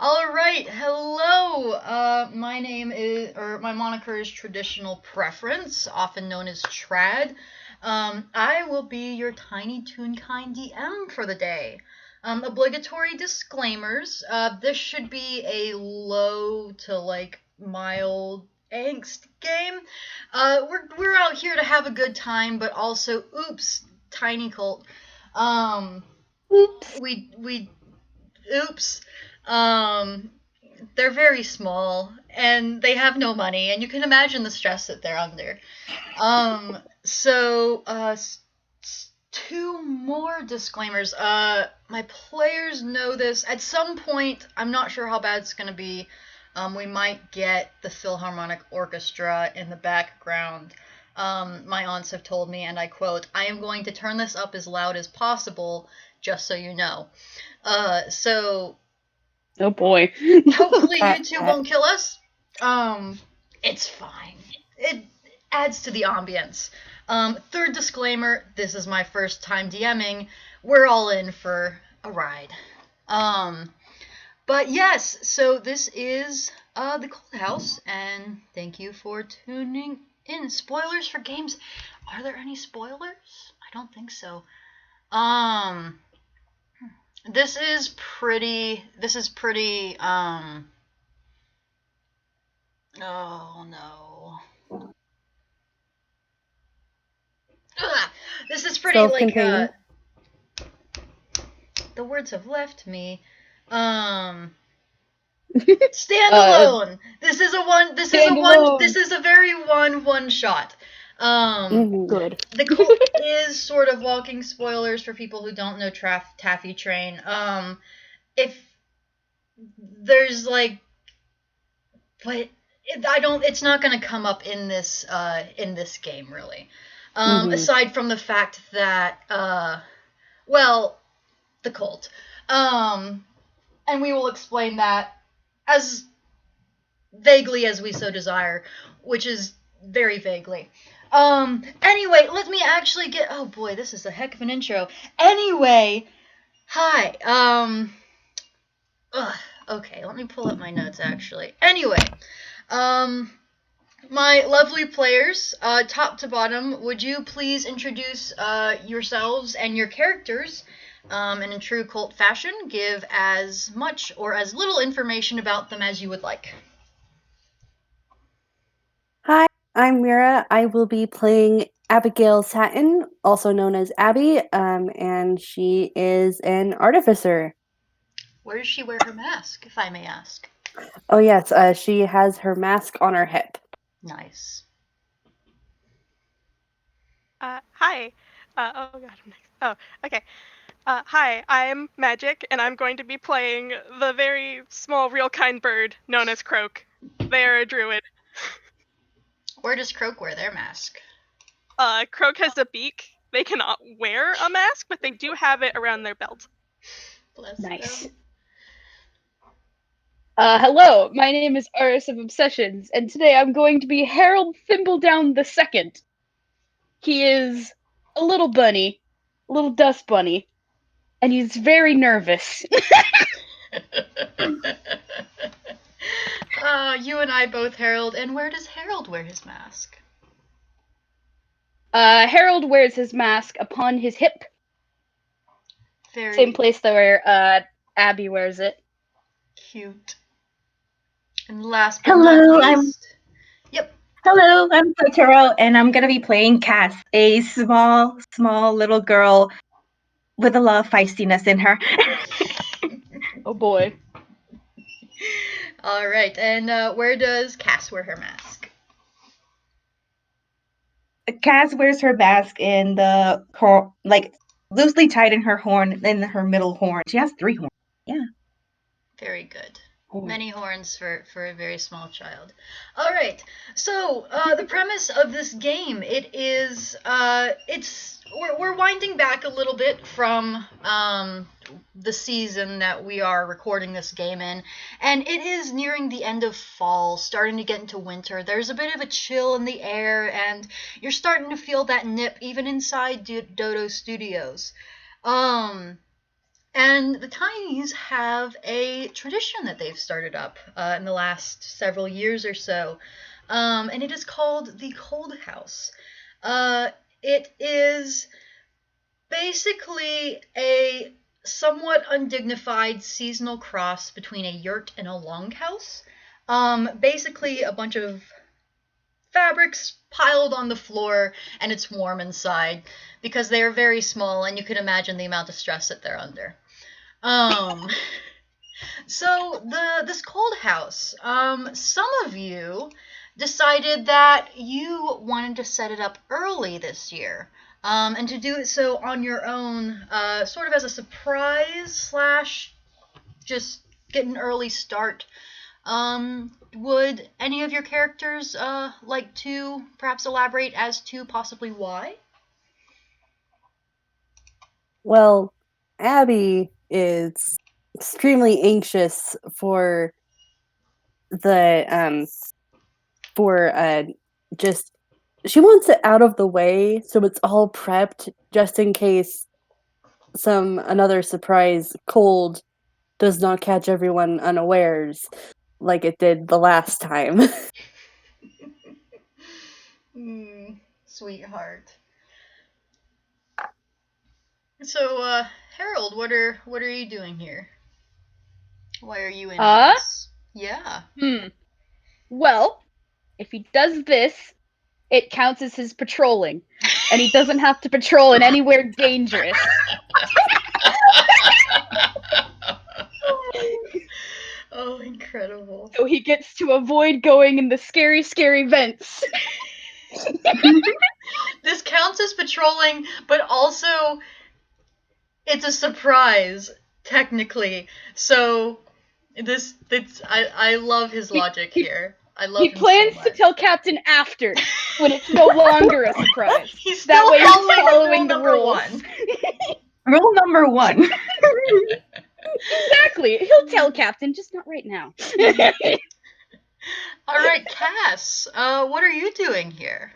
All right, hello. My moniker is Traditional Preference, often known as Trad. I will be your tiny Toonkind DM for the day. Obligatory disclaimers. This should be a low to mild angst game. We're out here to have a good time, but also, oops, tiny cult. Oops. We oops. Um, they're very small and they have no money, and you can imagine the stress that they're under. Two more disclaimers. My players know this. At some point, I'm not sure how bad it's gonna be. We might get the Philharmonic Orchestra in the background. My aunts have told me, and I quote, "I am going to turn this up as loud as possible, just so you know." So Oh boy. hopefully YouTube won't kill us. It's fine. It adds to the ambience. Third disclaimer, this is my first time DMing. We're all in for a ride. But yes, so this is the Cold House, and thank you for tuning in. Spoilers for games. Are there any spoilers? I don't think so. This is pretty, oh no. Ugh, this is pretty, Self-contained. The words have left me. Standalone. This is a one. This is a one. This is a very one shot. Good. The cult is sort of walking spoilers for people who don't know Taffy Train. If there's but It's not going to come up in this game really. Aside from the fact that the cult. And we will explain that as vaguely as we so desire, which is very vaguely. Anyway, let me actually get. Oh boy, this is a heck of an intro. Anyway, hi. Okay, let me pull up my notes actually. Anyway, my lovely players, top to bottom, would you please introduce yourselves and your characters? And in true cult fashion, give as much or as little information about them as you would like. Hi, I'm Mira. I will be playing Abigail Satin, also known as Abby, and she is an artificer. Where does she wear her mask, if I may ask? Oh yes, she has her mask on her hip. Nice. Hi. Oh god, I'm next. Oh, okay. Hi, I'm Magic, and I'm going to be playing the very small, real kind bird known as Croak. They are a druid. Where does Croak wear their mask? Croak has a beak. They cannot wear a mask, but they do have it around their belt. Bless Nice. them. Hello, my name is Aris of Obsessions, and today I'm going to be Harold Thimbledown II. He is a little bunny, a little dust bunny, and he's very nervous. You and I both Harold, and where does Harold wear his mask? Harold wears his mask upon his hip. Same place where Abby wears it. Cute. And last but not least... Hello, I'm Sotoro, and I'm gonna be playing Cass, a small little girl with a lot of feistiness in her. Oh boy. All right, and where does Cass wear her mask? Cass wears her mask in the loosely tied in her horn, in her middle horn. She has 3 horns. Yeah. Very good. Many horns for a very small child. All right. So the premise of this game, we're winding back a little bit from the season that we are recording this game in, and it is nearing the end of fall, starting to get into winter. There's a bit of a chill in the air, and you're starting to feel that nip even inside Dodo Studios. And the tinies have a tradition that they've started up in the last several years or so, and it is called the Cold House. It is basically a somewhat undignified seasonal cross between a yurt and a longhouse. Basically, a bunch of fabrics piled on the floor, and it's warm inside because they are very small, and you can imagine the amount of stress that they're under. So this cold house, some of you decided that you wanted to set it up early this year, and to do it so on your own, sort of as a surprise slash just get an early start. Would any of your characters like to perhaps elaborate as to possibly why? Well, Abby is extremely anxious for the just she wants it out of the way so it's all prepped just in case another surprise cold does not catch everyone unawares like it did the last time. Sweetheart. So, Harold, what are you doing here? Why are you in on this? Yeah. Well, if he does this, it counts as his patrolling, and he doesn't have to patrol in anywhere dangerous. Oh, incredible. So he gets to avoid going in the scary, scary vents. This counts as patrolling, but also it's a surprise, technically. So I love his logic here. I love him plans so to much. tell Captain after, when it's no longer a surprise. He's still that way following the number rules. one. Rule number 1. Exactly. He'll tell Captain, just not right now. All right, Cass, what are you doing here?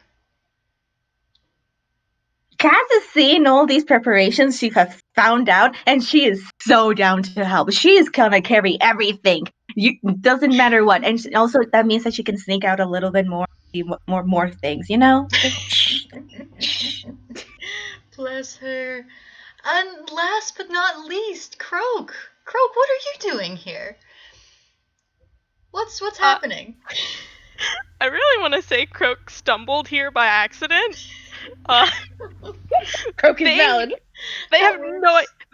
Cass is seeing all these preparations she has found out, and she is so down to help. She is gonna carry everything. Doesn't matter what, and also that means that she can sneak out a little bit more, more things. You know. Bless her. And last but not least, Croak. Croak, what are you doing here? What's happening? I really want to say Croak stumbled here by accident. Croak is valid. They have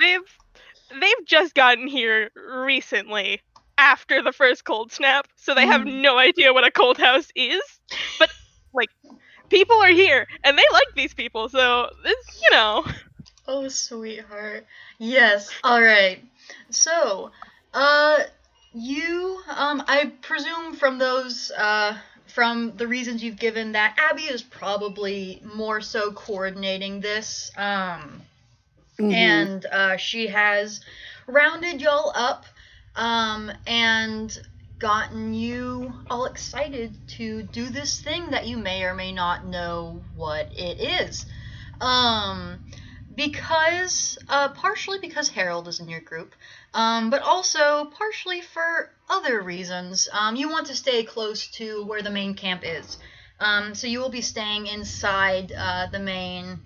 they've just gotten here recently after the first cold snap, so they have no idea what a cold house is. But like, people are here and they like these people, so this, Oh, sweetheart. Yes. All right. So, I presume from from the reasons you've given that Abby is probably more so coordinating this. And she has rounded y'all up, and gotten you all excited to do this thing that you may or may not know what it is. Because partially because Harold is in your group, but also partially for other reasons. You want to stay close to where the main camp is. So you will be staying inside the main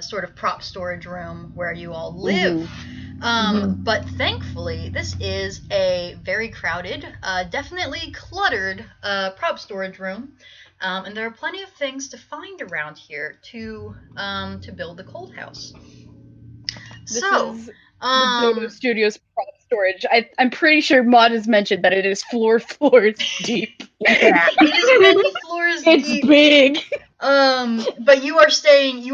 sort of prop storage room where you all live. But thankfully, this is a very crowded, definitely cluttered prop storage room. And there are plenty of things to find around here to build the cold house. This is the Dodo Studios prop storage. I'm pretty sure Maud has mentioned that it is floors deep. Yeah, it is many floors it's deep. big. But you are staying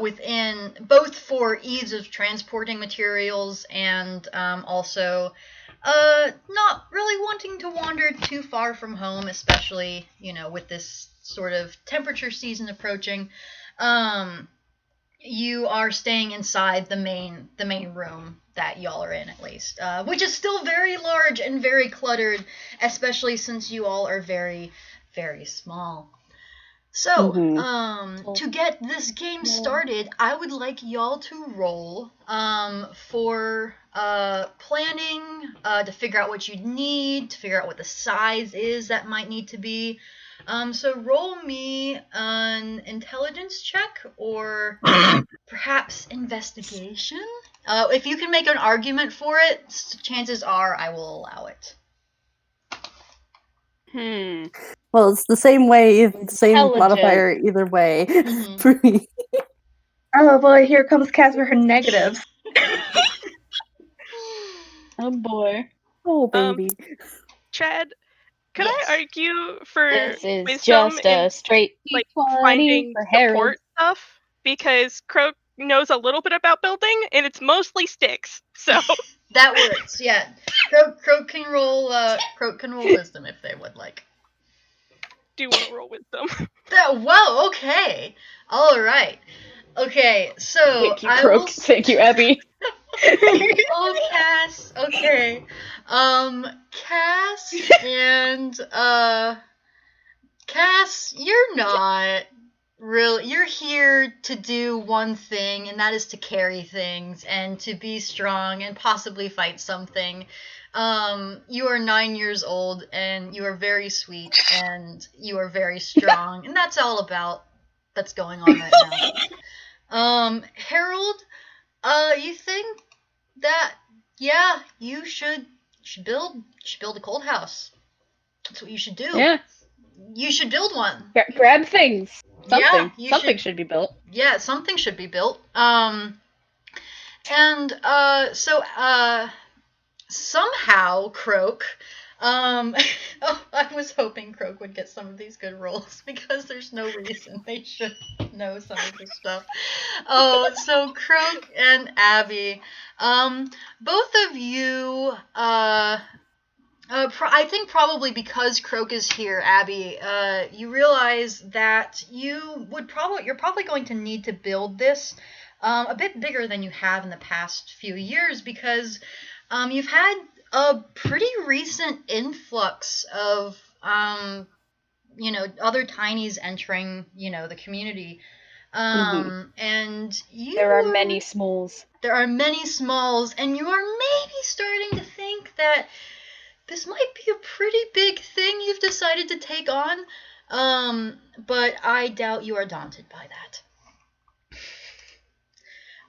within, both for ease of transporting materials and also not really wanting to wander too far from home, especially, with this sort of temperature season approaching. You are staying inside the main room that y'all are in, at least, which is still very large and very cluttered, especially since you all are very, very small. So, Mhm. to get this game started, I would like y'all to roll for planning, to figure out what you need, to figure out what the size is that might need to be. So roll me an intelligence check or perhaps investigation. If you can make an argument for it, chances are I will allow it. Well, it's the same way, the same Intelligent. modifier either way Mhm. for me. Oh boy, here comes Cass with her negatives. Oh boy. Oh, baby. Chad, could Yes. I argue for This is wisdom just in a straight like D20 finding for Harold. support stuff? Because Croak knows a little bit about building, and it's mostly sticks. So That works. Yeah. Croak can roll wisdom if they would like. do you want to roll wisdom? Whoa, okay. All right. Okay, so Thank you, I Croak. will Thank you, Abby. Oh, Cass. Okay. Cass and Cass, you're not really. You're here to do one thing, and that is to carry things and to be strong and possibly fight something. You are 9 years old, and you are very sweet, and you are very strong, and that's all that's going on right now. Harold, you think that you should build a cold house. That's what you should do. Yeah. You should build one. Grab things. Yeah, Something should be built. Yeah, something should be built. Somehow Croak, oh, I was hoping Croak would get some of these good rolls because there's no reason they should know some of this stuff. Oh, so Croak and Abby, both of you, I think probably because Croak is here, Abby, you realize that you're probably going to need to build this a bit bigger than you have in the past few years because you've had a pretty recent influx of other tinies entering the community. And There are many smalls. There are many smalls, and you are maybe starting to think that this might be a pretty big thing you've decided to take on. But I doubt you are daunted by that.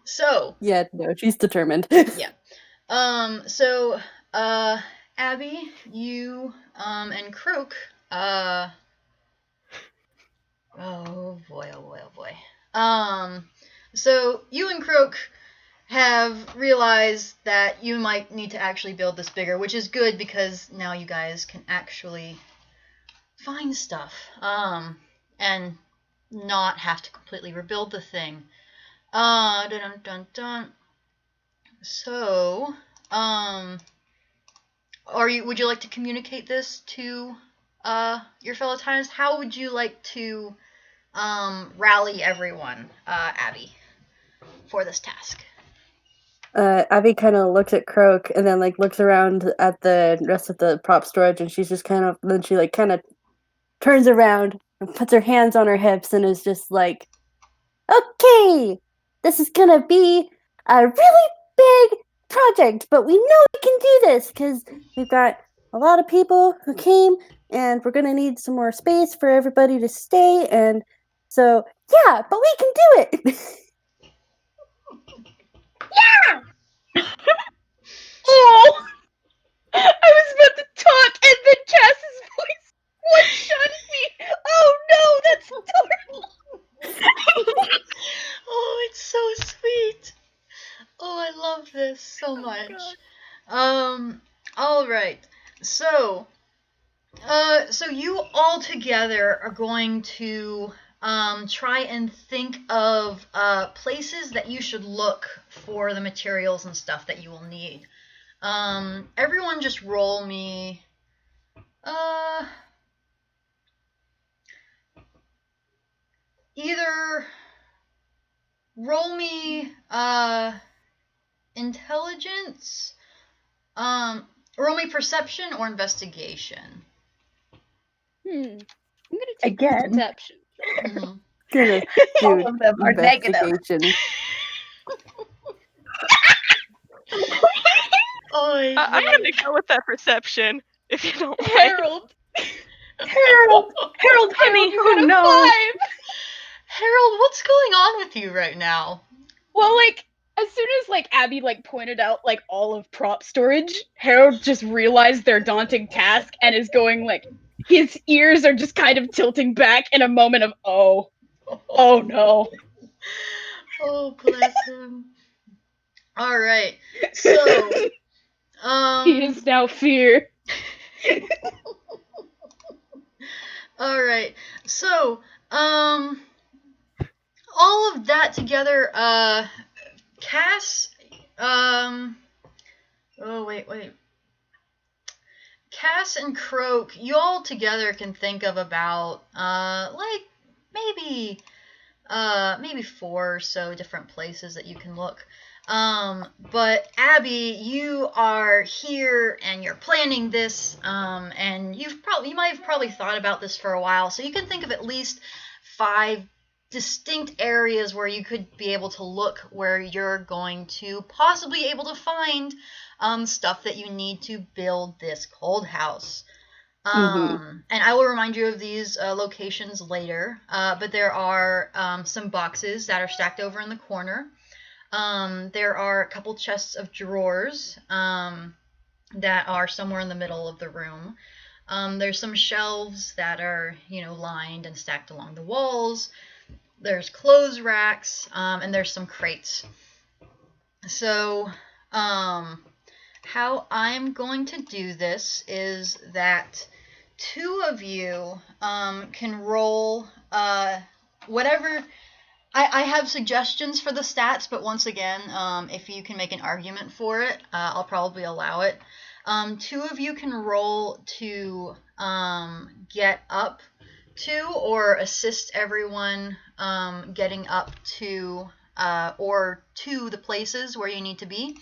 So. Yeah, no, she's determined. Yeah. So, Abby, you, and Croak, oh boy, oh boy, oh boy. So you and Croak have realized that you might need to actually build this bigger, which is good because now you guys can actually find stuff, and not have to completely rebuild the thing. Dun dun dun. So, would you like to communicate this to your fellow Titans? How would you like to rally everyone, Abby, for this task? Abby kind of looks at Croak and then looks around at the rest of the prop storage, and she's just then she kind of turns around and puts her hands on her hips and is just like, "Okay, this is gonna be a really big project, but we know we can do this because we've got a lot of people who came, and we're gonna need some more space for everybody to stay, and so yeah, but we can do it." Oh! I was about to talk, and then Cass's voice one-shotted me. Oh no, that's adorable. Oh, it's so sweet. Oh, I love this so much. All right. So you all together are going to try and think of places that you should look for the materials and stuff that you will need. Everyone just roll me either roll me intelligence, roll me perception or investigation. I'm gonna take Again. perception. Mhm. Gonna All do of them are negative. investigation. Oy I'm vey. gonna go with that perception, if you don't mind. Harold. Harold, Harold, honey, you oh got a no. 5. Harold, what's going on with you right now? Well, like, as soon as like Abby like pointed out like all of prop storage, Harold just realized their daunting task and is going like his ears are just kind of tilting back in a moment of oh no. Oh, bless him. All right. So, He is now fear. all right. So, all of that together, Cass, oh, wait. Cass and Croak, you all together can think of about, like, maybe 4 or so different places that you can look. But Abby, you are here and you're planning this, and you might have probably thought about this for a while, so you can think of at least 5 distinct areas where you could be able to look where you're going to possibly able to find stuff that you need to build this cold house. And I will remind you of these locations later, but there are some boxes that are stacked over in the corner. There are a couple chests of drawers that are somewhere in the middle of the room. There's some shelves that are, lined and stacked along the walls. There's clothes racks, and there's some crates. So, how I'm going to do this is that 2 of you can roll whatever. I have suggestions for the stats, but once again, if you can make an argument for it, I'll probably allow it. 2 of you can roll to get up to or assist everyone getting up to or to the places where you need to be.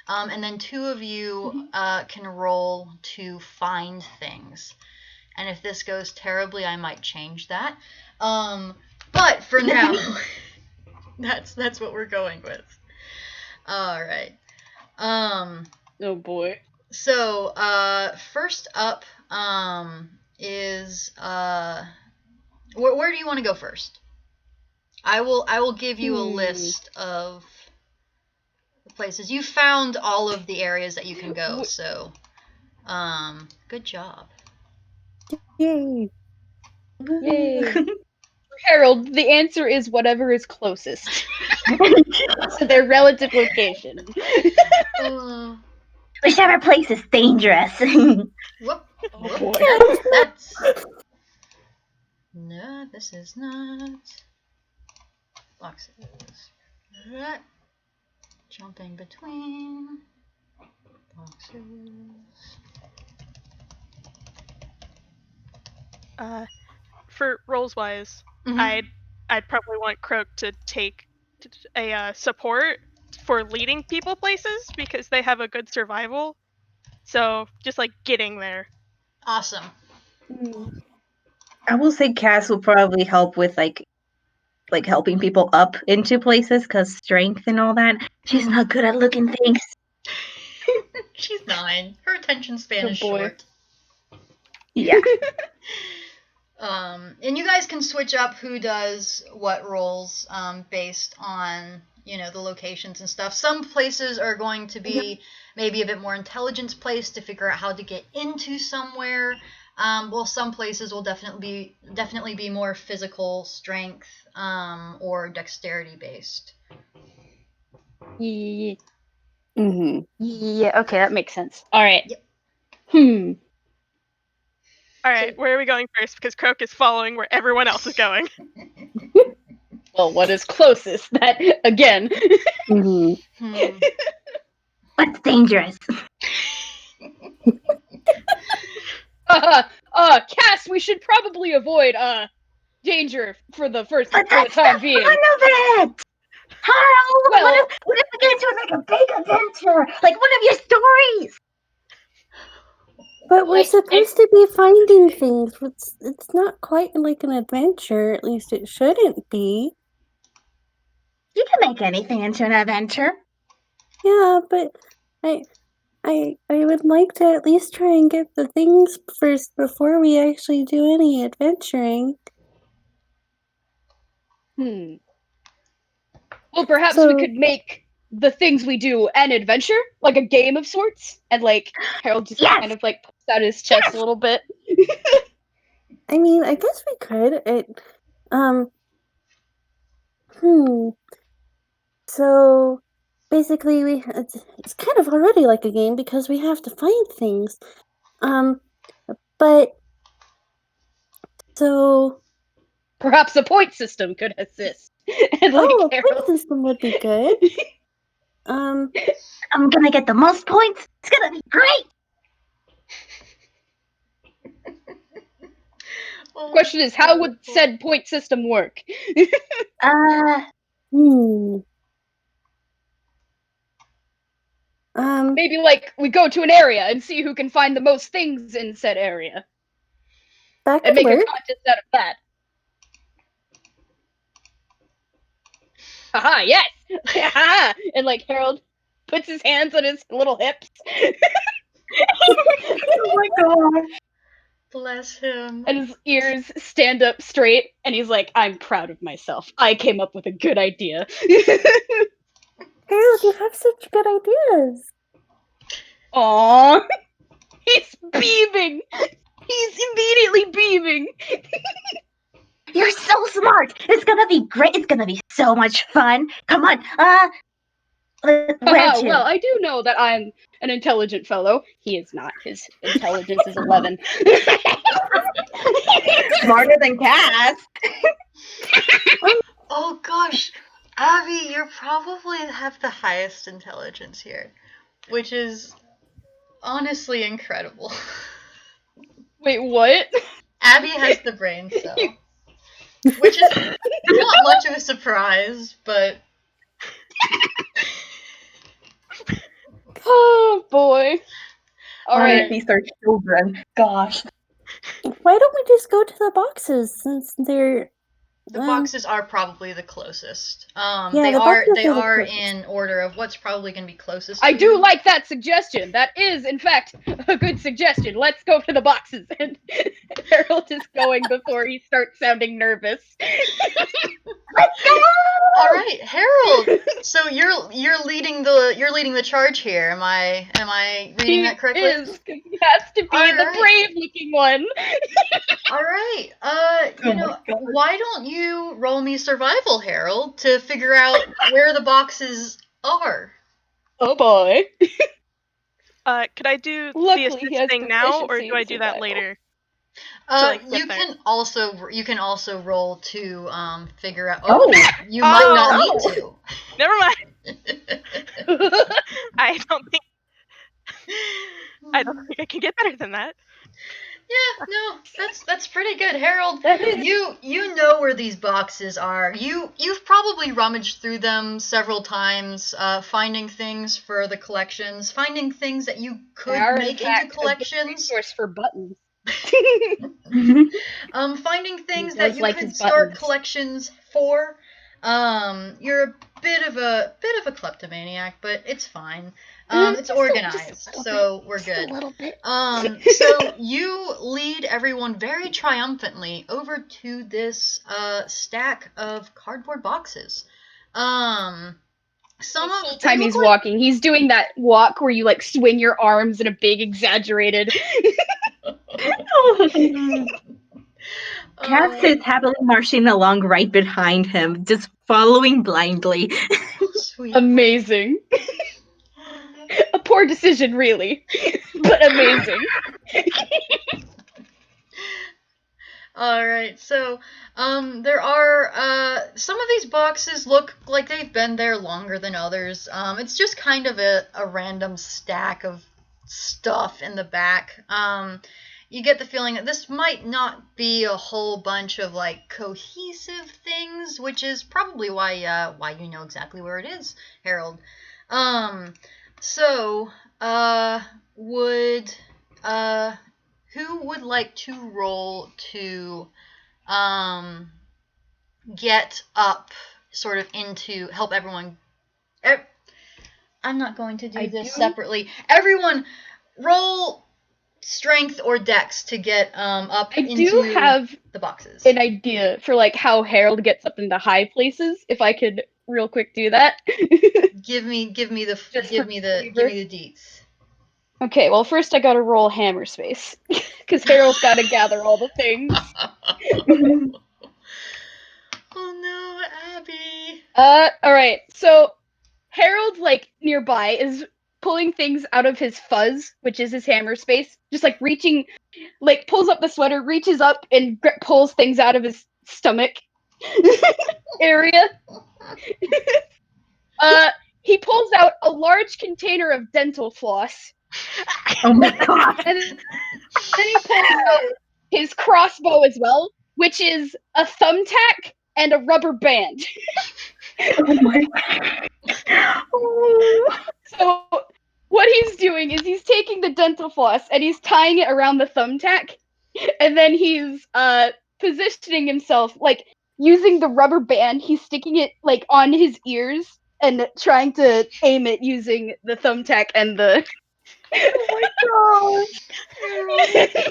And then 2 of you can roll to find things. And if this goes terribly, I might change that. But for now, that's what we're going with. All right. Oh boy. So, first up, is where do you want to go first? I will give you a list of places. You found all of the areas that you can go, so good job. Yay! Yay. Harold, the answer is whatever is closest to their relative location. Whichever place is dangerous. Whoop. Oh boy. That's no, this is not boxes. Right. Jumping between boxes. For rolls wise, Mhm. I'd probably want Croak to take a support for leading people places because they have a good survival. So just like getting there. Awesome. I will say Cass will probably help with like helping people up into places because strength and all that. She's not good at looking things. She's 9. Her attention span Oh is boy. short. Yeah. And you guys can switch up who does what roles based on the locations and stuff. Some places are going to be maybe a bit more intelligence placed to figure out how to get into somewhere. Well, some places will definitely be more physical strength or dexterity based. Yeah. Mm-hmm. Yeah, okay, that makes sense. All right. Yep. All right, where are we going first? Because Croak is following where everyone else is going. Well, what is closest? That again. What's dangerous? Cass, we should probably avoid danger for the time being. Fun of it! Harold, Well, what if we get into like a big adventure? Like one of your stories? But we're Like, supposed to be finding things. It's not quite like an adventure. At least it shouldn't be. You can make anything into an adventure. Yeah, but I would like to at least try and get the things first before we actually do any adventuring. Well, perhaps we So- could make the things we do an adventure, like a game of sorts, and like Harold just Yes! kind of like puffs out his chest Yes! a little bit. I mean, I guess we could. Hmm. So basically, it's kind of already like a game because we have to find things. But so Perhaps a point system could assist. And like a Harold, point system would be good. I'm gonna get the most points. It's gonna be great. question is, how would said point system work? Hmm. Maybe like we go to an area and see who can find the most things in said area, That and could make a work. contest out of that. Haha, yes! Haha! And like Harold puts his hands on his little hips. Oh my god. Bless him. And his ears stand up straight, and he's like, I'm proud of myself. I came up with a good idea. Harold, you have such good ideas. Aww. He's beaming. He's immediately beaming. You're so smart. It's gonna be great. It's gonna be so much fun. Come on. Where to? Well, I do know that I'm an intelligent fellow. He is not. His intelligence is 11. Smarter than Cass. Oh gosh, Abby, you probably have the highest intelligence here, which is honestly incredible. Wait, what? Abby has the brain cell, which is not much of a surprise, but Oh boy. Alright. These are children. Gosh. Why don't we just go to the boxes since they're the boxes are probably the closest. Yeah, They the are boxes they are the are closest. in order of what's probably going to be closest. I to do you. like that suggestion. That is, in fact, a good suggestion. Let's go to the boxes. And Harold is going before he starts sounding nervous. Let's go! All right, Harold. So you're leading the charge here. Am I reading that correctly? He has to be All the right. brave-looking one. All right. Oh my God. Why don't you roll me survival, Harold, to figure out where the boxes are? Oh boy. Could I do Luckily, the he has assist thing now, or proficiency do in I do that survival. later? like, get You there. can also roll to figure out. Oh. You might Oh. not need to. Never mind. I don't think I can get better than that. Yeah, no, that's pretty good, Harold. That is- You know where these boxes are. You've probably rummaged through them several times, finding things for the collections, finding things that you could They are, in make fact, into a good collections. resource for buttons. Finding things He that does you like could his start buttons. collections for. You're a bit of a kleptomaniac, but it's fine. It's organized, so we're good. A little bit. So you lead everyone very triumphantly over to this stack of cardboard boxes. Some The of whole they time look he's like- walking, he's doing that walk where you like swing your arms in a big exaggerated. Cass is happily marching along right behind him, just following blindly. Sweet. Amazing. A poor decision, really, but amazing. All right, so there are some of these boxes look like they've been there longer than others. It's just kind of a random stack of stuff in the back. You get the feeling that this might not be a whole bunch of like cohesive things, which is probably why you know exactly where it is, Harold. So would would like to roll to get up sort of into help everyone. I'm not going to do this separately. Everyone, roll strength or dex to get up into the boxes. An idea for like how Harold gets up into high places. If I could real quick do that. give me the deets. Okay, well first I gotta roll hammer space because Harold's gotta gather all the things. Oh no, Abby. Alright, so Harold, like, nearby is pulling things out of his fuzz, which is his hammer space, just like reaching, like, pulls up the sweater, reaches up, and pulls things out of his stomach area. He pulls out a large container of dental floss. Oh my god. And then he pulls out his crossbow as well, which is a thumbtack and a rubber band. Oh my god. So what he's doing is he's taking the dental floss and he's tying it around the thumbtack, and then he's positioning himself, like using the rubber band, he's sticking it like on his ears and trying to aim it using the thumbtack and the Oh my gosh.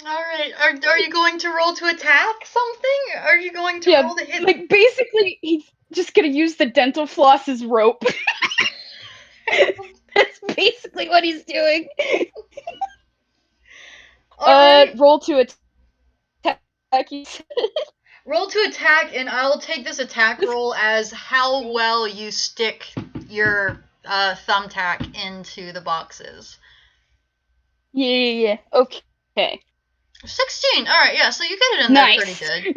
Alright, are you going to roll to attack something? Are you going to roll to hit? Like basically he's just gonna use the dental floss as rope. That's basically what he's doing. Alright. Roll to attack. Roll to attack, and I'll take this attack roll as how well you stick your thumbtack into the boxes. Yeah. Okay. 16. All right, yeah. So you get it in there pretty good.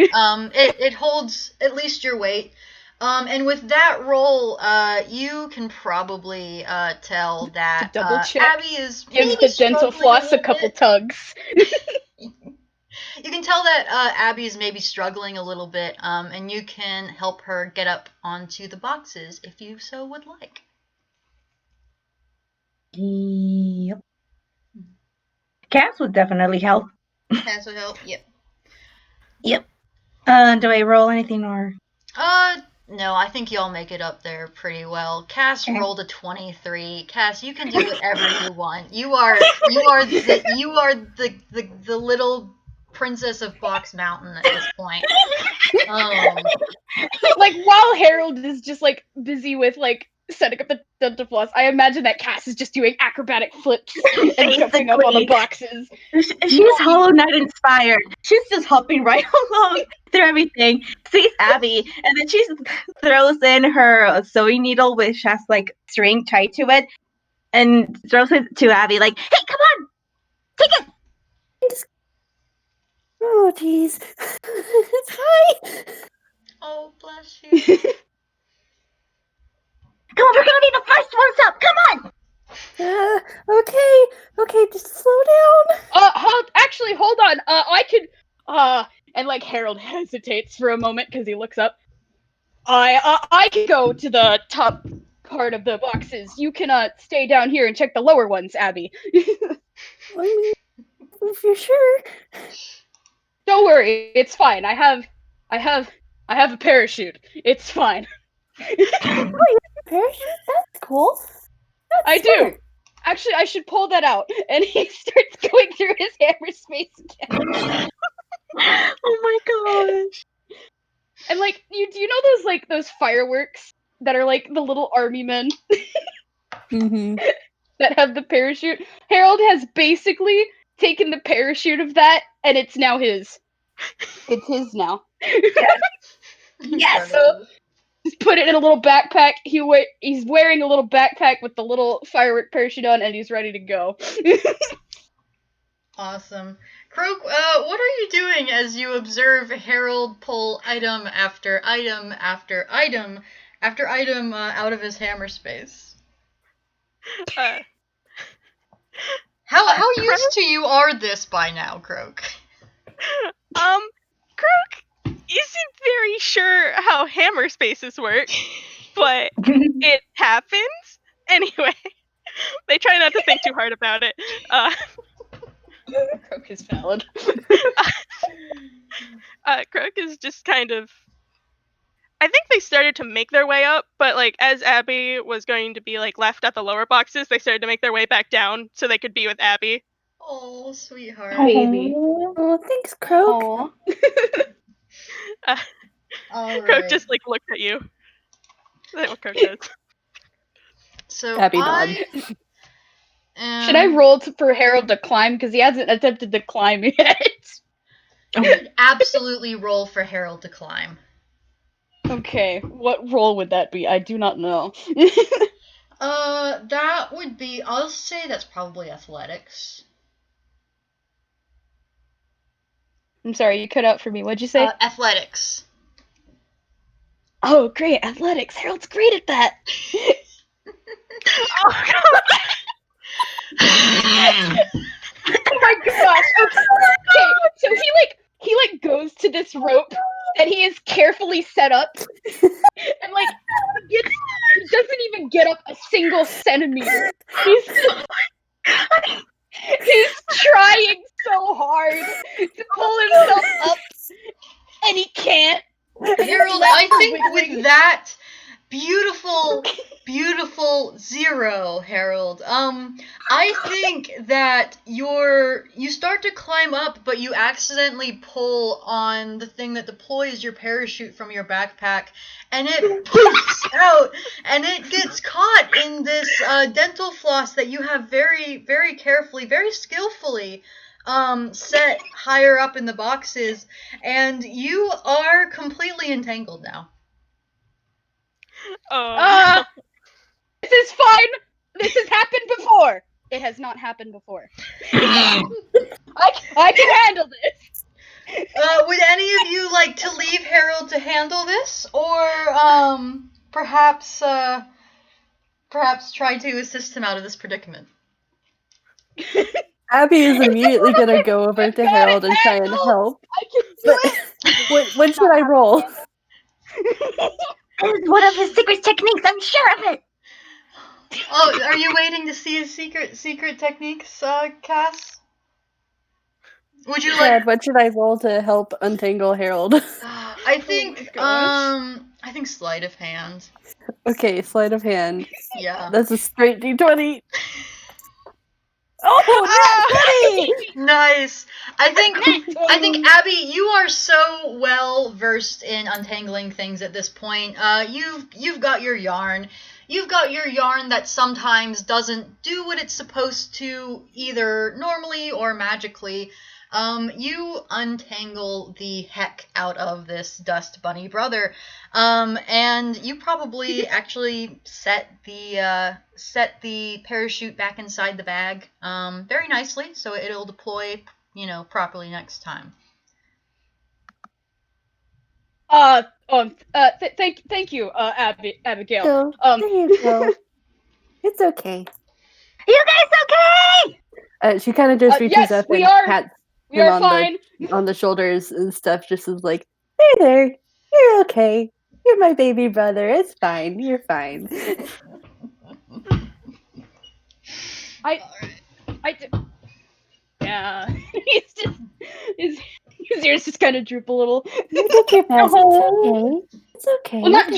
It holds at least your weight. And with that roll, you can probably tell that Abby is gives the dental floss a couple tugs. You can tell that Abby is maybe struggling a little bit, and you can help her get up onto the boxes if you so would like. Yep. Cass would definitely help. Cass would help. Yep. Do I roll anything or? No, I think y'all make it up there pretty well. Cass rolled a 23. Cass, you can do whatever you want. You are the little princess of Box Mountain at this point. Like while Harold is just like busy with like setting up the dental floss, I imagine that Cass is just doing acrobatic flips and jumping up on the boxes. She's Hollow Knight inspired. She's just hopping right along through everything. Sees Abby, and then she throws in her sewing needle, which has like string tied to it, and throws it to Abby, like, "Hey, come on, take it." Oh, jeez. Hi. Oh, bless you. Come on, we're gonna be the first ones up. Come on. Okay, just slow down. Hold on. I could. And like Harold hesitates for a moment because he looks up. I can go to the top part of the boxes. You can stay down here and check the lower ones, Abby. I mean, if you're sure. Don't worry, it's fine. I have a parachute. It's fine. Parachute? That's cool. I do. Actually, I should pull that out. And he starts going through his hammer space again. Oh my gosh. And like, do you know those fireworks that are like the little army men? Mm-hmm. That have the parachute? Harold has basically taken the parachute of that, and it's now his. It's his now. Yes. So, just put it in a little backpack. He's wearing a little backpack with the little firework parachute on, and he's ready to go. Awesome. Croak, what are you doing as you observe Harold pull item after item after item after item out of his hammer space? How used to you are this by now, Croak? Croak isn't very sure how hammer spaces work, but it happens. Anyway, they try not to think too hard about it. Croak is valid. Croak is just kind of. I think they started to make their way up, but like as Abby was going to be like left at the lower boxes, they started to make their way back down so they could be with Abby. Oh, sweetheart. Baby. Oh, thanks, Croak. Aw. All Croak right. just like looked at you. That's what Croak does. So Abby I Should I roll for Harold to climb? Because he hasn't attempted to climb yet. would absolutely roll for Harold to climb. Okay, what role would that be? I do not know. That would be. I'll say that's probably athletics. I'm sorry, you cut out for me. What'd you say? Athletics. Oh, great, athletics. Harold's great at that. Oh god! Oh my gosh. Okay, so he goes to this rope that he is carefully set up, and like he doesn't even get up a single centimeter. He's trying so hard to pull himself up, and he can't. Harold, I think with that beautiful 0, Harold, I think that you start to climb up, but you accidentally pull on the thing that deploys your parachute from your backpack, and it poofs out, and it gets caught in this dental floss that you have very, very carefully, very skillfully set higher up in the boxes, and you are completely entangled now. Oh. This is fine. This has happened before. It has not happened before. I can handle this. Would any of you like to leave Harold to handle this, or perhaps try to assist him out of this predicament? Abby is immediately gonna go over to Harold and try and help. I can do But when should I roll? This is one of his secret techniques, I'm sure of it. Oh, are you waiting to see his secret techniques, Cass? Would you like? Dad, what should I roll to help untangle Harold? I think I think sleight of hand. Okay, sleight of hand. Yeah. That's a straight D20. Oh, Nice. I think Abby, you are so well versed in untangling things at this point. You've got your yarn. You've got your yarn that sometimes doesn't do what it's supposed to, either normally or magically. You untangle the heck out of this dust bunny brother, and you probably actually set the parachute back inside the bag, very nicely, so it'll deploy, properly next time. Thank you, Abigail. So, there you go. It's okay. You guys okay? She kind of just reaches yes, up we and are. pats We him are fine. on the shoulders and stuff, just as like, hey there, you're okay. You're my baby brother. It's fine. You're fine. Yeah. His ears just kind of droop a little. You did your best. It's okay. It's okay. Well, not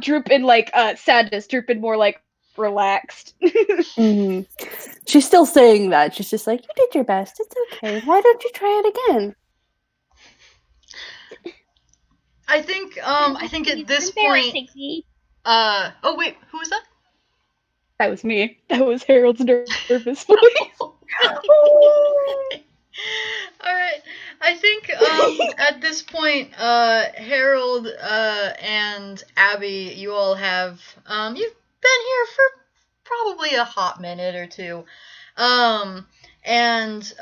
droop in like sadness. Droop in more like relaxed. Mm-hmm. She's still saying that. She's just like, you did your best. It's okay. Why don't you try it again? I think at this point. Oh wait, who was that? That was me. That was Harold's nervous voice. Alright, I think at this point, Harold and Abby, you all have, you've been here for probably a hot minute or two. And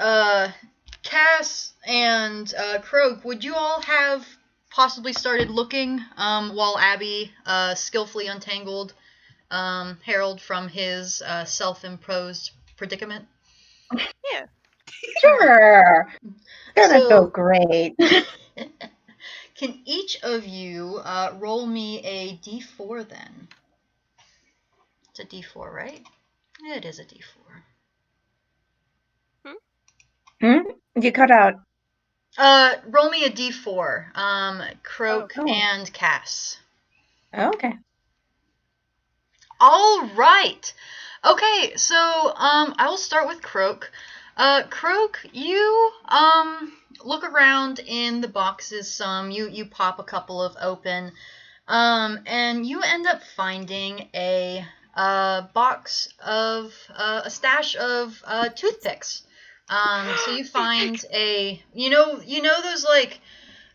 Cass and Croak, would you all have possibly started looking while Abby skillfully untangled Harold from his self-imposed predicament? Yeah. Sure. Gonna So- go great. Can each of you roll me a d4 then? It's a d4, right? It is a D4. You cut out. Roll me a D4. Croak Oh. and Cass. Okay. All right. Okay, so I will start with Croak. Croak, you look around in the boxes some. You pop a couple of open, and you end up finding a box of a stash of toothpicks. So you find you know those like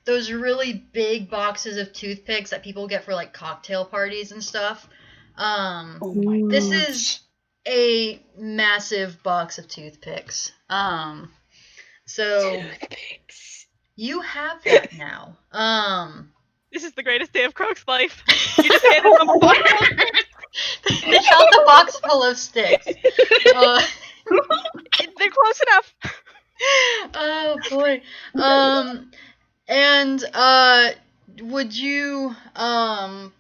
those really big boxes of toothpicks that people get for like cocktail parties and stuff. Oh my This gosh. is a massive box of toothpicks. So Toothpicks. you have that now. This is the greatest day of Croak's life. You just handed them a box full of sticks. They got the box full of sticks. They're close enough. Oh boy. And would you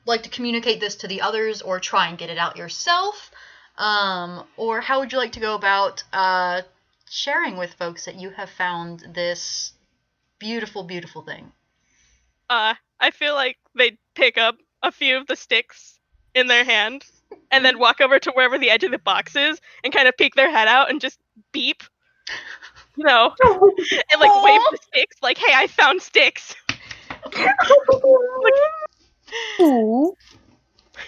like to communicate this to the others or try and get it out yourself? Or how would you like to go about sharing with folks that you have found this beautiful, beautiful thing? I feel like they'd pick up a few of the sticks in their hand and then walk over to wherever the edge of the box is and kind of peek their head out and just beep, and like wave the sticks, like, "Hey, I found sticks." Ooh.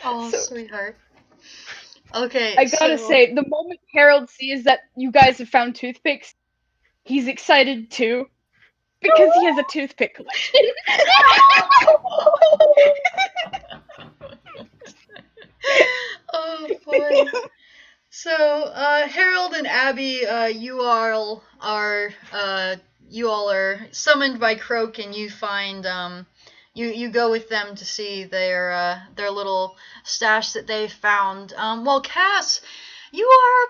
Oh, So- sweetheart. Okay, I gotta say, the moment Harold sees that you guys have found toothpicks, he's excited too. Because he has a toothpick collection. Oh boy. So, Harold and Abby, you all are summoned by Croak, and you find you go with them to see their little stash that they found. Well, Cass, you are a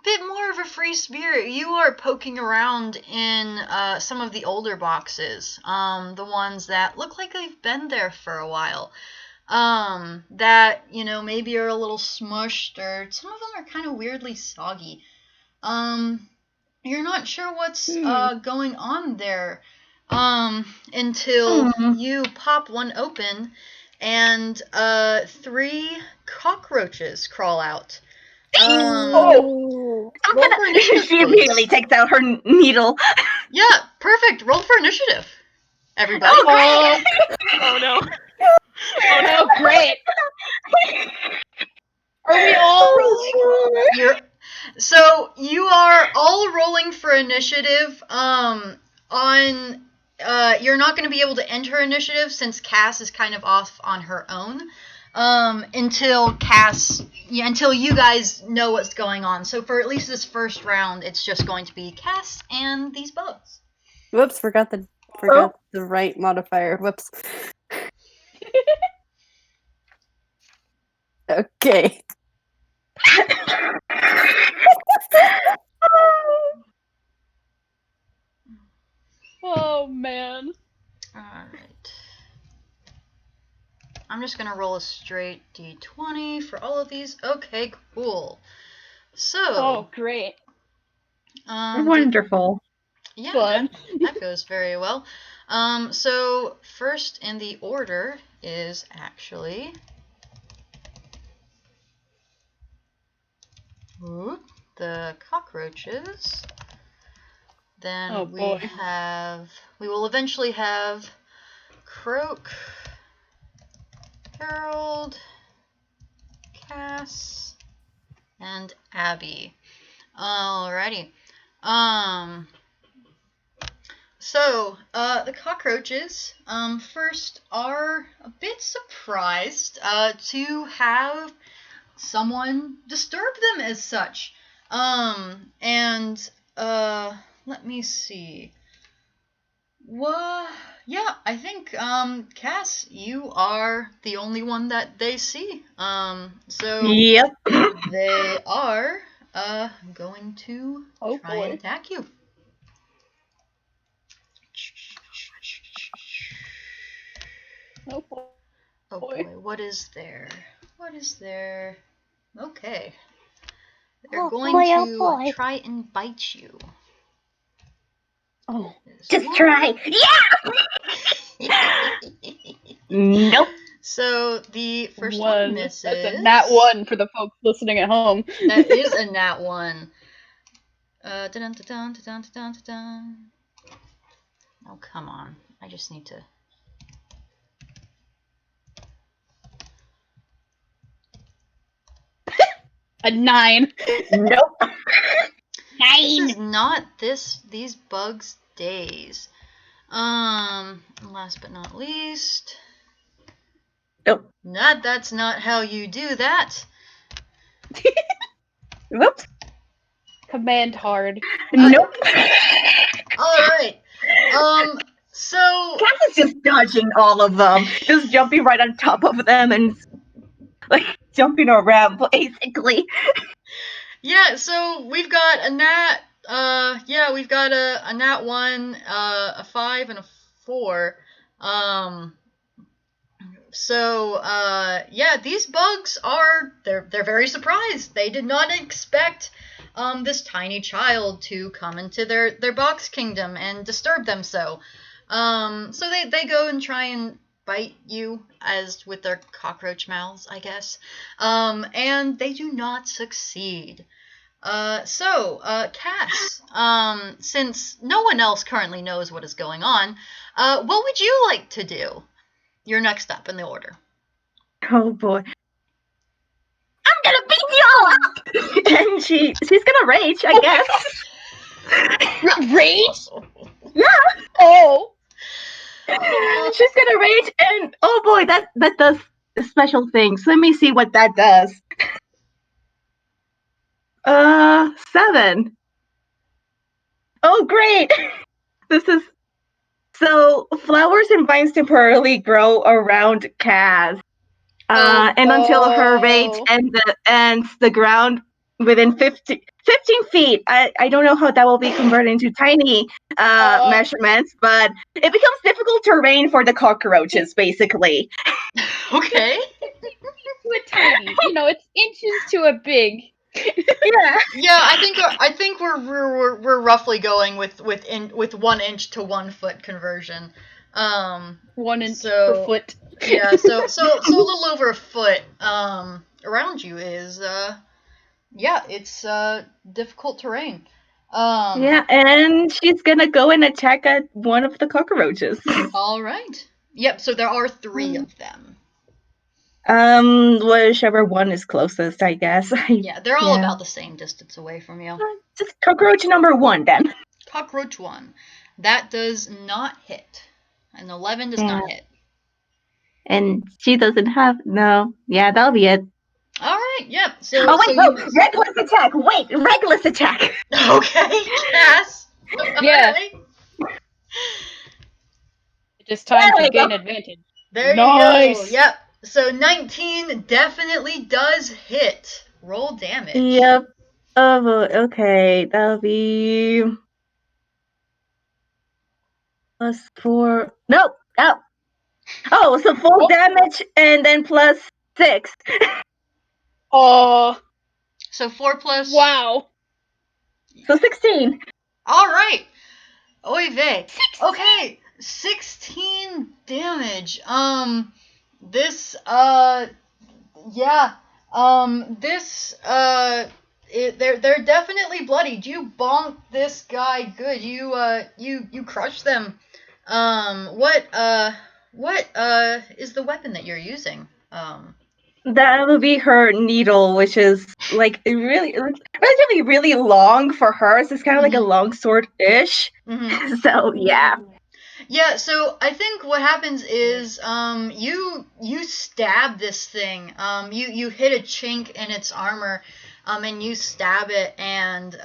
bit more of a free spirit. You are poking around in some of the older boxes, the ones that look like they've been there for a while. That, maybe are a little smushed, or some of them are kind of weirdly soggy. You're not sure what's going on there, until you pop one open, and 3 cockroaches crawl out. Roll for initiative, She please. immediately takes out her needle. Yeah, perfect. Roll for initiative, everybody. Oh, Oh no. Oh, great. Are we all rolling? So you are all rolling for initiative. You're not going to be able to enter initiative since Cass is kind of off on her own. Until you guys know what's going on. So for at least this first round, it's just going to be Cass and these bugs. Whoops, forgot the right modifier. Whoops. Okay. Oh man. Alright. I'm just going to roll a straight d20 for all of these. Okay, cool. So. Oh, great. wonderful. Yeah, Fun. that goes very well. So first in the order is actually the cockroaches. Then we will eventually have Croak, Harold, Cass, and Abby. Alrighty. So, the cockroaches, first are a bit surprised, to have someone disturb them as such. Let me see. Yeah, I think, Cass, you are the only one that they see. So Yep. they are, going to try and attack you. Oh boy. Oh boy, what is there? Okay. They're Oh going boy, to oh boy. try and bite you. Oh. Just try. Yeah. Nope. So the first one One. misses. That's a nat 1 for the folks listening at home. That is a nat 1. Dun, dun, dun, dun, dun, dun, dun. Oh, come on. I just need to... A 9. Nope. This 9. is not these bugs' days. Last but not least... Nope. That's not how you do that. Whoops. Command hard. Nope. Alright. So... Cass is just dodging all of them. Just jumping right on top of them and like jumping around basically. Yeah, so we've got a nat, we've got a nat 1, a 5, and a 4. These bugs they're very surprised. They did not expect this tiny child to come into their box kingdom and disturb them so. So they go and try and bite you as with their cockroach mouths, I guess. And they do not succeed. Cass, since no one else currently knows what is going on, what would you like to do? You're next up in the order. Oh boy. I'm gonna beat you all up! And she's gonna rage, I guess. Rage? Yeah. Oh. She's gonna rage and oh boy, that does special things. Let me see what that does. 7. Oh great! This is so flowers and vines temporarily grow around Kaz. And until her rage ends the ground within 15 feet. I don't know how that will be converted into tiny measurements, but it becomes difficult terrain for the cockroaches, basically. Okay. To a tiny. It's inches to a big. Yeah. Yeah, I think we're roughly going with 1 inch to 1 foot conversion. 1 inch So- per foot. Yeah, so a little over a foot around you is it's difficult terrain. Yeah, and she's gonna go and attack at one of the cockroaches. All right. Yep. So there are 3 of them. Whichever one is closest, I guess. Yeah, they're all Yeah. about the same distance away from you. Just cockroach number 1 then. Cockroach 1. That does not hit. An 11 does not hit. And she doesn't have no. Yeah, that'll be it. All right. Yep. So. Oh wait, so no, you... reckless attack. Wait, reckless attack. Okay, Cass. Yeah. Alright. It is time There to we go. gain advantage. There Nice. you go. Yep. So 19 definitely does hit. Roll damage. Yep. Oh, okay. That'll be +4. Nope. Oh. Oh, so full damage and then +6. Oh. So 4 plus. Wow. So 16. All right. Oy vey. Okay. 16 damage. This they're definitely bloodied. You bonk this guy good. You crush them. What is the weapon that you're using? That will be her needle, which is like relatively really long for her. So it's kind of like a long sword-ish. Mm-hmm. So yeah. Yeah, so I think what happens is you stab this thing. You hit a chink in its armor, and you stab it, and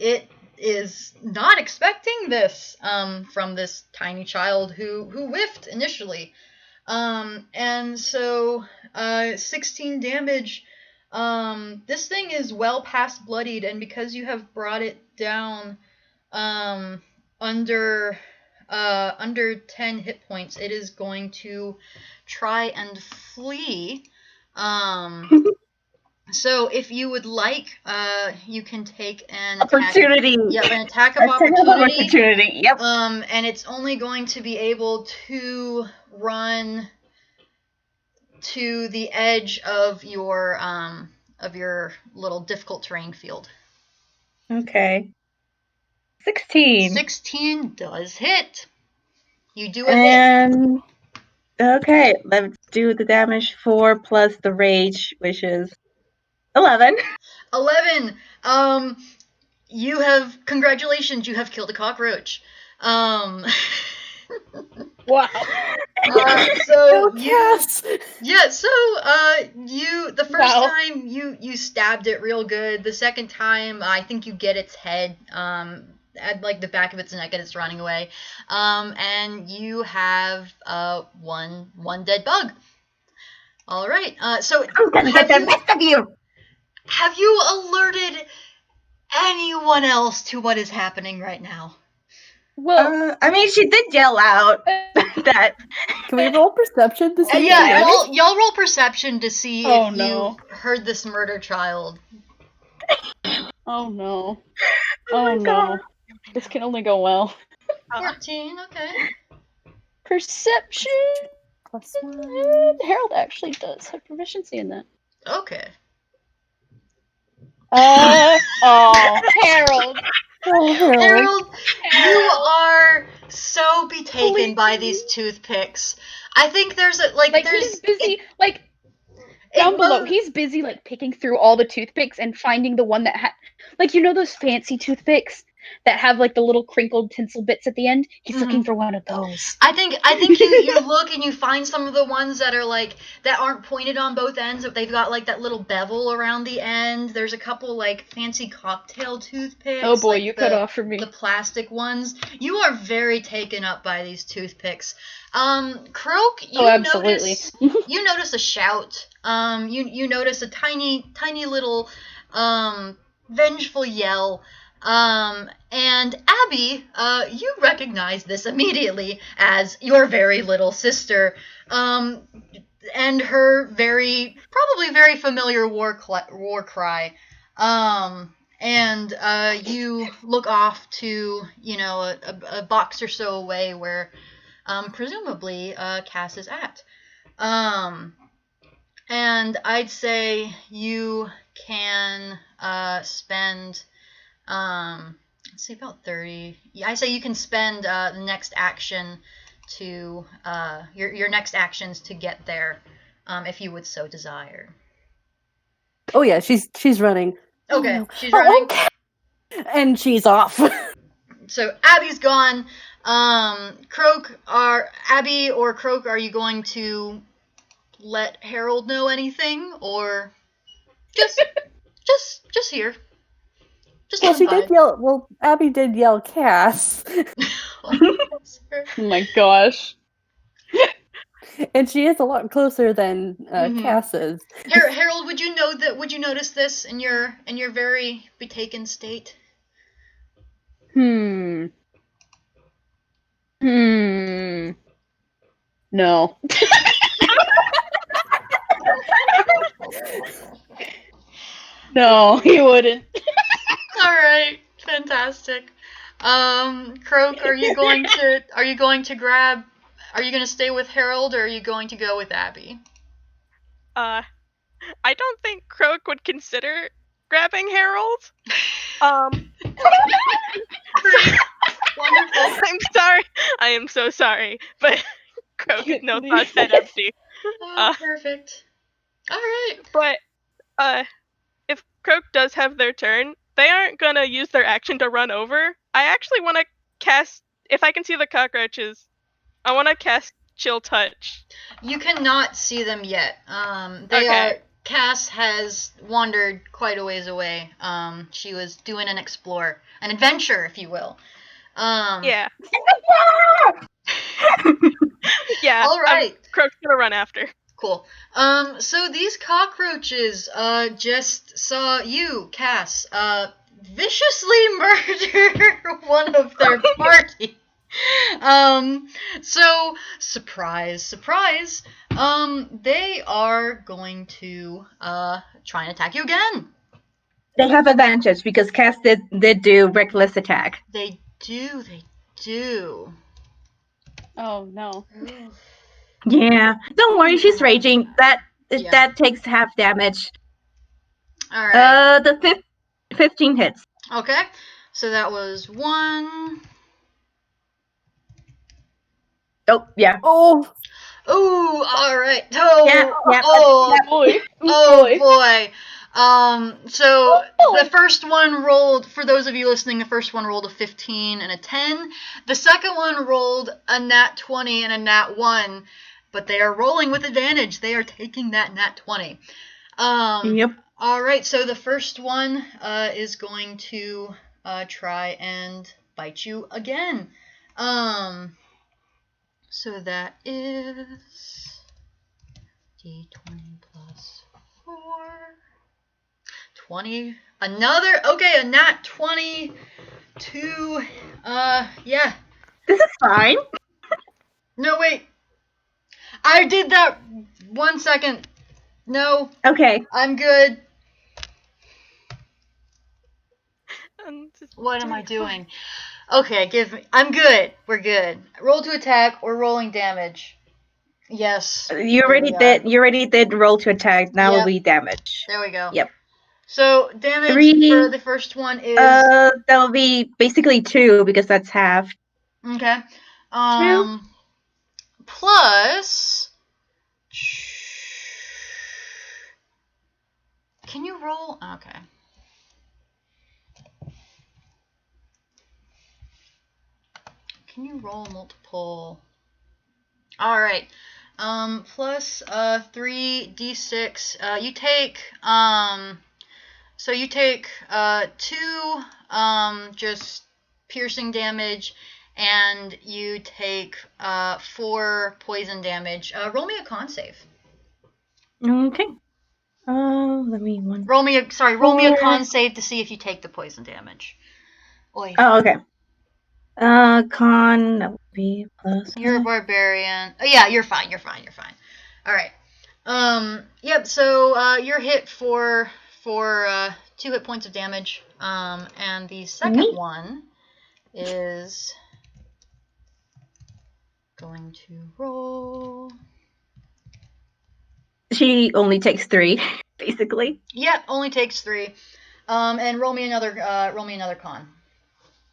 it is not expecting this from this tiny child who whiffed initially. And so 16 damage. This thing is well past bloodied, and because you have brought it down under 10 hit points, it is going to try and flee. So if you would like, you can take an attack. Opportunity. Yep, an attack of Attack of opportunity. opportunity. Yep. And it's only going to be able to run to the edge of your little difficult terrain field. Okay. 16. 16 does hit. You do a hit. And okay, let's do the damage 4 plus the rage, which is 11. 11. Congratulations, you have killed a cockroach. Wow. So Yes. yeah, so the first Wow. time you stabbed it real good. The second time, I think you get its head at like the back of its neck and it's running away. And you have one dead bug. All right. So I'm gonna get the best of you. have you alerted anyone else to what is happening right now? Well, I mean, she did yell out that. Can we roll perception to see? if she Yeah, noticed? y'all roll perception to see Oh, if no. you heard this murder child. oh no. Oh my Oh no. God. This can only go well. 14, okay. Perception. +1. Harold actually does have proficiency in that. Okay. Oh, Harold. Oh, Harold. Harold, you are so be taken by Please. these toothpicks. I think there's He's busy, down below. He's busy, picking through all the toothpicks and finding the one that those fancy toothpicks that have, the little crinkled tinsel bits at the end? He's looking for one of those. I think you look and you find some of the ones that are that aren't pointed on both ends, but they've got that little bevel around the end. There's a couple fancy cocktail toothpicks. Oh boy, you cut off from me. The plastic ones. You are very taken up by these toothpicks. Croak, you absolutely. you notice a shout. You notice a tiny little vengeful yell. And Abby, you recognize this immediately as your very little sister, and her probably very familiar war cry. And you look off to, a box or so away where, presumably, Cass is at. And I'd say you can, spend... let's see, about 30. Yeah, I say you can spend the next action to your next actions to get there, if you would so desire. Oh yeah, she's running. Okay, Oh, no. she's running. Okay. And she's off. So Abby's gone. Abby or Croak, are you going to let Harold know anything, or just here? Well, she did yell. Well, Abby did yell Cass. Oh my gosh. And she is a lot closer than Cass is. Harold, would you notice this in your very betaken state? No. No, he wouldn't. All right, fantastic. Croak, are you going to stay with Harold, or are you going to go with Abby? I don't think Croak would consider grabbing Harold. Wonderful. I'm sorry. I am so sorry, but Croak has no thoughts that empty. Oh, perfect. All right. But if Croak does have their turn, they aren't gonna use their action to run over. I actually want to cast, if I can see the cockroaches, I want to cast Chill Touch. You cannot see them yet. Cass has wandered quite a ways away. She was doing an adventure, if you will. Yeah. Yeah. All right. Croak's gonna run after. Cool. So these cockroaches, just saw you, Cass, viciously murder one of their party. So surprise, surprise. They are going to try and attack you again. They have advantage because Cass did do reckless attack. They do. Oh no. Yeah. Don't worry, she's raging. That Yeah. takes half damage. All right. The 15 hits. Okay. So that was 1. Oh, yeah. Oh, Ooh, all right. Oh, Yeah. oh, Boy. oh Boy. boy. So Oh. the first one rolled, for those of you listening, the first one rolled a 15 and a 10. The second one rolled a nat 20 and a nat 1, but they are rolling with advantage. They are taking that nat 20. Yep. All right, so the first one is going to try and bite you again. So that is d20 plus 4. 20. Another. Okay, a nat 22. Yeah. This is fine. No, wait. I did that 1 second. No, Okay. I'm good. Just What am I fine. doing? Okay, I'm good. We're good. Roll to attack. We're rolling damage. Yes. You there already we are. did roll to attack. Now will Yep. be damage. There we go. Yep. So damage 3. for the first one is That will be basically 2 because that's half. okay. 2. Plus. Can you roll? Okay. Can you roll multiple? All right. Plus 3d6. You take so you take 2 just piercing damage, and you take 4 poison damage. Roll me a con save. Okay. Let me one. Roll me a 4. con save to see if you take the poison damage. Oy. Oh, okay. Con that would be plus. You're a barbarian. Oh, yeah, you're fine. All right. Yep. So you're hit for 2 hit points of damage. And the second one is going to roll. She only takes 3, basically. Yep, only takes 3. And roll me another con.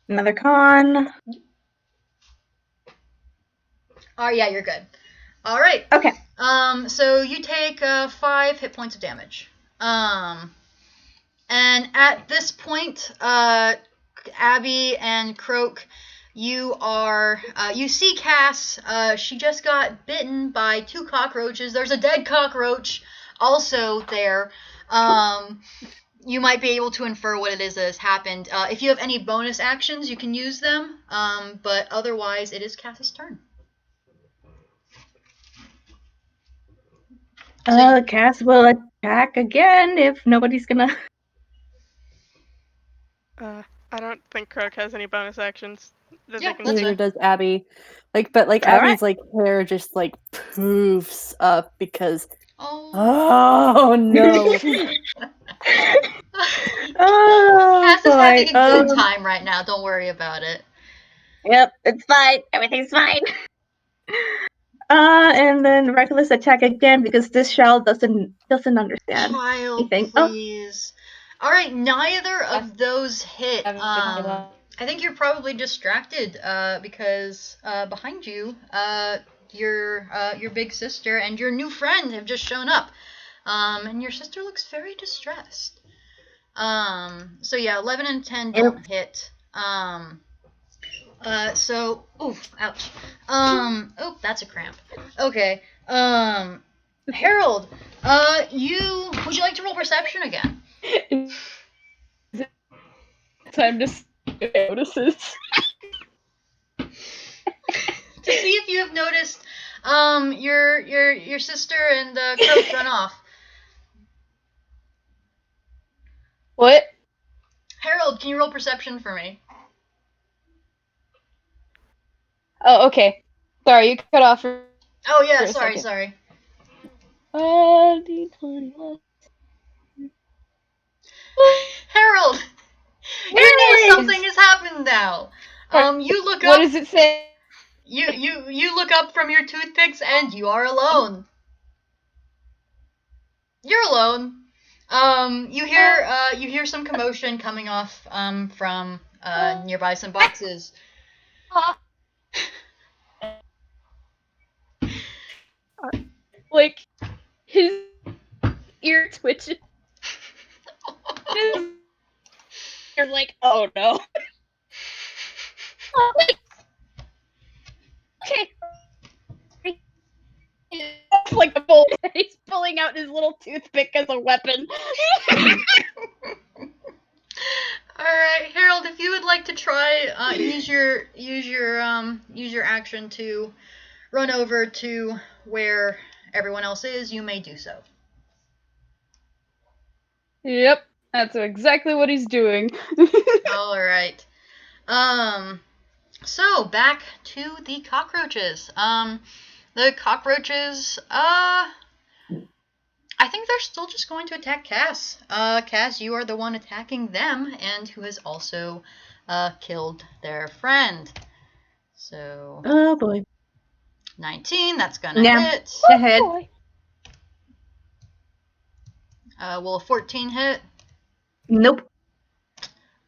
Another con. Oh, yeah, you're good. All right. Okay. So you take 5 hit points of damage. And at this point, Abby and Croak, you see Cass. She just got bitten by 2 cockroaches. There's a dead cockroach also there. You might be able to infer what it is that has happened. If you have any bonus actions, you can use them. But otherwise, it is Cass's turn. Cass will attack again if nobody's gonna. I don't think Croak has any bonus actions that Yeah, they can that's take. neither fine. does Abby. But All Abby's hair just poofs up because Oh. no. Oh, Cass is boy. having a good time right now. Don't worry about it. Yep, it's fine. Everything's fine. And then reckless attack again because this shell doesn't understand. Child, anything. please. All right, neither of those hit. I think you're probably distracted because behind you, your big sister and your new friend have just shown up, and your sister looks very distressed. So yeah, 11 and 10 don't hit. So, oof, ouch. Oh, that's a cramp. Okay. Harold, would you like to roll perception again? Time to notices. To see if you have noticed, your sister and Croak run off. What? Harold, can you roll perception for me? Oh, okay. Sorry, you cut off for Oh yeah, a sorry, second. sorry. D20 left. Harold, you know something has happened now. You look What up. does it say? You look up from your toothpicks and you are alone. You're alone. You hear some commotion coming off from nearby some boxes. Like, his ear twitches. You're like, oh no. Wait. Okay. Like a bull. He's pulling out his little toothpick as a weapon. Alright, Harold, if you would like to try use your action to run over to where everyone else is, you may do so. Yep, that's exactly what he's doing. Alright. So back to the cockroaches. The cockroaches, I think they're still just going to attack Cass. Cass, you are the one attacking them, and who has also killed their friend. So, Oh boy. 19, that's gonna Yeah. hit. Ahead. Boy. Will a 14 hit? Nope.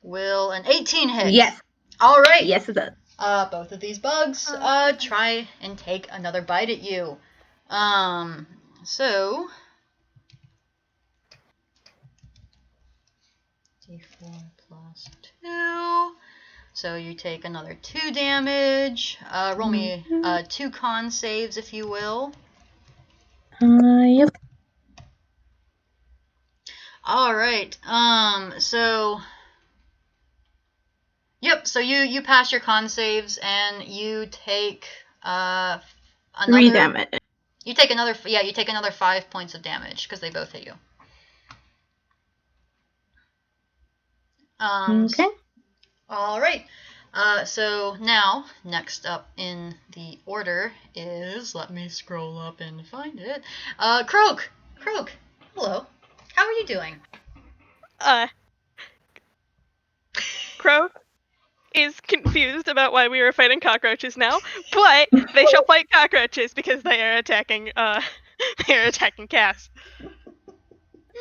Will an 18 hit? Yes. Alright. Yes, it does. Both of these bugs try and take another bite at you. So D4 plus 2. So you take another 2 damage. Roll me 2 con saves, if you will. Yep. Alright, so... Yep, so you pass your con saves, and you take, another... 3 damage. You take another 5 points of damage, because they both hit you. Okay. Alright, so now, next up in the order is, let me scroll up and find it, Croak! Croak, hello. How are you doing? Croak is confused about why we were fighting cockroaches now, but they shall fight cockroaches because they are attacking Cass.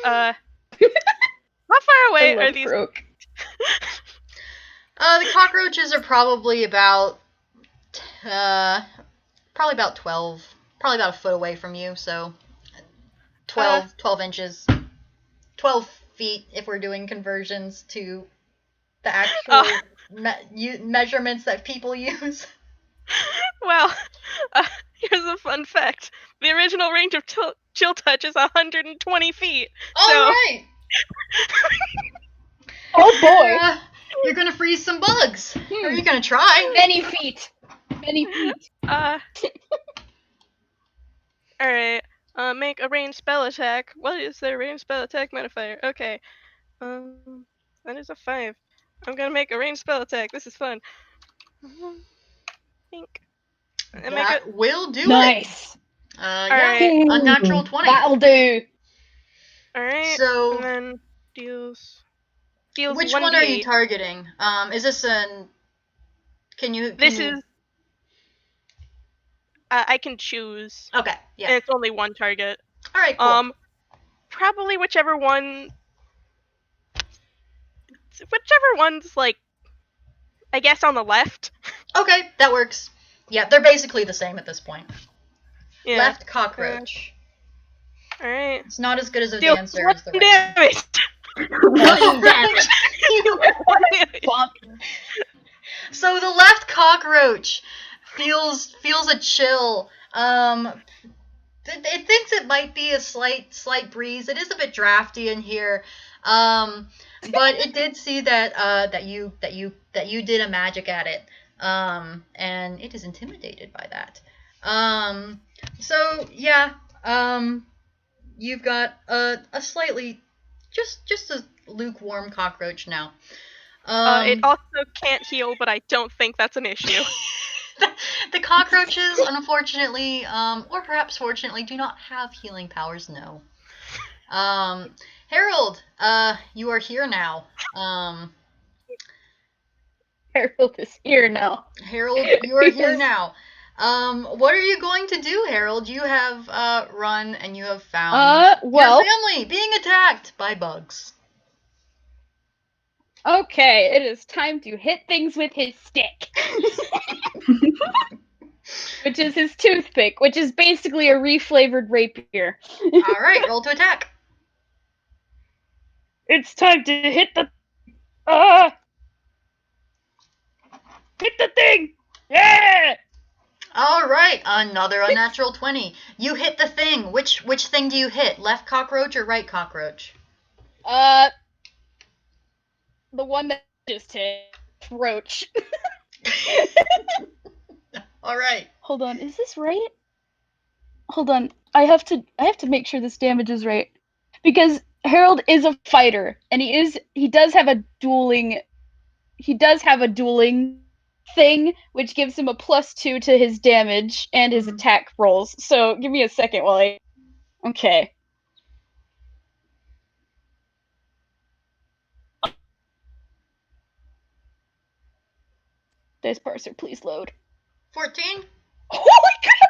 How far away are these? Croak. The cockroaches are probably about 12, probably about a foot away from you, so 12 inches, 12 feet if we're doing conversions to the actual measurements that people use. Well, here's a fun fact. The original range of chill touch is 120 feet. Alright! Oh boy! You're gonna freeze some bugs. Or you're gonna try. Many feet. Many feet. Alright. Make a ranged spell attack. What is their ranged spell attack modifier? Okay. That is a 5. I'm gonna make a ranged spell attack. This is fun. Think. That will do Nice. it. Alright. Unnatural 20. That'll do. Alright. So, and then deals which 1d8. one are you targeting? Is this an... This is... I can choose. Okay, yeah. And it's only one target. Alright, cool. Probably whichever one's, like, I guess on the left. Okay, that works. Yeah, they're basically the same at this point. Yeah. Left cockroach. Alright. It's not as good as a Deal dancer as the 1 right damage! 1 damage. So the left cockroach feels a chill. It thinks it might be a slight breeze. It is a bit drafty in here. But it did see that you did a magic at it. And it is intimidated by that. So yeah, you've got a slightly just a lukewarm cockroach now. It also can't heal, but I don't think that's an issue. The cockroaches, unfortunately, or perhaps fortunately, do not have healing powers. No. Harold, you are here now. Harold is here now. Harold, you are here now. What are you going to do, Harold? You have run and you have found well, your family being attacked by bugs. Okay, it is time to hit things with his stick. Which is his toothpick, which is basically a reflavored rapier. All right, roll to attack. It's time to hit the hit the thing. Yeah. All right, another unnatural 20. You hit the thing. Which thing do you hit? Left cockroach or right cockroach? The one that just hit roach. All right. Hold on, is this right? Hold on, I have to make sure this damage is right, because Harold is a fighter, and he does have a dueling thing, which gives him a +2 to his damage and his attack rolls. So give me a second while I. Okay. Dice parser, please load. 14. Oh my god!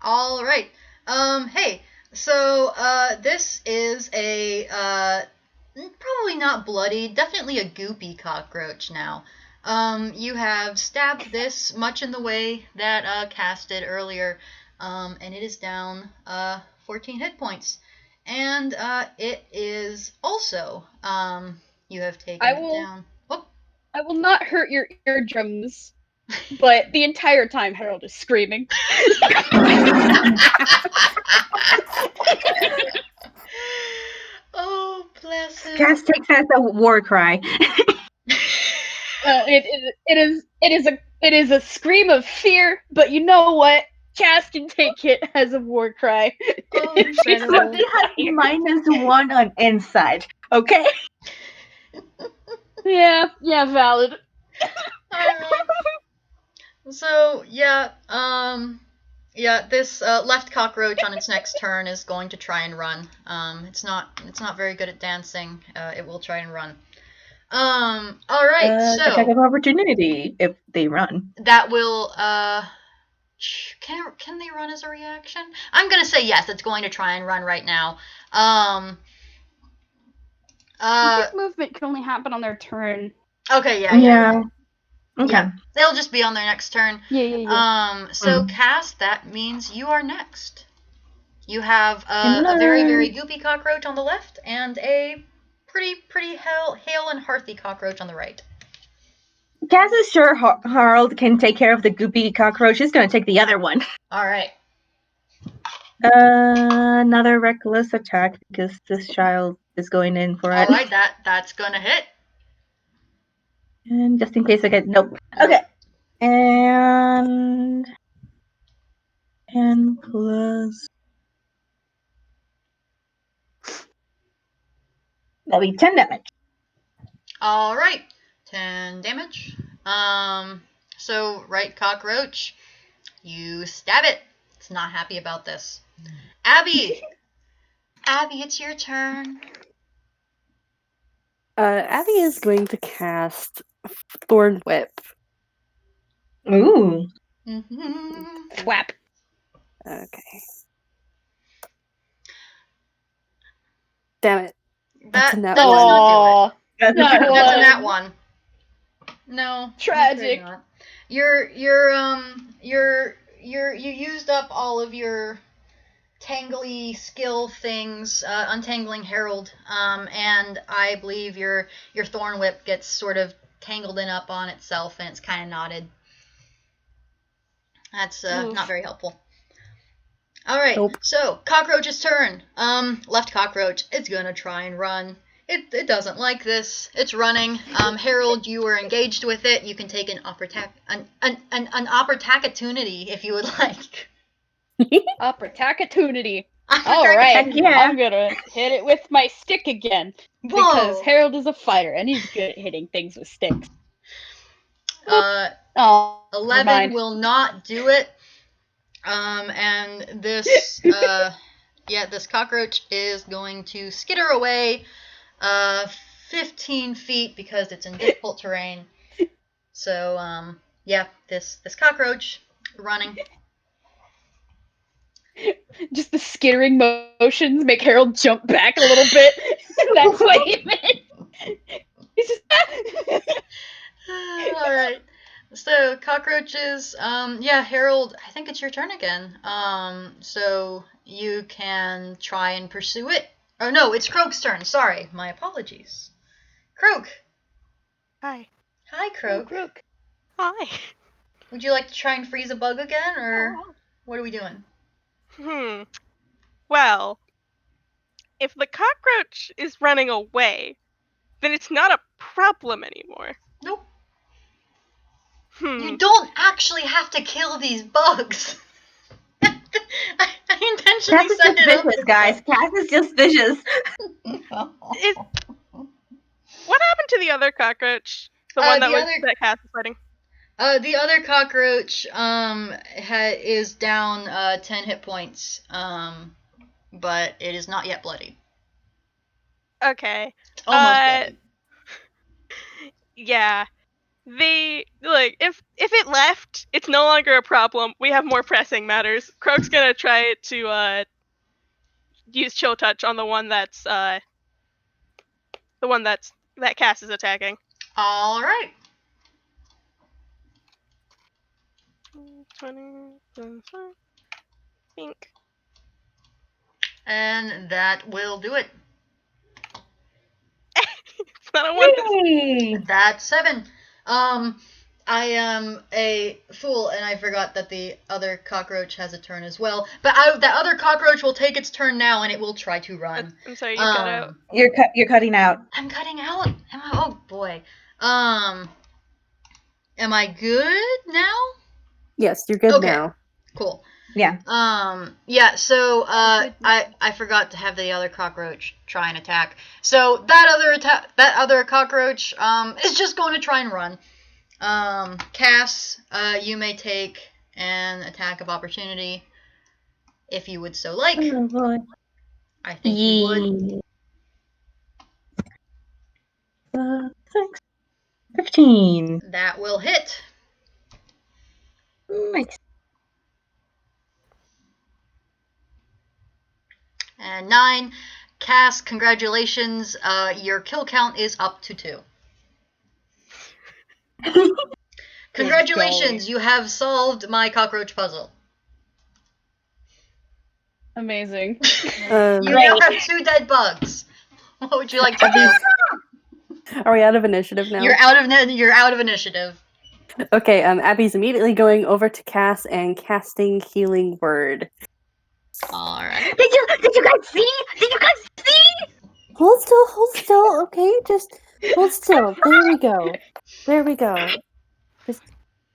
All right. Hey. So, this is a probably not bloody, definitely a goopy cockroach now. You have stabbed this much in the way that Cass did earlier, and it is down 14 hit points. And it is also you have taken it down. Oh. I will not hurt your eardrums, but the entire time Harold is screaming. Oh, bless him. Cass takes that as a war cry. It is a scream of fear, but you know what? Cass can take it as a war cry. Oh, She has -1 on inside. Okay. Yeah, valid. Alright. So yeah, this left cockroach on its next turn is going to try and run. It's not very good at dancing. It will try and run. All right. So attack of opportunity if they run. that will can they run as a reaction? I'm gonna say yes. It's going to try and run right now. Movement can only happen on their turn. Okay. Yeah. Okay. Yeah, they'll just be on their next turn. Yeah. So Cass, that means you are next. You have a very, very goopy cockroach on the left and a pretty hale and hearthy cockroach on the right. Cass is sure Harold can take care of the goopy cockroach. He's going to take the other one. All right. Another reckless attack because this child is going in for it. All right, that's gonna hit. And just in case I get nope. Okay. And 10 plus. That'll be 10 damage. All right, 10 damage. So right cockroach, you stab it. It's not happy about this. Abby, it's your turn. Abby is going to cast Thorn Whip. Ooh. Thwap. Okay. Damn it. That nat does one. not do it. Not That's one. a nat one. No. Tragic. I'm afraid not. You used up all of your tangly skill things, untangling Harold, and I believe your thorn whip gets sort of tangled up on itself, and it's kind of knotted. That's not very helpful. All right, Nope. So cockroach's turn. Left cockroach. It's gonna try and run. It doesn't like this. It's running. Harold, you were engaged with it. You can take an opportunity if you would like. Opportunity. All right, yeah. I'm gonna hit it with my stick again because Whoa. Harold is a fighter and he's good at hitting things with sticks. Oh, never 11 mind. will not do it. And this, this cockroach is going to skitter away 15 feet because it's in difficult terrain. So, this cockroach running. Just the skittering motions make Harold jump back a little bit. That's what he meant. He's just. All right. So cockroaches. Harold. I think it's your turn again. So you can try and pursue it. Oh no, it's Croak's turn. Sorry, my apologies. Croak. Hi. Hi, Croak. Croak. Hi. Would you like to try and freeze a bug again, or what are we doing? Well, if the cockroach is running away, then it's not a problem anymore. Nope. You don't actually have to kill these bugs. I intentionally Cass is set just it up. vicious, guys. Cass is just vicious. What happened to the other cockroach? The one that Cass was fighting? The other cockroach is down 10 hit points, but it is not yet bloody. Okay. Almost bloody. Yeah. If it left, it's no longer a problem. We have more pressing matters. Croak's gonna try to use Chill Touch on the one that Cass is attacking. All right. 20, 25, pink. And that will do it. It's not a one. That's 7. I am a fool, and I forgot that the other cockroach has a turn as well. But that other cockroach will take its turn now, and it will try to run. I'm sorry, you cut out. You're cutting out. I'm cutting out. Oh boy. Am I good now? Yes, you're good now. Cool. Yeah. So I forgot to have the other cockroach try and attack. So that other cockroach is just going to try and run. Cass, you may take an attack of opportunity if you would so like. Oh boy. I think you would. 6, 15. That will hit. Nice. And 9. Cass, congratulations. Your kill count is up to 2. Congratulations, you have solved my cockroach puzzle. Amazing. You now have 2 dead bugs. What would you like to do? Are we out of initiative now? You're out of initiative. Okay, Abby's immediately going over to Cass and casting Healing Word. Alright. Did you guys see? Did you guys see? Hold still, okay? Just hold still. There we go. Just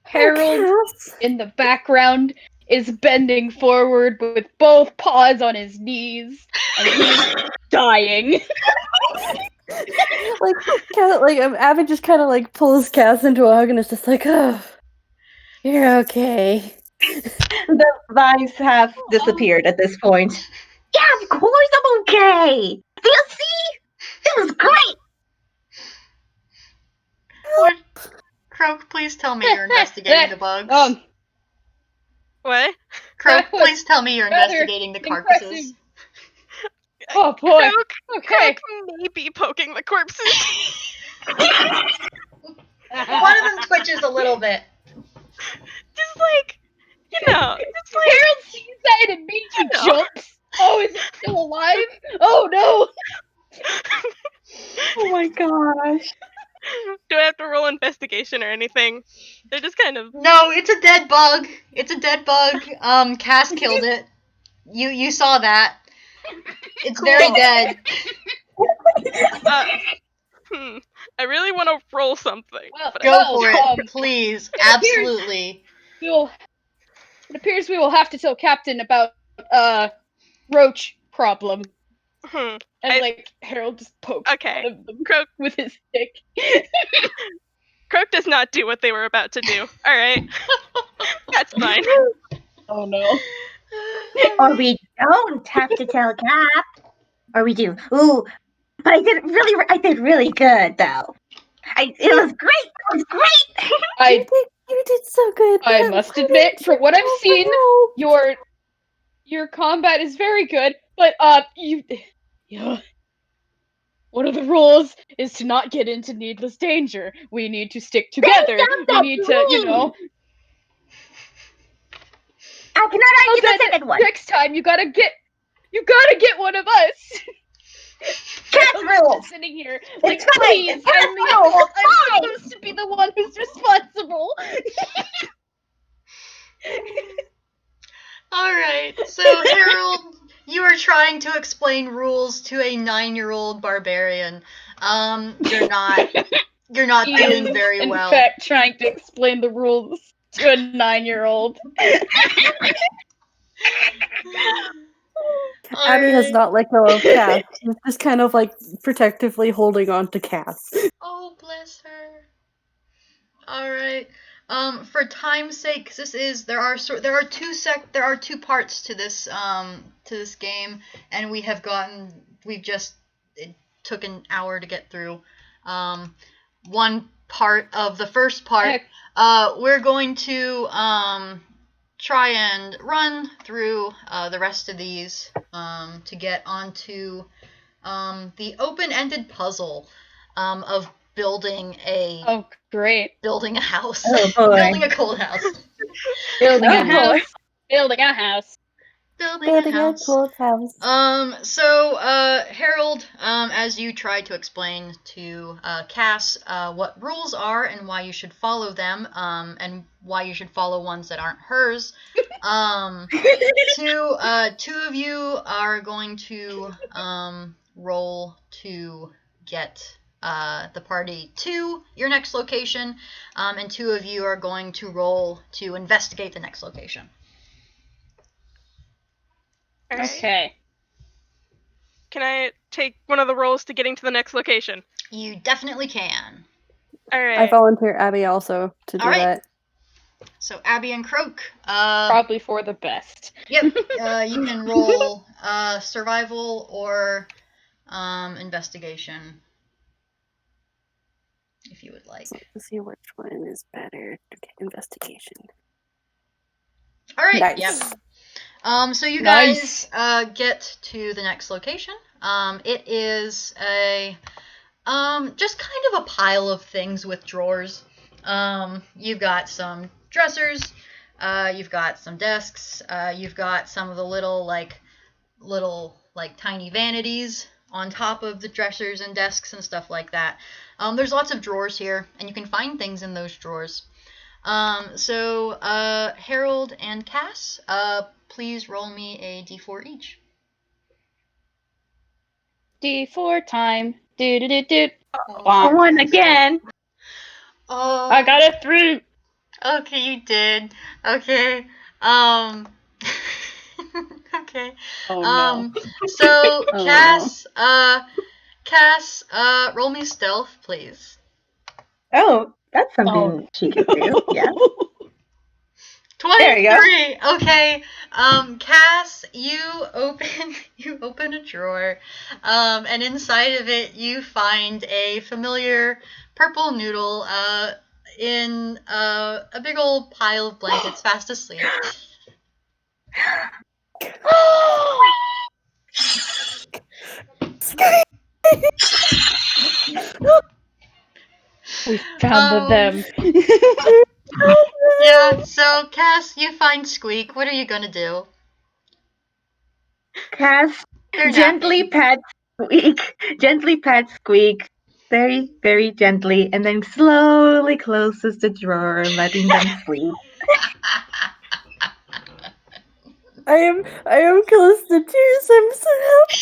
Harold in the background is bending forward with both paws on his knees, and he's dying. Abby just kind of pulls Cass into a hug and is just like, oh, you're okay. The vines have disappeared at this point. Yeah, of course I'm okay. Do you see? It was great. Croak, please tell me you're investigating the bugs. What? Croak, please tell me you're investigating the carcasses. Oh boy. Croak may be poking the corpses. One of them twitches a little bit. Just Harold sees that and immediately jumps. Oh, is it still alive? Oh no! Oh my gosh. Do I have to roll investigation or anything? They're just kind of... No, it's a dead bug. Cass killed it. You saw that. It's very dead. I really want to roll something. Go for it, please. Absolutely. It appears we will have to tell Captain about roach problem. And Harold just pokes one of them Croak with his stick. Croak Croak does not do what they were about to do. All right, that's fine. Oh no. Or we don't have to tell Cap. Or we do. Ooh, but I did really good though. It was great. It was great. You did so good. I but must admit, from what I've seen, your combat is very good, but one of the rules is to not get into needless danger. We need to stick together. We need to, I cannot argue the second one. next time you gotta get one of us. Cat rules. Sitting here, It's like, fine. please, Cat I'm the rules. adult. It's fine. I'm supposed to be the one who's responsible. Alright, so Harold, you are trying to explain rules to a 9-year-old barbarian. You're not He doing is, very well. in fact, trying to explain the rules to a 9-year-old. Abby has Alright. not let go of Cass. She's just kind of like protectively holding on to Cass. Oh, bless her. Alright. For time's sake, 'cause there are two parts to this game, and it took an hour to get through. One part of the first part, we're going to try and run through the rest of these to get onto the open-ended puzzle of building a house. Oh boy. Building a cold house. Building Oh, a boy. house. Building a house. Building a cool house. So, Harold, as you tried to explain to Cass what rules are and why you should follow them, and why you should follow ones that aren't hers, two of you are going to roll to get the party to your next location, and two of you are going to roll to investigate the next location. All right. Okay. Can I take one of the rolls to getting to the next location? You definitely can. All right. I volunteer Abby also to do All right. that. So Abby and Croak. Probably for the best. Yep. You can roll survival or investigation if you would like. Let's see which one is better. Okay, investigation. All right. Nice. Yep. So you Nice. guys get to the next location. It is a just kind of a pile of things with drawers. You've got some dressers. You've got some desks. You've got some of the little tiny vanities on top of the dressers and desks and stuff like that. There's lots of drawers here, and you can find things in those drawers. So Harold and Cass, please roll me a d4 each. D4 time. Do. I won again. Oh, I got a 3. okay, you did. Okay. Okay. Oh no. So Oh, Cass, roll me stealth, please. Oh, that's something Oh. she could do. Yeah. 23. There you Okay. Cass, you open a drawer, and inside of it you find a familiar purple noodle, in a big old pile of blankets, fast asleep. We found them. Yeah. So Cass, you find Squeak. What are you gonna do? Cass They're gently napping. pats Squeak, very, very gently, and then slowly closes the drawer, letting them sleep. I am close to tears. I'm so happy.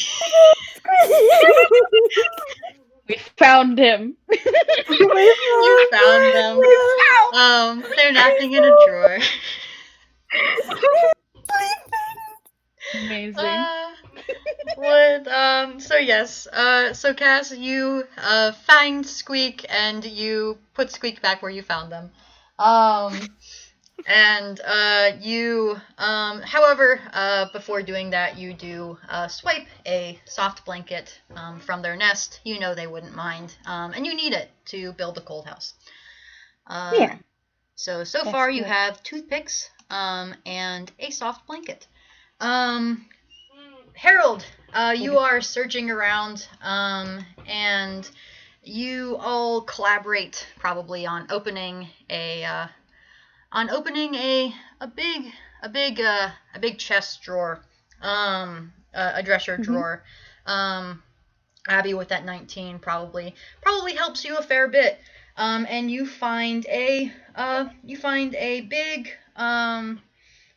We found him. You found them. They're napping in a drawer. Amazing. So yes, so Cass, you find Squeak and you put Squeak back where you found them. And however, before doing that, you do swipe a soft blanket from their nest. You know they wouldn't mind, and you need it to build a cold house. Yeah. So That's far you good. have toothpicks and a soft blanket. Harold, you are searching around, and you all collaborate probably on opening a big chest drawer, a dresser drawer. Abby with that 19 probably helps you a fair bit. And you find a big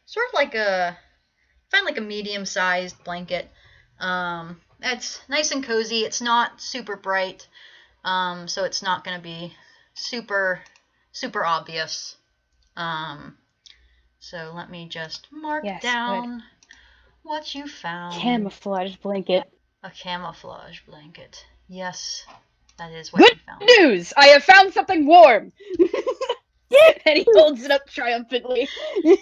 sort of like a medium-sized blanket. It's nice and cozy. It's not super bright, so it's not going to be super obvious. So let me just mark Yes, down what you found. Camouflage blanket. A camouflage blanket. Yes, that is what you found. News! I have found something warm! And he holds it up triumphantly. Me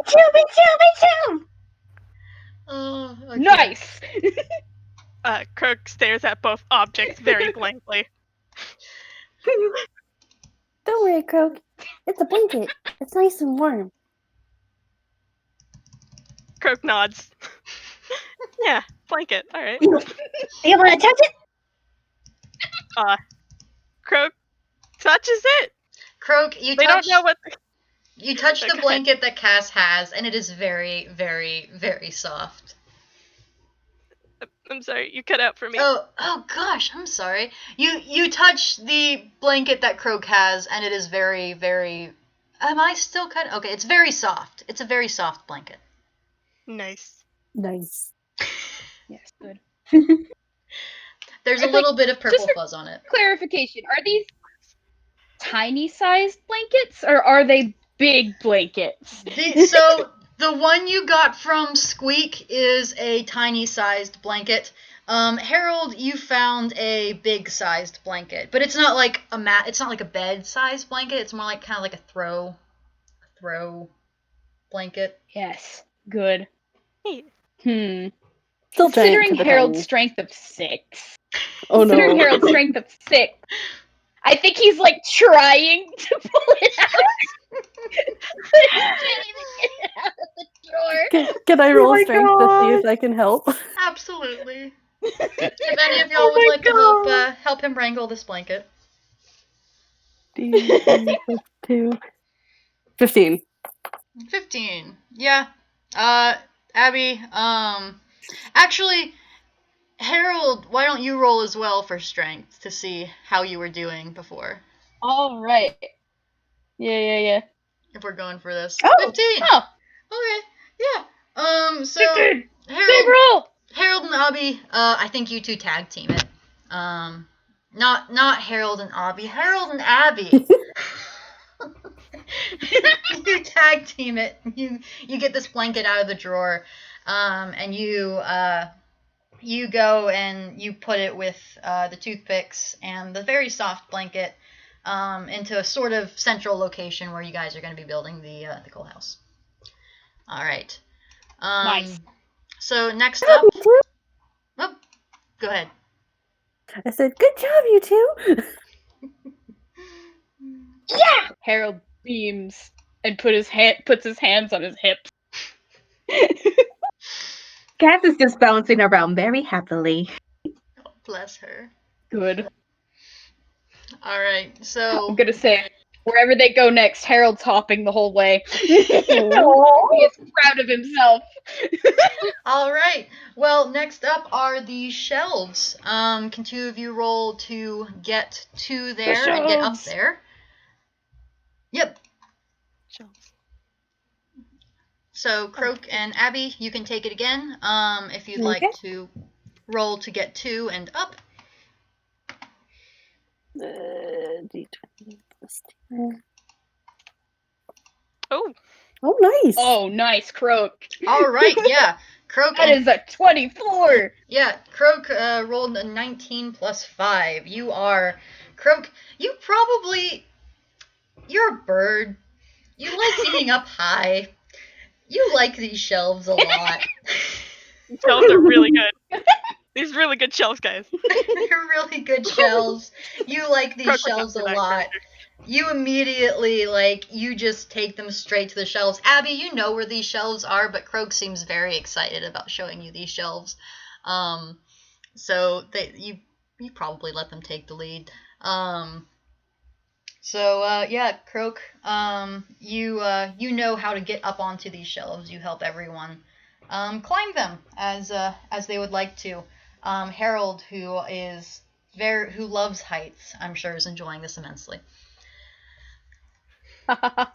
too. Oh, okay. Nice! Croak stares at both objects very blankly. Don't worry, Croak. It's a blanket. It's nice and warm. Croak nods. Yeah, blanket. All right. You want to touch it? Croak touches it. Croak, you They touch. don't know what. You touch Go the ahead. blanket that Cass has, and it is very, very, very soft. I'm sorry, you cut out for me. Oh gosh, I'm sorry. You touch the blanket that Croak has, and it is very, very. Am I still cut? Okay, it's very soft. It's a very soft blanket. Nice. Nice. Yes, good. There's a It's little bit of purple just for- fuzz on it. Clarification, are these tiny sized blankets or are they big blankets? So the one you got from Squeak is a tiny sized blanket. Harold, you found a big sized blanket, but it's not like a mat. It's not like a bed sized blanket. It's more like kind of like a throw blanket. Yes, good. Neat. Still giant Considering to the Harold's tiny. strength of 6. Oh Considering no. Harold's strength of 6, I think he's like trying to pull it out. But he can't even get it out of the drawer. Can I roll my strength to see God. if I can help? Absolutely. If any of y'all would my like to help him wrangle this blanket. D3 plus 2. 15. 15. Yeah. Abby, actually, Harold, why don't you roll as well for strength to see how you were doing before? All right. Yeah. If we're going for this. Oh. 15. Oh, Okay. Yeah. So 15. Same Harold roll. and Abby, I think you two tag team it. Not Harold and Abby. Harold and Abby. You tag team it. You get this blanket out of the drawer, and you go and you put it with the toothpicks and the very soft blanket into a sort of central location where you guys are going to be building the coal house. All right. Nice. So next up. Oh, go ahead. I said, good job, you two. Yeah. Harold beams and puts his hands on his hips. Cass is just bouncing around very happily. Oh, bless her. Good. All right. So I'm gonna say, wherever they go next, Harold's hopping the whole way. Aw. He is proud of himself. all right. Well, next up are the shelves. Can two of you roll to get to there and get up shelves. there? Yep. Shelves. So Croak and Abby, you can take it again. If you'd Okay. like to roll to get to and up. D20 plus 2. Oh, Oh, nice. Oh, nice, Croak. All right. Yeah. Croak That is a 24! Yeah, Croak rolled a 19 plus 5. You are... Croak, you're a bird. You like being up high. You like these shelves a lot. Shelves are really good. These really good shelves, guys. They're really good shelves. You like these Croak would not shelves be a that lot. character. You immediately, you just take them straight to the shelves. Abby, you know where these shelves are, but Croak seems very excited about showing you these shelves. So you probably let them take the lead. Yeah, Croak, you know how to get up onto these shelves. You help everyone climb them as they would like to. Harold, who loves heights, I'm sure is enjoying this immensely. Can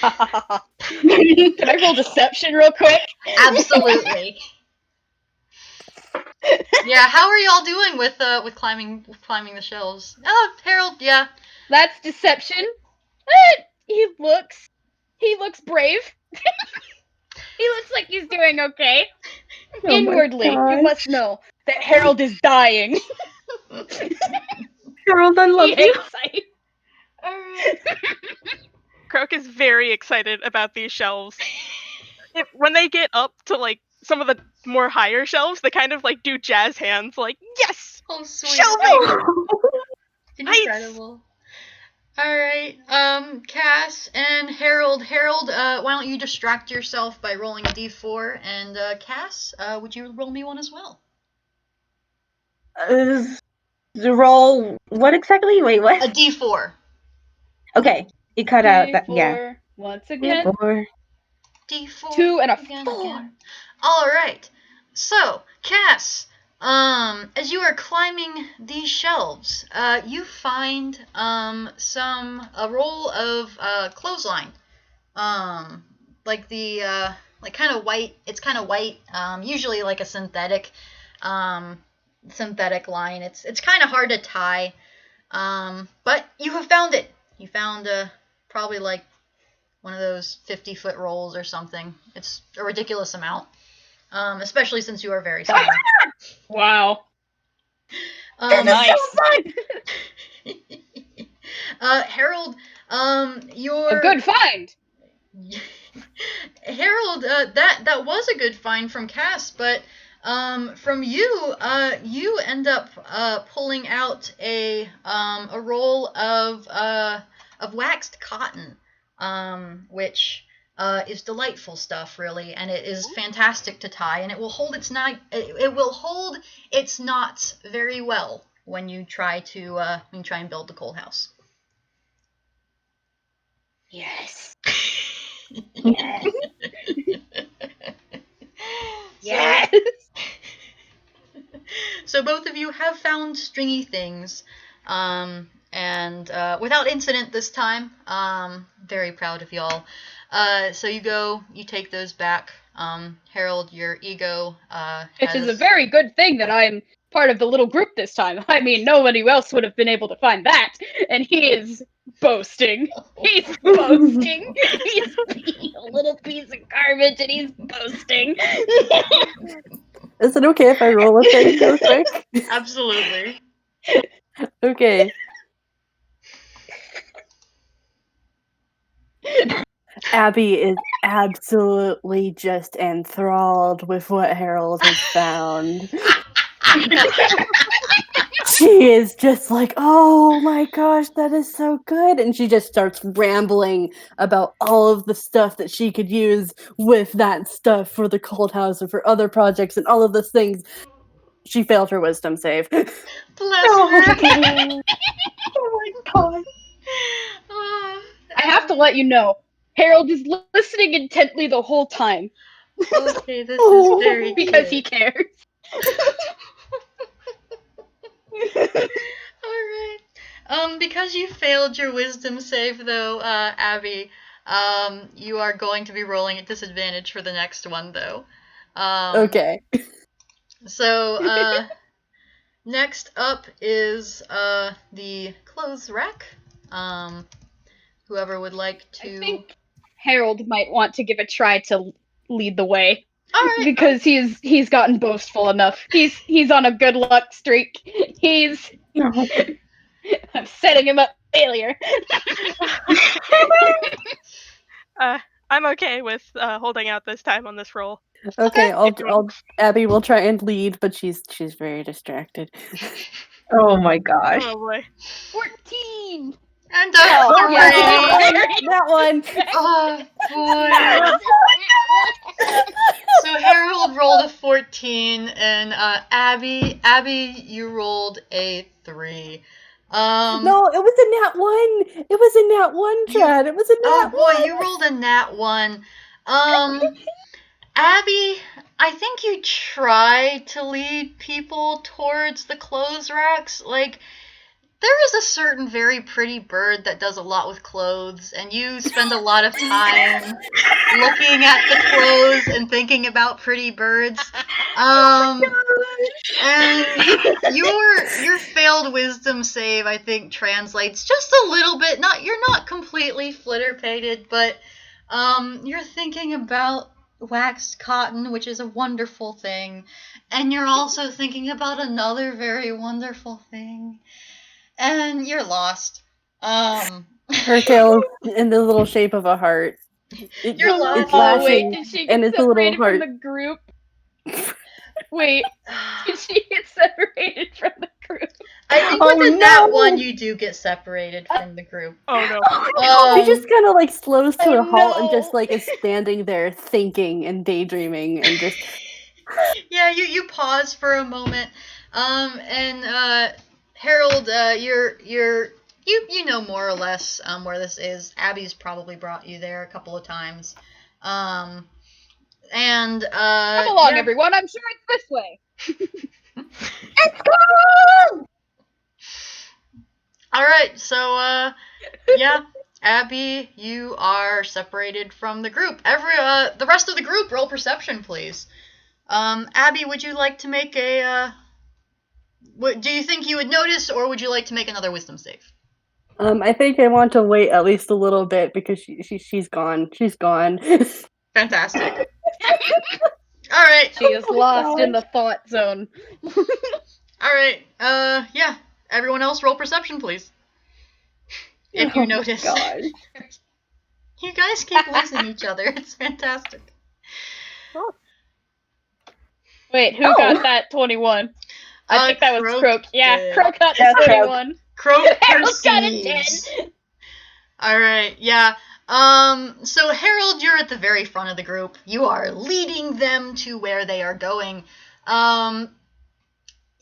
I roll deception real quick? Absolutely. Yeah, how are y'all doing with climbing the shelves? Oh, Harold, yeah. That's deception. He looks brave. He looks like he's doing okay. Oh my Inwardly, you gosh. must know that Harold is dying. Harold, I love He you. hates heights. Alright. Croak is very excited about these shelves. When they get up to some of the more higher shelves, they kind of do jazz hands, yes, Oh, sweet. shelving. Incredible. Alright, Cass and Harold. Harold, why don't you distract yourself by rolling a d4, and Cass, would you roll me one as well? Roll what exactly? Wait, A what? d4. Okay, it cut out. That, yeah. D4 once again. Four. d4. 2 and a again, 4. Again. Alright, so, Cass, as you are climbing these shelves, you find a roll of clothesline. Like kind of white. It's kind of white. Usually like a synthetic line. It's kind of hard to tie. But you have found it. You found probably like one of those 50-foot rolls or something. It's a ridiculous amount. Especially since you are very small. Wow. This Nice. is so fun! Harold, A good find. Harold, that was a good find from Cass, but from you, you end up pulling out a roll of waxed cotton, which is delightful stuff, really, and it is fantastic to tie, and it will hold its knots very well when you try and build the coal house. Yes. Yes. Yes. So both of you have found stringy things, and without incident this time. Very proud of y'all. So you take those back. Harold, your ego Which is a very good thing that I'm part of the little group this time. I mean, nobody else would have been able to find that. And he is boasting. He's boasting. He's being a little piece of garbage and he's boasting. Is it okay if I roll a thing real quick? Absolutely. Okay. Abby is absolutely just enthralled with what Harold has found. She is just like, oh my gosh, that is so good. And she just starts rambling about all of the stuff that she could use with that stuff for the cold house or for other projects and all of those things. She failed her wisdom save. Bless her. Oh my god. I have to let you know, Harold is listening intently the whole time. Okay, this is very because cute. he cares. Alright. Because you failed your wisdom save, though, Abby, you are going to be rolling at disadvantage for the next one, though. Okay. So, next up is the clothes rack. Whoever would like to. I think Harold might want to give a try to lead the way. Alright. because he's gotten boastful enough. He's on a good luck streak. I'm setting him up for failure. I'm okay with holding out this time on this roll. Okay, Okay. Abby will try and lead, but she's very distracted. Oh my gosh. Oh boy. 14. And Oh, hooray! That one. Oh boy. So Harold rolled a 14, and Abby, you rolled a 3. No, it was a nat 1. It was a nat 1, Chad. It was a nat 1. Oh boy, you rolled a nat 1. Abby, I think you try to lead people towards the clothes racks. Like, there is a certain very pretty bird that does a lot with clothes, and you spend a lot of time looking at the clothes and thinking about pretty birds. And your failed wisdom save, I think, translates just a little bit. You're not completely flitter-pated, but you're thinking about waxed cotton, which is a wonderful thing, and you're also thinking about another very wonderful thing. And you're lost. Her tail in the little shape of a heart. You're lost. It's flashing, Wait, did she and get it's a little separated from heart. the group? Wait, did she get separated from the group? I think Oh, with that no. one, you do get separated from the group. Oh no. She just kind of like slows to Oh, a halt and no. just like is standing there thinking and daydreaming and just. Yeah, you pause for a moment, and Harold, you know more or less where this is. Abby's probably brought you there a couple of times, and Come along, yeah. everyone. I'm sure it's this way. Let's go! All right, so yeah, Abby, you are separated from the group. The rest of the group, roll perception, please. Abby, would you like to make a? Do you think you would notice, or would you like to make another wisdom save? I think I want to wait at least a little bit because she's gone. She's gone. Fantastic. All right. She is lost in the thought zone. All right. Yeah. Everyone else, roll perception, please. If you notice. God. You guys keep losing each other. It's fantastic. Wait, who got that 21? I think that was Croak Croak. Yeah, did. Croak got Yeah, the Croak. 21. Croak Harold got a perceives. 10. All right, yeah. So Harold, you're at the very front of the group. You are leading them to where they are going.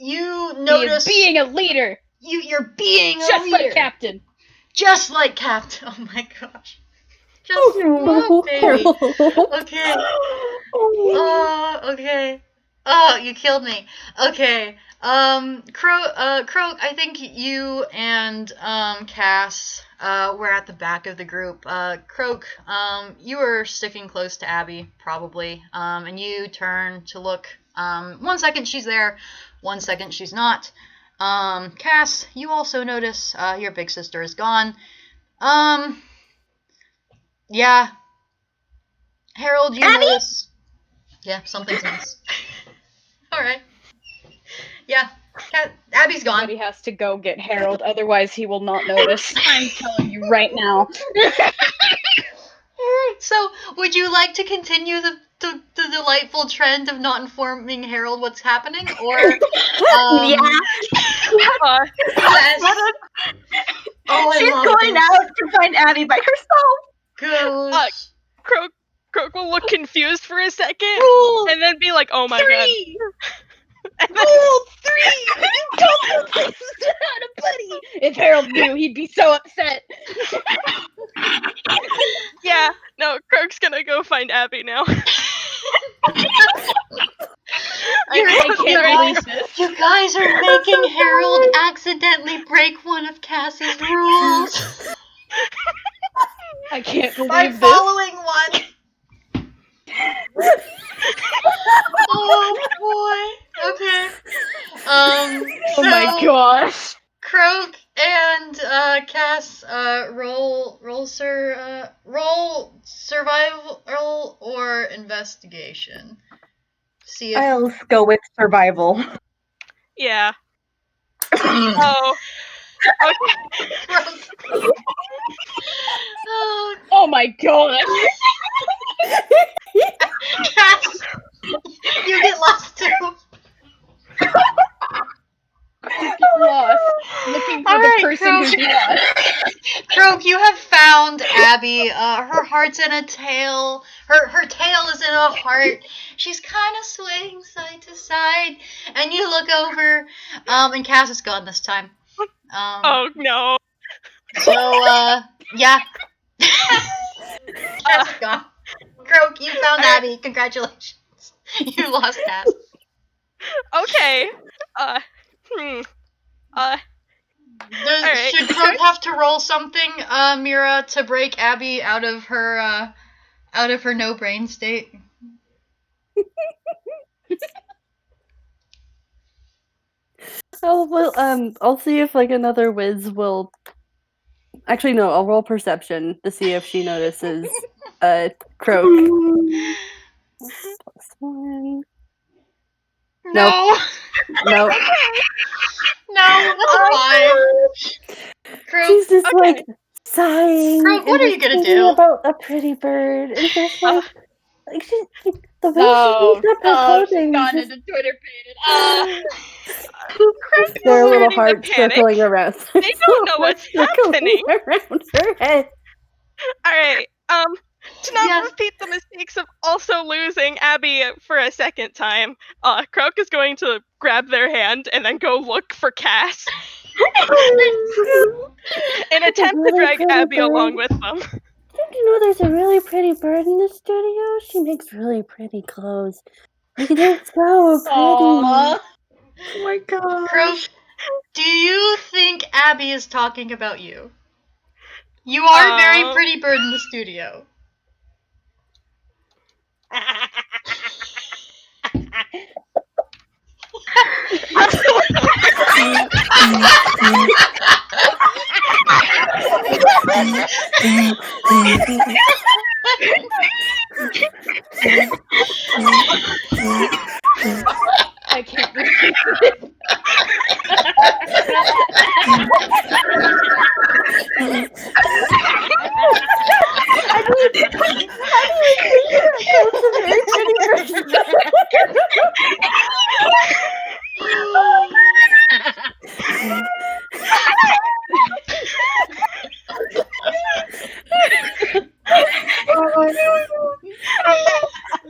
You notice He is being a leader. you're being Just a leader. like Captain. Just like Captain. Oh my gosh. Just Oh, baby. Harold. Okay. Okay. Oh, you killed me. Okay. Croak, I think you and Cass were at the back of the group. Croak, you were sticking close to Abby, probably. And you turn to look. 1 second she's there, 1 second she's not. Cass, you also notice your big sister is gone. Yeah. Harold, you Abby? notice. Yeah, something's amiss. Alright. Yeah. Abby's gone. Somebody has to go get Harold, otherwise he will not notice. I'm telling you right now. Alright, so would you like to continue the delightful trend of not informing Harold what's happening? Or Yeah. yes. Oh, I She's love going this. out to find Abby by herself. Gosh. Croak will look confused for a second Rule and then be like, "Oh my god!" 3! And then- Rule 3! You told me this is not a buddy! If Harold knew, he'd be so upset. Yeah, no, Croak's gonna go find Abby now. I can't believe this. You guys are making Harold accidentally break one of Cassie's rules I can't by believe this. following one. Oh boy. Okay. Oh my gosh. Croak and Cass, roll survival or investigation. See if. I'll go with survival. Yeah. Oh. Okay. Croak. Oh, Oh my gosh! Cass, you get lost too. Just get lost. Looking for All the right, person who's lost. Croak, you have found Abby. Her heart's in a tail. Her tail is in a heart. She's kind of swaying side to side, and you look over, and Cass is gone this time. Oh no. So yeah, Cass is gone. Croak, you found Abby. Congratulations. You lost Cass. Okay. Hmm. Alright. Should Croak have to roll something, Mira, to break Abby out of her no brain state? I'll see if like another whiz will. Actually, no. I'll roll perception to see if she notices Croak. +1. No. Nope. No, that's a 5. Croak, She's just Okay. like sighing Croak, what and are you just gonna thinking do? about a pretty bird and just like she, the way No. she makes up her Oh, she's clothing is gone just into Twitter pain. Croak there are is little starting to hearts panic. circling around. They don't know what's happening. Around her head. Alright. To not Yes. repeat the mistakes of also losing Abby for a second time, Croak is going to grab their hand and then go look for Cass and attempt to really drag pretty Abby bird. along with them. Did you know there's a really pretty bird in the studio? She makes really pretty clothes. Like, they're so pretty. Aww. Oh my gosh. Croak, do you think Abby is talking about you? You are a very pretty bird in the studio. I can't believe it.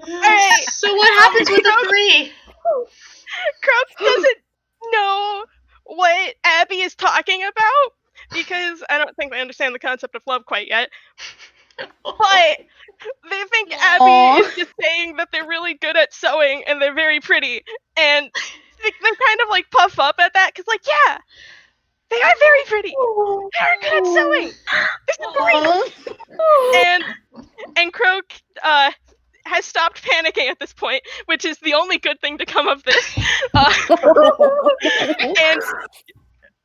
Alright. So what happens with the 3? Croak doesn't know what Abby is talking about because I don't think they understand the concept of love quite yet. But they think Abby is just saying that they're really good at sewing and they're very pretty, and they kind of like puff up at that because, like, yeah, they are very pretty. They are good at sewing. This is great. And Croak has stopped panicking at this point, which is the only good thing to come of this.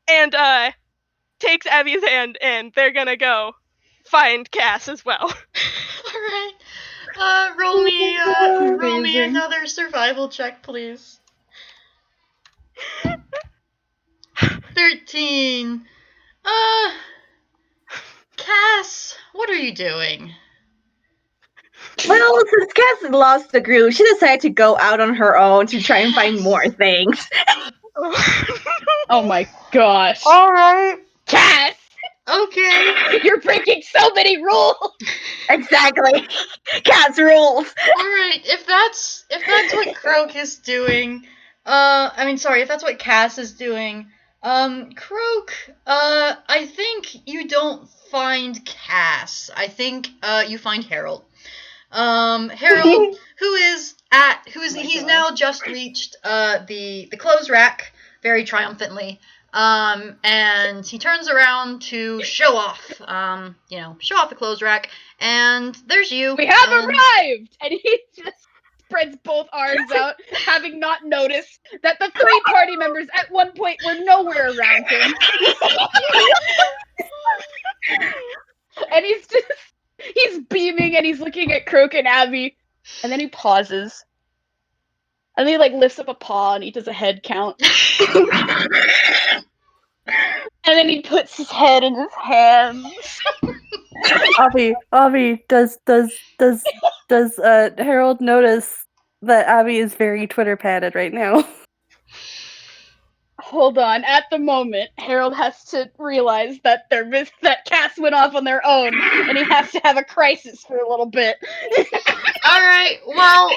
And takes Abby's hand, and they're gonna go find Cass as well. Alright. Roll me Amazing. another survival check, please. 13. Cass, what are you doing? Well, since Cass lost the group, she decided to go out on her own to try and find more things. Oh my gosh. Alright. Cass! Okay. You're breaking so many rules! Exactly. Cass rules. Alright, if that's what Croak is doing, if that's what Cass is doing, Croak, I think you don't find Cass. I think, you find Harold. Harold, he's now just reached, the clothes rack very triumphantly. And he turns around to show off the clothes rack, and there's you. We have arrived! And he just spreads both arms out, having not noticed that the 3 party members at one point were nowhere around him. And he's beaming and he's looking at Croak and Abby, and then he pauses. And he like lifts up a paw and he does a head count. And then he puts his head in his hands. Abby, does Harold notice that Abby is very Twitter padded right now? Hold on. At the moment, Harold has to realize that that Cass went off on their own, and he has to have a crisis for a little bit. All right. Well,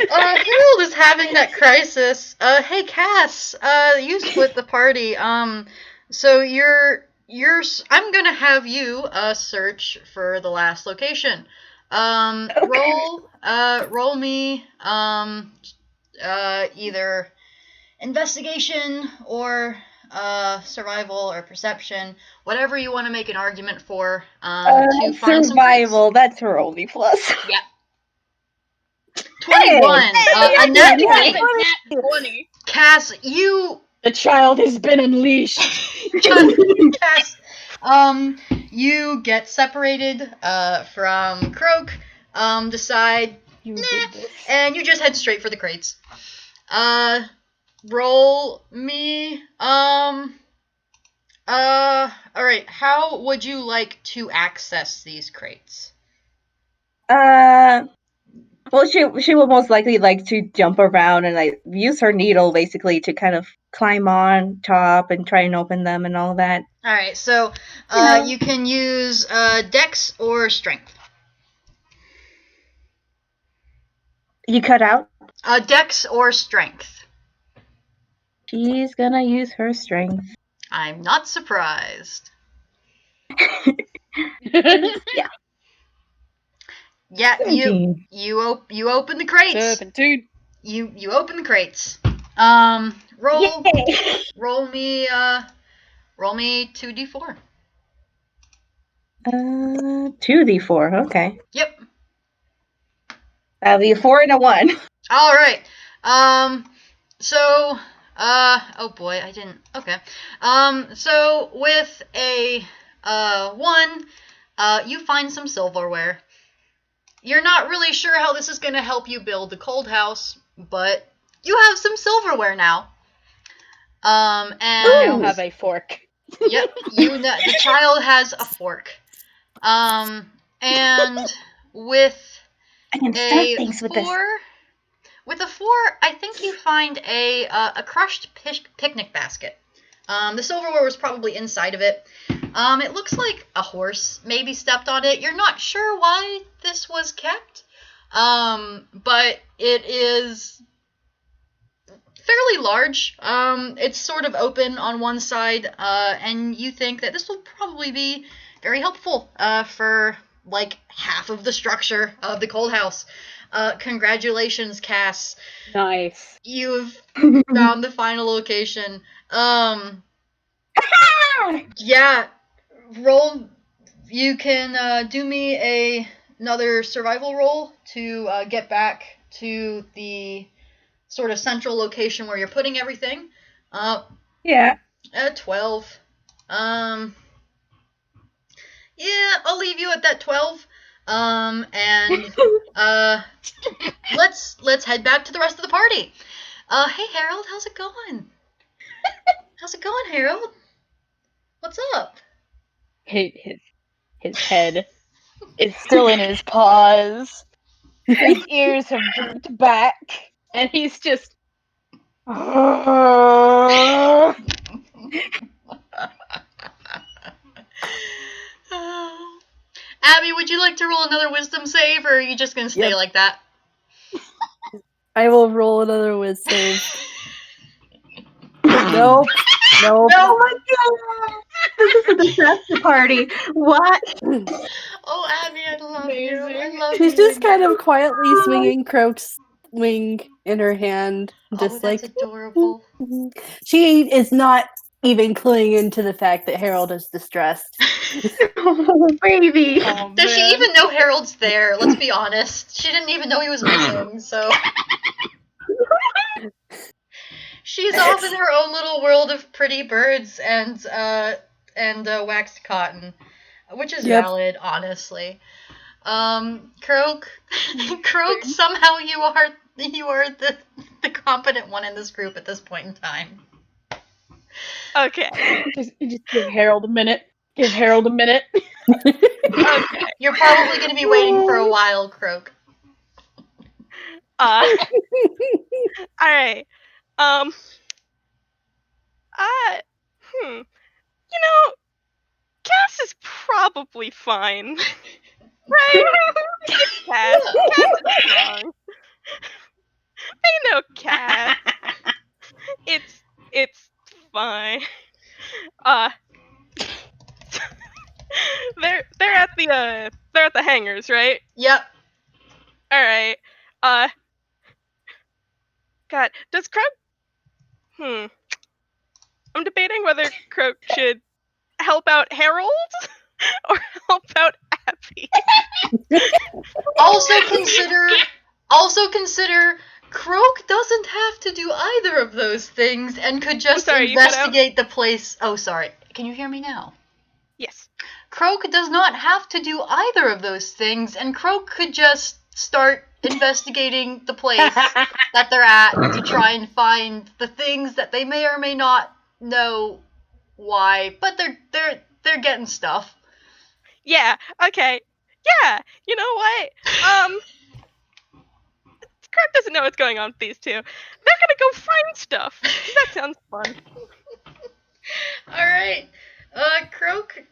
Harold is having that crisis. Hey, Cass. You split the party. So I'm gonna have you search for the last location. Okay. Roll me either investigation or survival or perception, whatever you want to make an argument for, to find some crates. Survival. That's her only plus. Yeah. 21. A net 20. Cass, you The child has been unleashed. Cass, you get separated from Croak. Decide, You nah, did this. and you just head straight for the crates. Roll me. All right. How would you like to access these crates? Well, she will most likely like to jump around and like use her needle basically to kind of climb on top and try and open them and all that. All right. So, you can use Dex or Strength. You cut out. Dex or Strength. She's gonna use her strength. I'm not surprised. Yeah. Yeah, 17. you open the crates. 17. You open the crates. Roll Yay. roll me 2d4. 2d4. Okay. Yep. That'll be a 4 and a 1. All right. So oh boy, I didn't. Okay. So with a 1, you find some silverware. You're not really sure how this is going to help you build the cold house, but you have some silverware now. And Now have a fork. Yep, the child has a fork. And with I can start a things with 4, this. with a 4, I think you find a crushed picnic basket. The silverware was probably inside of it. It looks like a horse maybe stepped on it. You're not sure why this was kept, but it is fairly large. It's sort of open on one side, and you think that this will probably be very helpful for like half of the structure of the cold house. Congratulations, Cass. Nice. You've found the final location. Yeah, roll. You can do me another survival roll to get back to the sort of central location where you're putting everything. Yeah. 12. Yeah, I'll leave you at that 12. And let's head back to the rest of the party. Hey Harold, how's it going? How's it going, Harold? What's up? His head is still in his paws. His ears have drooped back, and he's just. Abby, would you like to roll another wisdom save, or are you just gonna stay Yep. like that? I will roll another whiz save. Nope. No. Oh my god! This is a disaster party. What? Oh, Abby, I love you. I Amazing. love She's you. just kind of quietly swinging Croak's wing in her hand, just that's like adorable. she is not even cluing into the fact that Harold is distressed. Oh, baby. Oh, Does she man. even know Harold's there? Let's be honest. She didn't even know he was missing, so. She's off in her own little world of pretty birds and waxed cotton, which is Yep. valid, honestly. Croak, somehow you are You are the competent one in this group at this point in time. Okay. Just give Harold a minute. Give Harold a minute. Okay. You're probably going to be waiting for a while, Croak. All right. You know, Cass is probably fine, right? It's Cass. Cass is strong. They know Cass. It's fine. They're at the hangars, right? Yep. All right. God, does Croak? I'm debating whether Croak should help out Harold or help out Abby. Also consider Croak doesn't have to do either of those things and could just sorry, you cut out? investigate the place. Oh, sorry. Can you hear me now? Yes. Croak does not have to do either of those things, and Croak could just start investigating the place that they're at to try and find the things that they may or may not know why, but they're getting stuff. Yeah. Okay. Yeah. You know what? Croak doesn't know what's going on with these two. They're gonna go find stuff. That sounds fun. All right, Croak.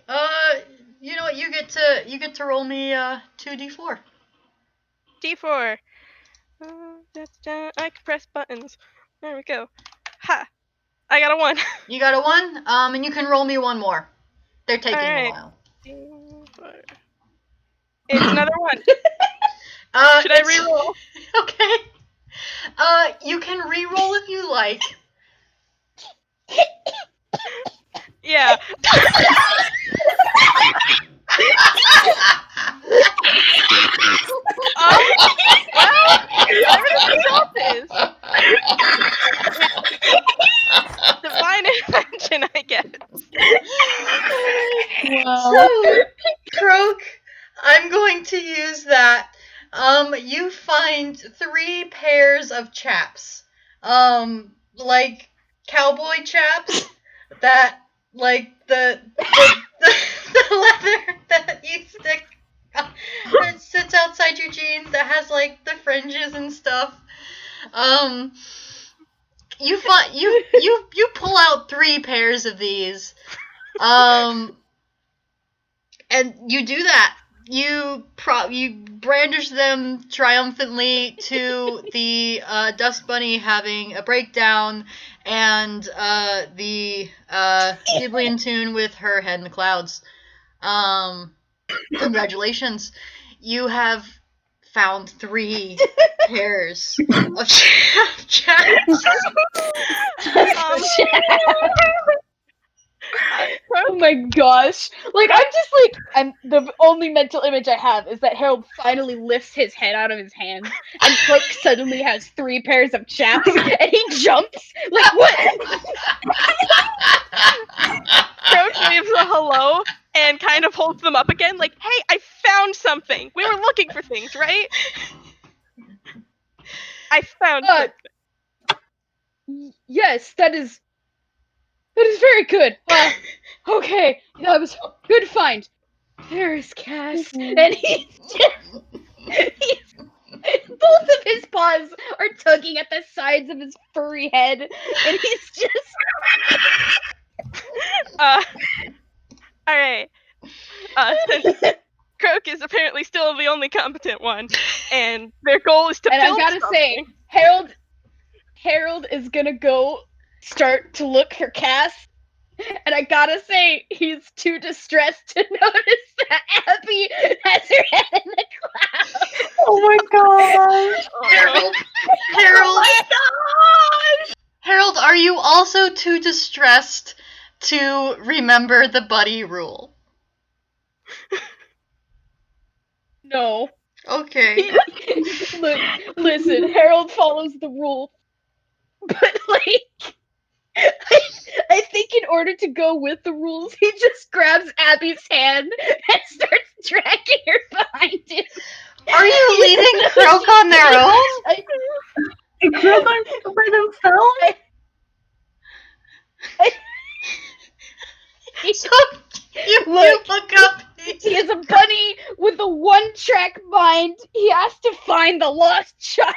You know what? You get to roll me 2d4. D4. I can press buttons. There we go. Ha! I got a 1. You got a 1. And you can roll me one more. They're taking a while. D4. It's another 1. Should I reroll? Okay. You can reroll if you like. Yeah. Well, whatever the result is, it's divine intervention, I guess. Wow. So, Croak, I'm going to use that. You find 3 pairs of chaps. Like cowboy chaps that, like, the leather that you stick that sits outside your jeans that has, like, the fringes and stuff. You pull out 3 pairs of these. And you do that. You brandish them triumphantly to the Dust Bunny having a breakdown, and the Ghibli tune with her head in the clouds. Congratulations, you have found 3 pairs of chaps. Oh my gosh. Like, the only mental image I have is that Harold finally lifts his head out of his hands, and Croak suddenly has 3 pairs of chaps, and he jumps. Like, what? Croak waves a hello and kind of holds them up again, like, hey, I found something. We were looking for things, right? I found something. Yes, that is very good. Okay, that was a good find. There's Cass, and both of his paws are tugging at the sides of his furry head, and he's just. Alright. Since Croak is apparently still the only competent one, and their goal is to build And I gotta say, Harold is gonna go start to look for Cass, and I gotta say, he's too distressed to notice that Abby has her head in the clouds. Oh my gosh. Harold, are you also too distressed to remember the buddy rule? No. Okay. Look, listen, Harold follows the rule, but like, I think in order to go with the rules, he just grabs Abby's hand and starts dragging her behind him. Are you leaving Croak on their own? And Croak on by themselves? So you Look, look up. He is a bunny with a one-track mind. He has to find the lost child.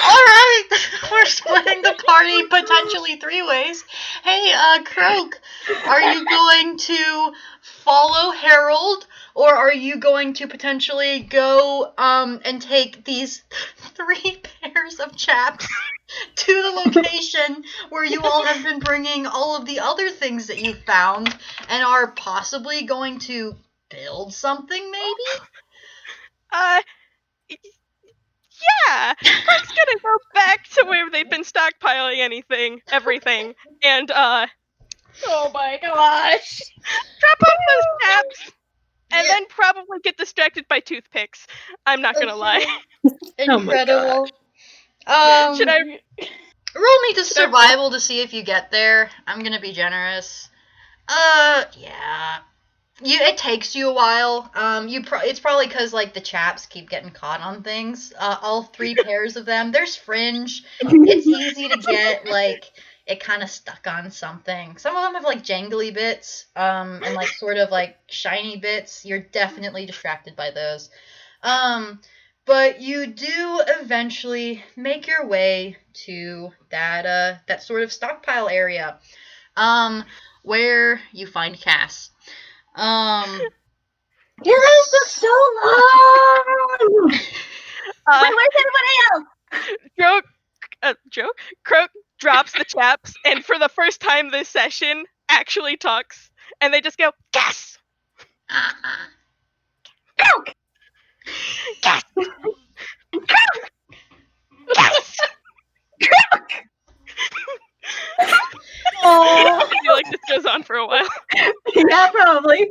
Alright, we're splitting the party potentially 3 ways. Hey, Croak, are you going to follow Harold, or are you going to potentially go, and take these 3 pairs of chaps to the location where you all have been bringing all of the other things that you found, and are possibly going to build something, maybe? Yeah, Croak's gonna go back to where they've been stockpiling everything, and Oh my gosh. drop off those tabs, and then probably get distracted by toothpicks. I'm not gonna lie. Incredible. Should I? Roll me to survival to see if you get there. I'm gonna be generous. Yeah. It takes you a while. It's probably because like the chaps keep getting caught on things. All 3 pairs of them. There's fringe. It's easy to get like it kind of stuck on something. Some of them have like jangly bits, and like sort of like shiny bits. You're definitely distracted by those. But you do eventually make your way to that sort of stockpile area, where you find Cass. You guys took so long! Wait, where's everybody else? Croak drops the chaps, and for the first time this session, actually talks, and they just go, Gas! Croak! Gas! Gas! I feel like this goes on for a while. Yeah, probably.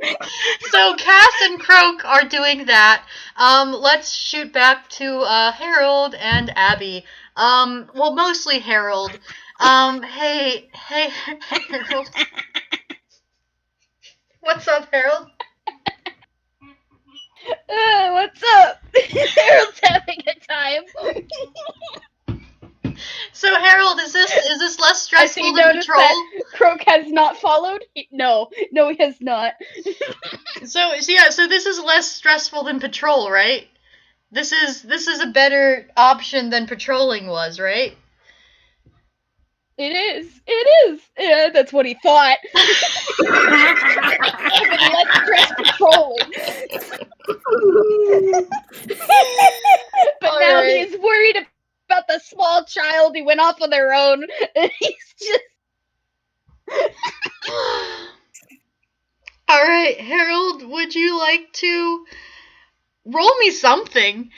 So Cass and Croak are doing that. Let's shoot back to Harold and Abby. Well, mostly Harold. Hey, Harold. What's up, Harold? What's up? Harold's having a time. So Harold, is this less stressful Has he than noticed patrol? that Croak has not followed? No, he has not. So this is less stressful than patrol, right? This is a better option than patrolling was, right? It is. Yeah, that's what he thought. Even less stress patrolling. But All now right. he's worried about the small child who went off on their own. And he's just... All right, Harold, would you like to roll me something?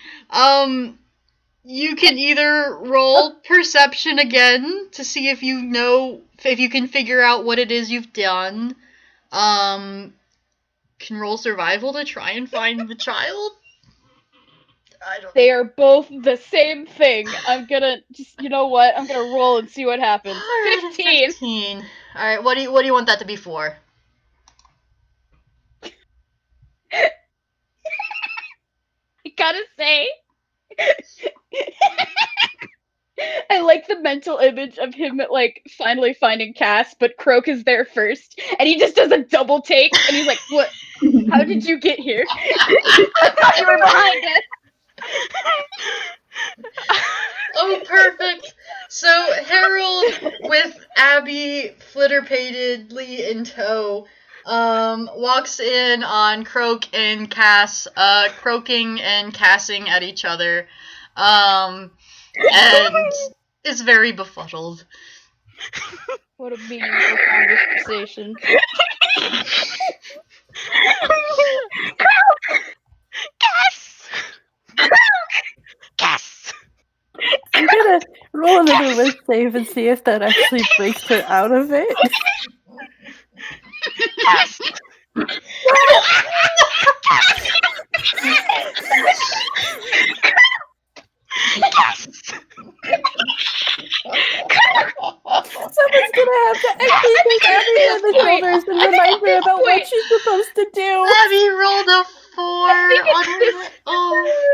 You can either roll perception again to see if you can figure out what it is you've done. Can roll survival to try and find the child. They are both the same thing. I'm gonna you know what? I'm gonna roll and see what happens. All right, 15. All right, what do you want that to be for? I gotta say, I like the mental image of him like finally finding Cass, but Croak is there first, and he just does a double take, and he's like, "What? How did you get here? I thought you were behind us." Oh, perfect. So Harold, with Abby flitterpatedly in tow, walks in on Croak and Cass, croaking and cassing at each other, and is very befuddled. What a meaningful conversation. Gas! Gas! I'm gonna roll another wisp save and see if that actually breaks her out of it. Gas! Someone's gonna have to actually take Abby on the shoulders and remind her about what she's supposed to do. Abby rolled a 4 on her. Oh.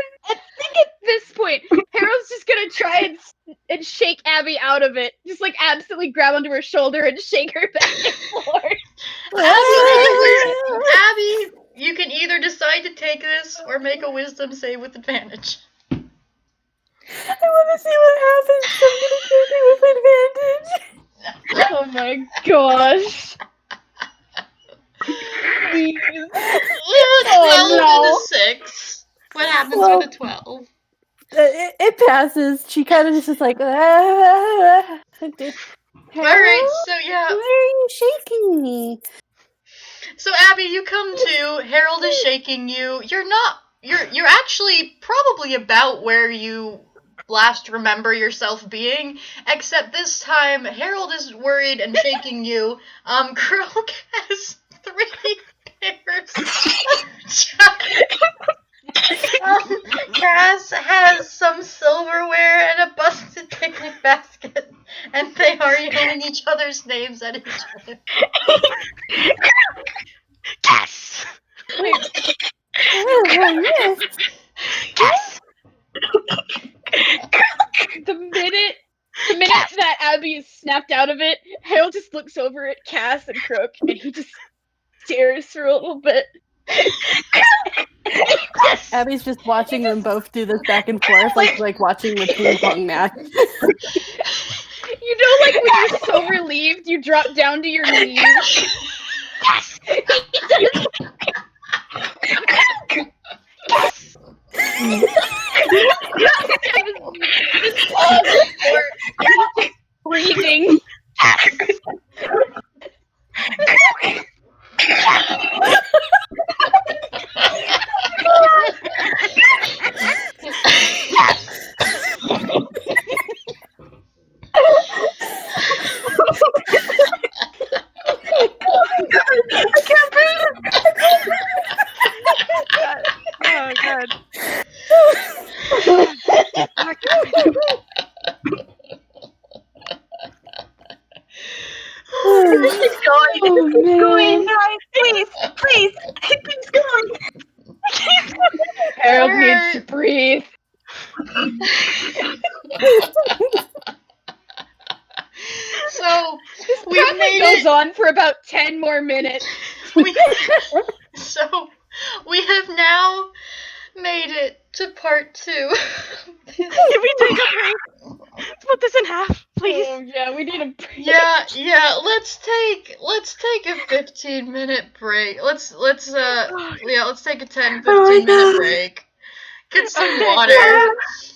Abby out of it. Just like absolutely grab onto her shoulder and shake her back and forth. Abby, you can either decide to take this or make a wisdom save with advantage. I want to see what happens. I'm gonna take it with advantage. Oh my gosh. Please. With a 12 and a 6. What happens Well, with a 12? It passes. She kind of just is like, Alright, so yeah. why are you shaking me? So Abby, you come to. Harold is shaking you. You're actually probably about where you last remember yourself being, except this time Harold is worried and shaking you. Croak has 3 pairs. Cass has some silverware and a busted picnic basket, and they are yelling each other's names at each other. Cass! Yes. Cass! The minute that Abby is snapped out of it, Harold just looks over at Cass and Croak, and he just stares for a little bit. Abby's just watching them both do this back and forth, like watching the ping pong match. You know, like when you're so relieved, you drop down to your knees. Cass! Cass! Breathing. I can't breathe. Oh, God. It's going. Oh, It's man. going, guys. Please. It keeps going. Harold needs Alright. to breathe. So This we've probably made goes it. on for about 10 more minutes. So we have now made it to part 2. Can we take a break? Split this in half, please. Oh yeah, we need a break. Yeah. Let's take a 15-minute break. Let's take a 10, 15-minute break. Get some water.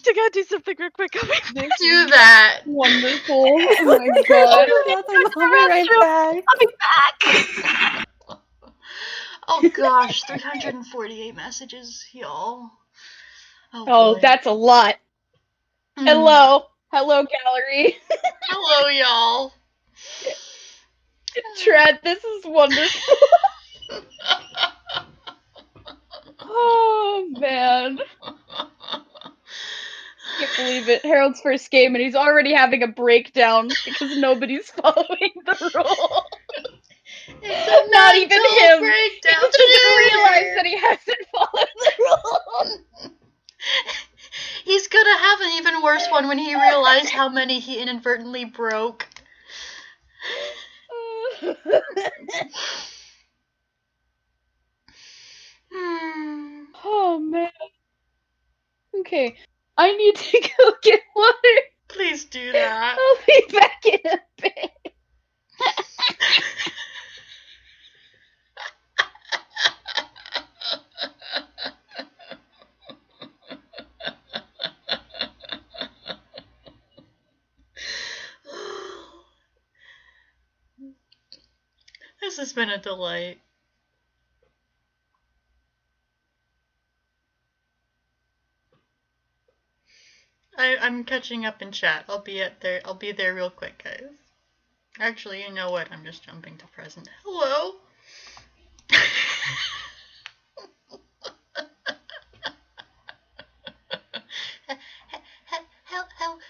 To go do something real quick. I'll be back. Do that. Wonderful. Oh my god. I'll be right back. I'll be back. Oh gosh, 348 messages, y'all. Oh, boy. that's a lot. Mm. Hello, gallery. Hello, y'all. Trad, this is wonderful. Oh man. Can't believe it. Harold's first game and he's already having a breakdown because nobody's following the rule. It's a Not even mental him. breakdown. He doesn't realize that he hasn't followed the rule. He's gonna have an even worse one when he realizes how many he inadvertently broke. Oh man. Okay, I need to go get water. Please do that. I'll be back in a bit. This has been a delight. I'm catching up in chat. I'll be there real quick, guys. Actually, you know what? I'm just jumping to present. Hello.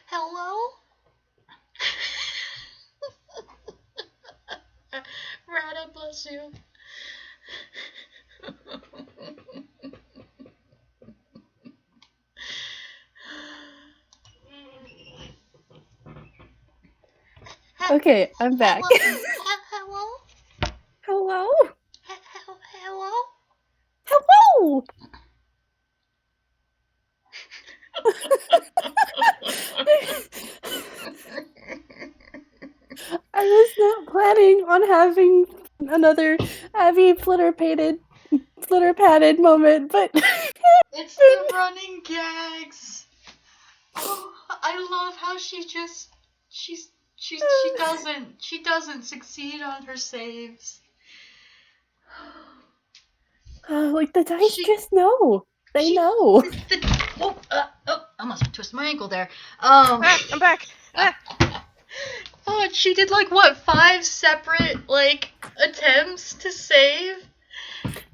Hello? Rada, bless you. Okay, I'm back. Hello? Hello? Hello? Hello! I was not planning on having another Abby flitter-padded moment, but It's the running gags. Oh, I love how she doesn't succeed on her saves. like the dice She- just know. They she- know. Oh, I almost twisted my ankle there. I'm back. Oh, she did 5 separate attempts to save.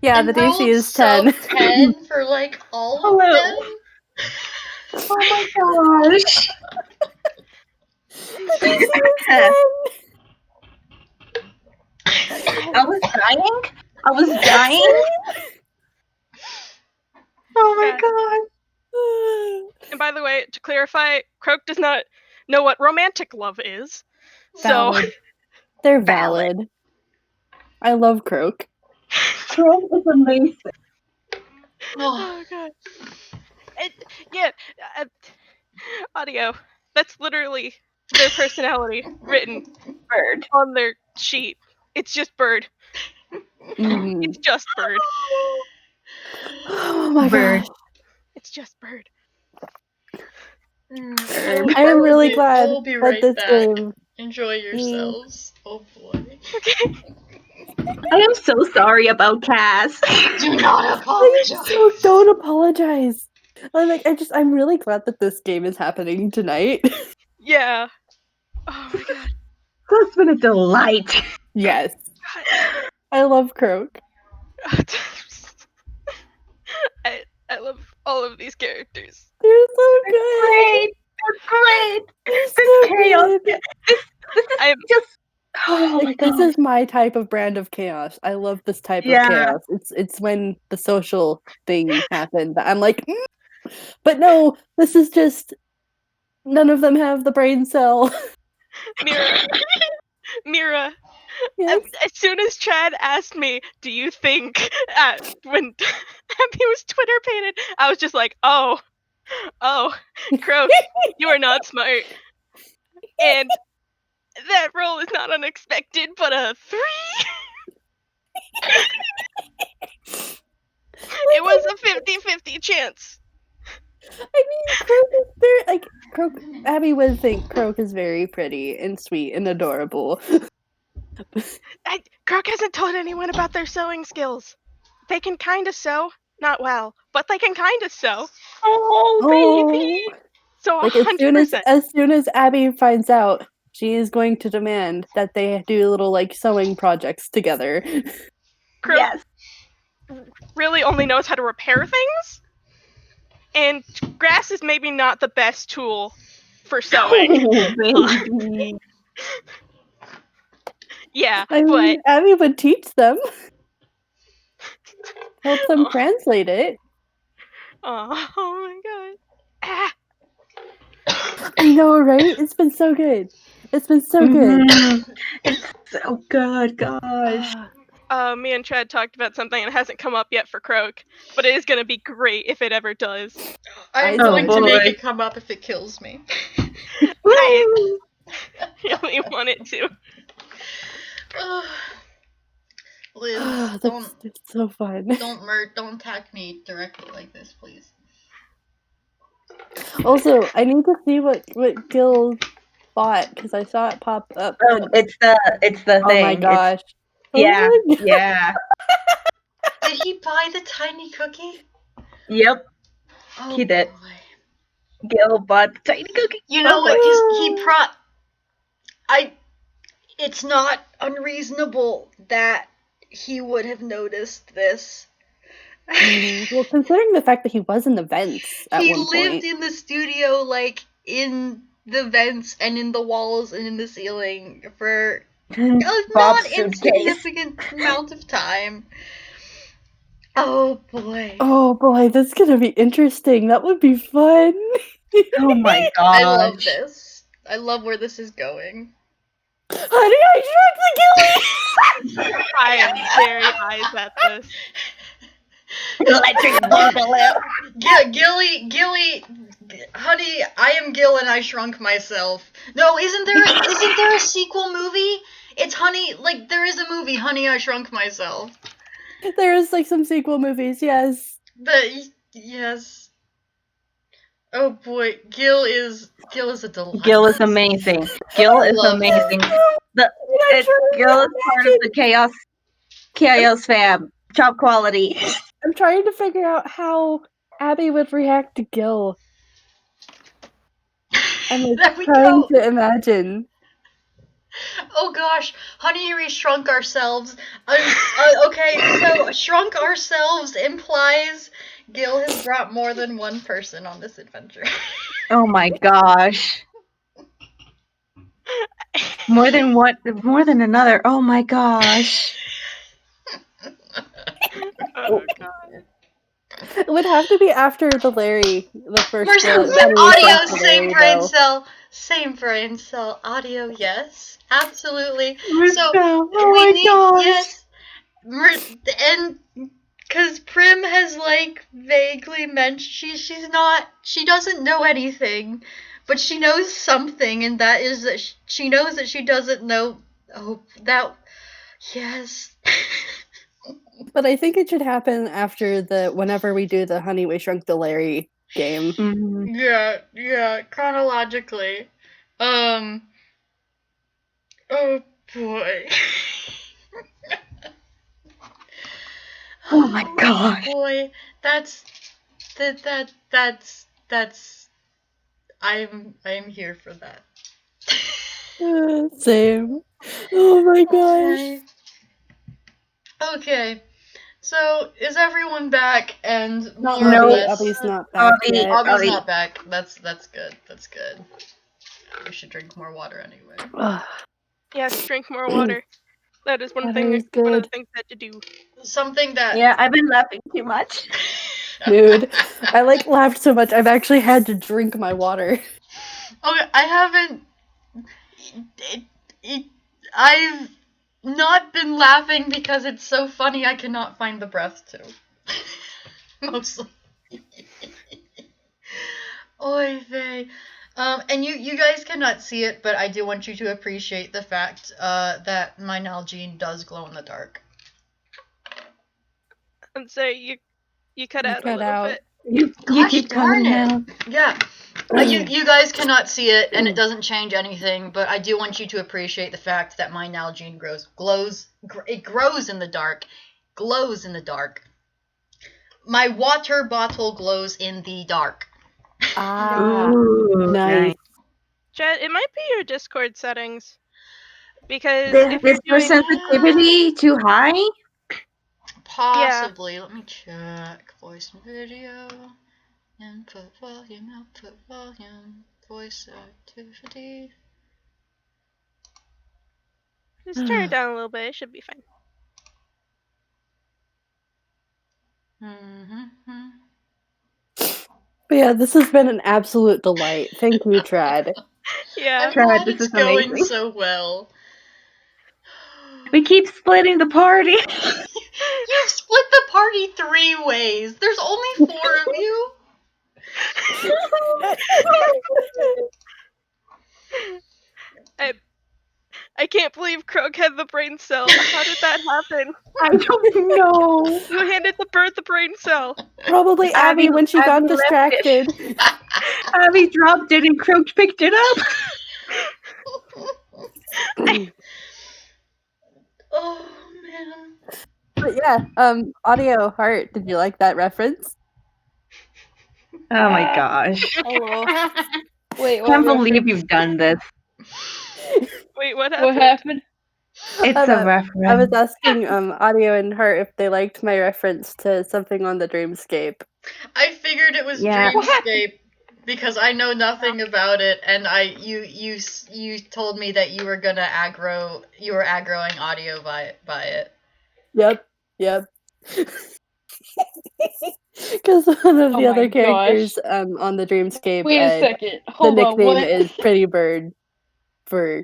Yeah, and the DC rolled is sub 10. 10 for all of Hello. them. Oh my gosh. The DC is 10. I was dying. Oh my God. god. And by the way, to clarify, Croak does not know what romantic love is. So Valid. They're Valid. valid. I love Croak. Croak is amazing. oh god. Yeah, audio. That's literally their personality written Bird. on their sheet. It's just bird. Mhm. It's just bird. Oh my Bird. gosh. It's just bird. I am really glad We'll be that right this back. game. Enjoy yourselves. Oh boy. Okay. I am so sorry about Cass. Do not So apologize. don't apologize. I'm really glad that this game is happening tonight. Yeah. Oh my god. That's been a delight. Yes. I love Croak. I love all of these characters. They're so good. Great. They're great. They're This so chaos. good. This is I'm just. Oh my This god. is my type of brand of chaos. I love this type Yeah. of chaos. It's when the social thing happened that I'm like, but no, this is just none of them have the brain cell. Mira. Yes. As soon as Chad asked me, "Do you think?" When Abby was Twitter painted, I was just like, "Oh, Croak, you are not smart." And that roll is not unexpected, but a 3. It was a 50-50 chance. I mean, Croak is very Croak. Abby would think Croak is very pretty and sweet and adorable. Croak hasn't told anyone about their sewing skills. They can kind of sew, not well, but they can kind of sew. Oh, baby. So Like 100%. as soon as Abby finds out, she is going to demand that they do little sewing projects together. Croak Yes. really only knows how to repair things, and grass is maybe not the best tool for sewing. Oh, baby. Yeah, I mean, Abby would teach them, help them Oh. translate it. Oh my god. Ah. I know, right? It's been so good. It's been so good. Mhm. It's so good, gosh. Me and Chad talked about something that hasn't come up yet for Croak, but it is going to be great if it ever does. I'm Oh, going to make boy. it come up if it kills me. I really want it to. Liz, That's so fun. don't attack me directly like this, please. Also, I need to see what Gil bought because I saw it pop up. Oh, it's the Oh thing. my gosh! Yeah, Oh my yeah. Did he buy the tiny cookie? Yep. Oh, He did. boy. Gil bought the tiny cookie. You know Oh, what? boy. It's not unreasonable that he would have noticed this. Well, considering the fact that he was in the vents at He one lived point. in the studio, in the vents and in the walls and in the ceiling for a Bob's not suitcase. insignificant amount of time. Oh boy. Oh boy, that's gonna be interesting. That would be fun. Oh my gosh. I love this. I love where this is going. Honey, I shrunk the Gilly! I am very eyes at this. Electric boogaloo. Gilly, honey, I am Gil and I shrunk myself. No, isn't there a sequel movie? It's Honey, like there is a movie, Honey, I Shrunk Myself. There is like some sequel movies, yes. Yes. Oh boy, Gil is a delight. Gil is amazing. Gil is love amazing. him. Gil is part of the chaos fam. Top quality. I'm trying to figure out how Abby would react to Gil. I'm There like, we trying go. to imagine. Oh gosh, Honey, we shrunk ourselves. Okay, so shrunk ourselves implies Gil has brought more than one person on this adventure. Oh my gosh. More than another. Oh my gosh. Oh god. It would have to be after the Larry, the first Marcel, Honey we audio, shrunk the same Larry, brain though. cell, same brain cell. Audio, yes, absolutely. So Oh we my need gosh. yes, and because Prim has like vaguely mentioned she doesn't know anything, but she knows something, and that is that she knows that she doesn't know. Oh, that yes. But I think it should happen after whenever we do the Honey We Shrunk the Larry game. Mhm. Yeah, chronologically. Oh boy. Oh my gosh. Boy, that's I'm here for that. Same. Oh my gosh. Okay. So, is everyone back and Not more or Abby. less Abby's not back yet. Abby's not back. That's good. That's good. We should drink more water anyway. Ugh, Yes, drink more water. That is one water of is the good. things I had to do. Something that Yeah, I've been laughing too much. Dude, I like laughed so much I've actually had to drink my water. Okay, I haven't I've not been laughing because it's so funny I cannot find the breath to. Mostly. Oy vey. And you guys cannot see it, but I do want you to appreciate the fact that my Nalgene does glow in the dark. And so you cut out a cut little out. bit. You Gosh keep darn cutting it. out. Yeah. You guys cannot see it, and it doesn't change anything, but I do want you to appreciate the fact that my Nalgene it grows in the dark, glows in the dark. My water bottle glows in the dark. Ah, Ooh, nice. Jet, it might be your Discord settings. Because if Is you're your doing sensitivity too high? Possibly. Let me check. Voice and video. Input volume, output volume. Voice activity. just turn it down a little bit, it should be fine. Mm-hmm. But yeah, this has been an absolute delight. Thank you, Trad. Yeah. I'm Trad, glad this it's is going amazing. so well. We keep splitting the party. You've split the party 3 ways. There's only 4 of you. I can't believe Croak had the brain cell. How did that happen? I don't know. Who handed the bird the brain cell? Probably Abby when she got Abby left distracted. Abby dropped it and Croak picked it up. Oh man. But yeah, Audio Heart, did you like that reference? Oh my gosh. Hello. Wait, I what can't believe reference? you've done this. Wait, what happened? What happened? It's I a reference. was asking Audio and Heart if they liked my reference to something on the Dreamscape. I figured it was Yeah. Dreamscape because I know nothing about it, and you told me that you were aggroing audio by it. Yep. Because one of Oh the my other characters gosh. on the Dreamscape, Wait a second. the Hold on. nickname What? is Pretty Bird for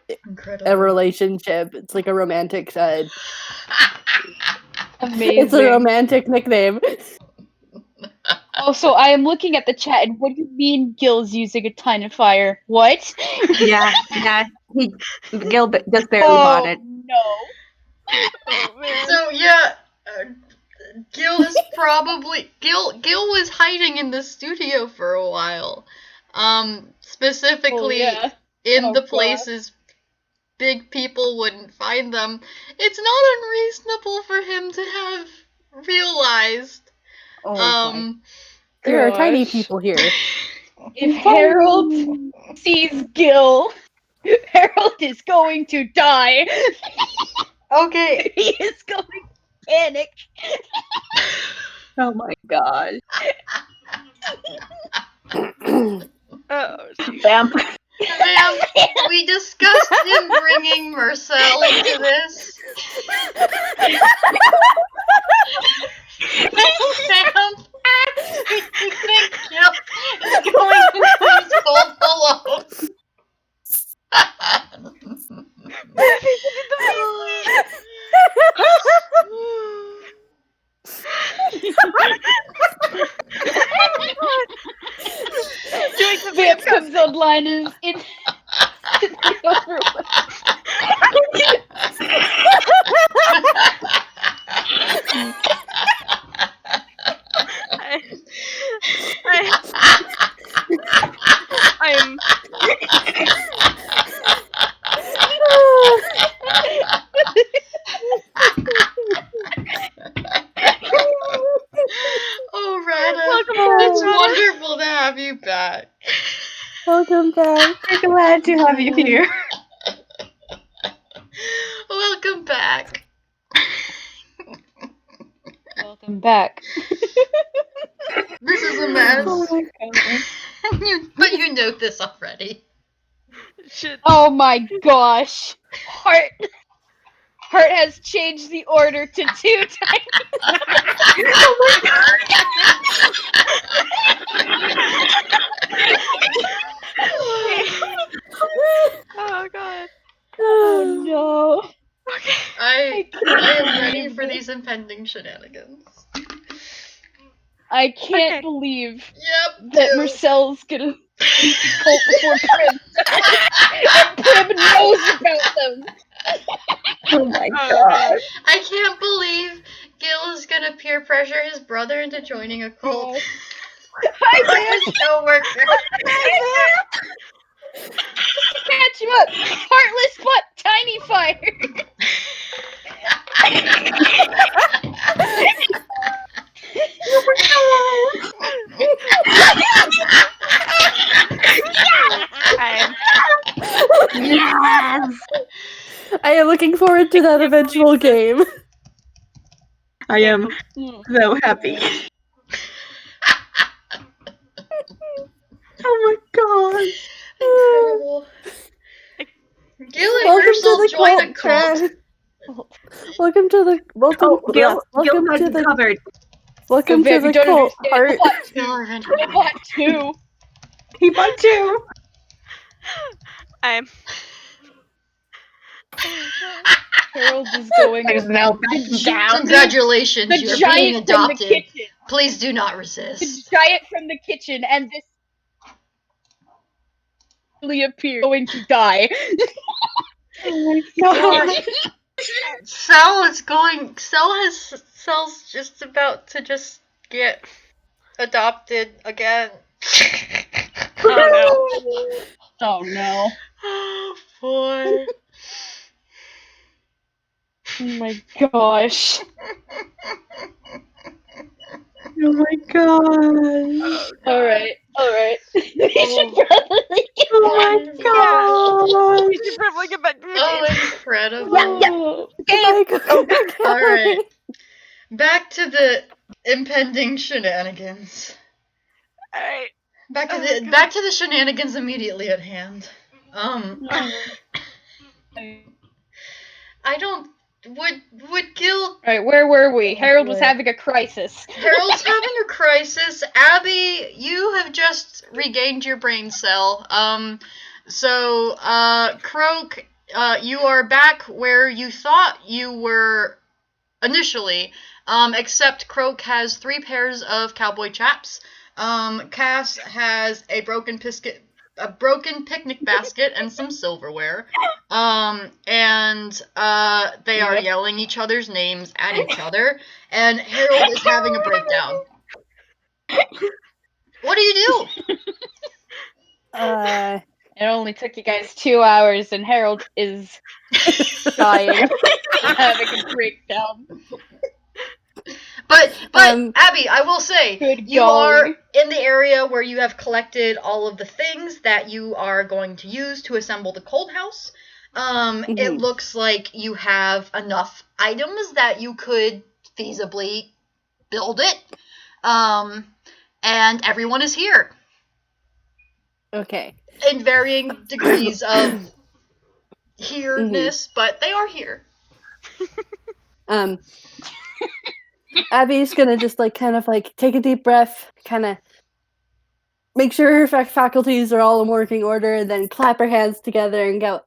Incredible. a relationship. It's like a romantic Amazing. it's a romantic nickname. Also, I am looking at the chat, and what do you mean Gil's using a tinifier? What? Yeah. Gil just barely bought it. No. Oh man. So yeah, Gil is probably Gil was hiding in the studio for a while. Specifically yeah. in Oh, the God. places big people wouldn't find them. It's not unreasonable for him to have realized. There are tiny Gosh. people here. If Harold sees Gil, Harold is going to die. Okay. He is going to panic. Oh my god. Oh, geez. Vamp. Ma'am, we discussed him bringing Marcel into this. Ma'am, we think Gil is going into his cult alone. Doing the Vamp comes online and is instantly overwhelmed. I'm Oh, Rada, Welcome it's back, Rada. wonderful to have you back. Welcome back. We're glad to have you here. Welcome back. Welcome back. This is a mess. Oh my god. But you know this already. shit. Oh my gosh. Heart has changed the order to 2 times. Oh god. Oh no. Okay. I can't am ready believe for it. these impending shenanigans. I can't Okay. believe Yep. that too. Marcel's gonna meet the cult before Prim. And Prim knows about them. Oh my Oh, god. I can't believe Gil is gonna peer pressure his brother into joining a cult. Hi, Like man. his coworker. Just to catch him up. Heartless but tiny fire. Yes. I am looking forward to that eventual game. I am so happy. Oh my god. Incredible. Gil and Welcome to Ursel the join a cult, cult. Trad. Welcome to the welcome. Oh, Gil welcome has to the covered. welcome to Vamp, you the don't cult. understand. Heart. I bought 2. He bought 2. I'm. Harold is going There's no backing down. Congratulations, the you're being giant from the adopted. kitchen. Please do not The resist. giant from the kitchen and this appear going to die. Oh my god. Cell's just about to just get adopted again. Oh Oh no. Oh boy. Oh my gosh. Oh my god. Alright. We should Oh. probably get Oh my god. no. You should probably get back to the Oh, game. incredible. Oh, Alright. Back to the impending shenanigans. Alright. Back to Oh the my God. back to the shenanigans immediately at hand. I don't would Gil Alright, where were we? Oh, Harold was boy. having a crisis. Harold's having a crisis. Abby, you have just regained your brain cell. So Croak you are back where you thought you were initially, except Croak has 3 pairs of cowboy chaps. Cass has a broken picnic basket and some silverware. And they are Yep. yelling each other's names at each other, and Harold is having a breakdown. What do you do? It only took you guys 2 hours, and Harold is dying, having a breakdown. But Abby, I will say, Good you golly. are in the area where you have collected all of the things that you are going to use to assemble the cold house. It Mhm. looks like you have enough items that you could feasibly build it. And everyone is here Okay. in varying degrees of here-ness, but they are here. Abby's gonna just kind of take a deep breath, kind of make sure her faculties are all in working order, and then clap her hands together and go,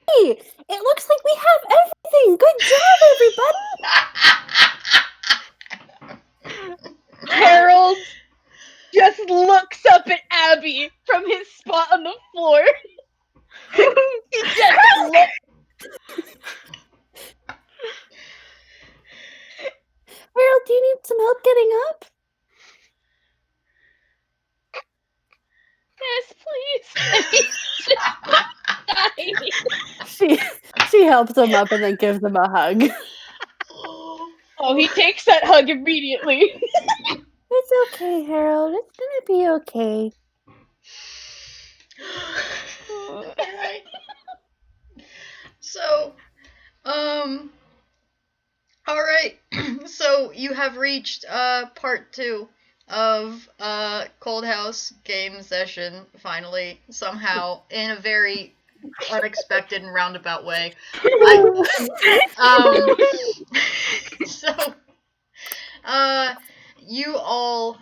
"Hey, it looks like we have everything. Good job, everybody!" Harold just looks up at Abby from his spot on the floor. He just looks. Harold, do you need some help getting up? Yes, please. And he's just dying. She helps him up and then gives him a hug. Oh, he takes that hug immediately. It's okay, Harold. It's gonna be okay. Alright. So, alright. So, you have reached, part 2 of, Cold House game session, finally, somehow, in a very unexpected and roundabout way. So, you all,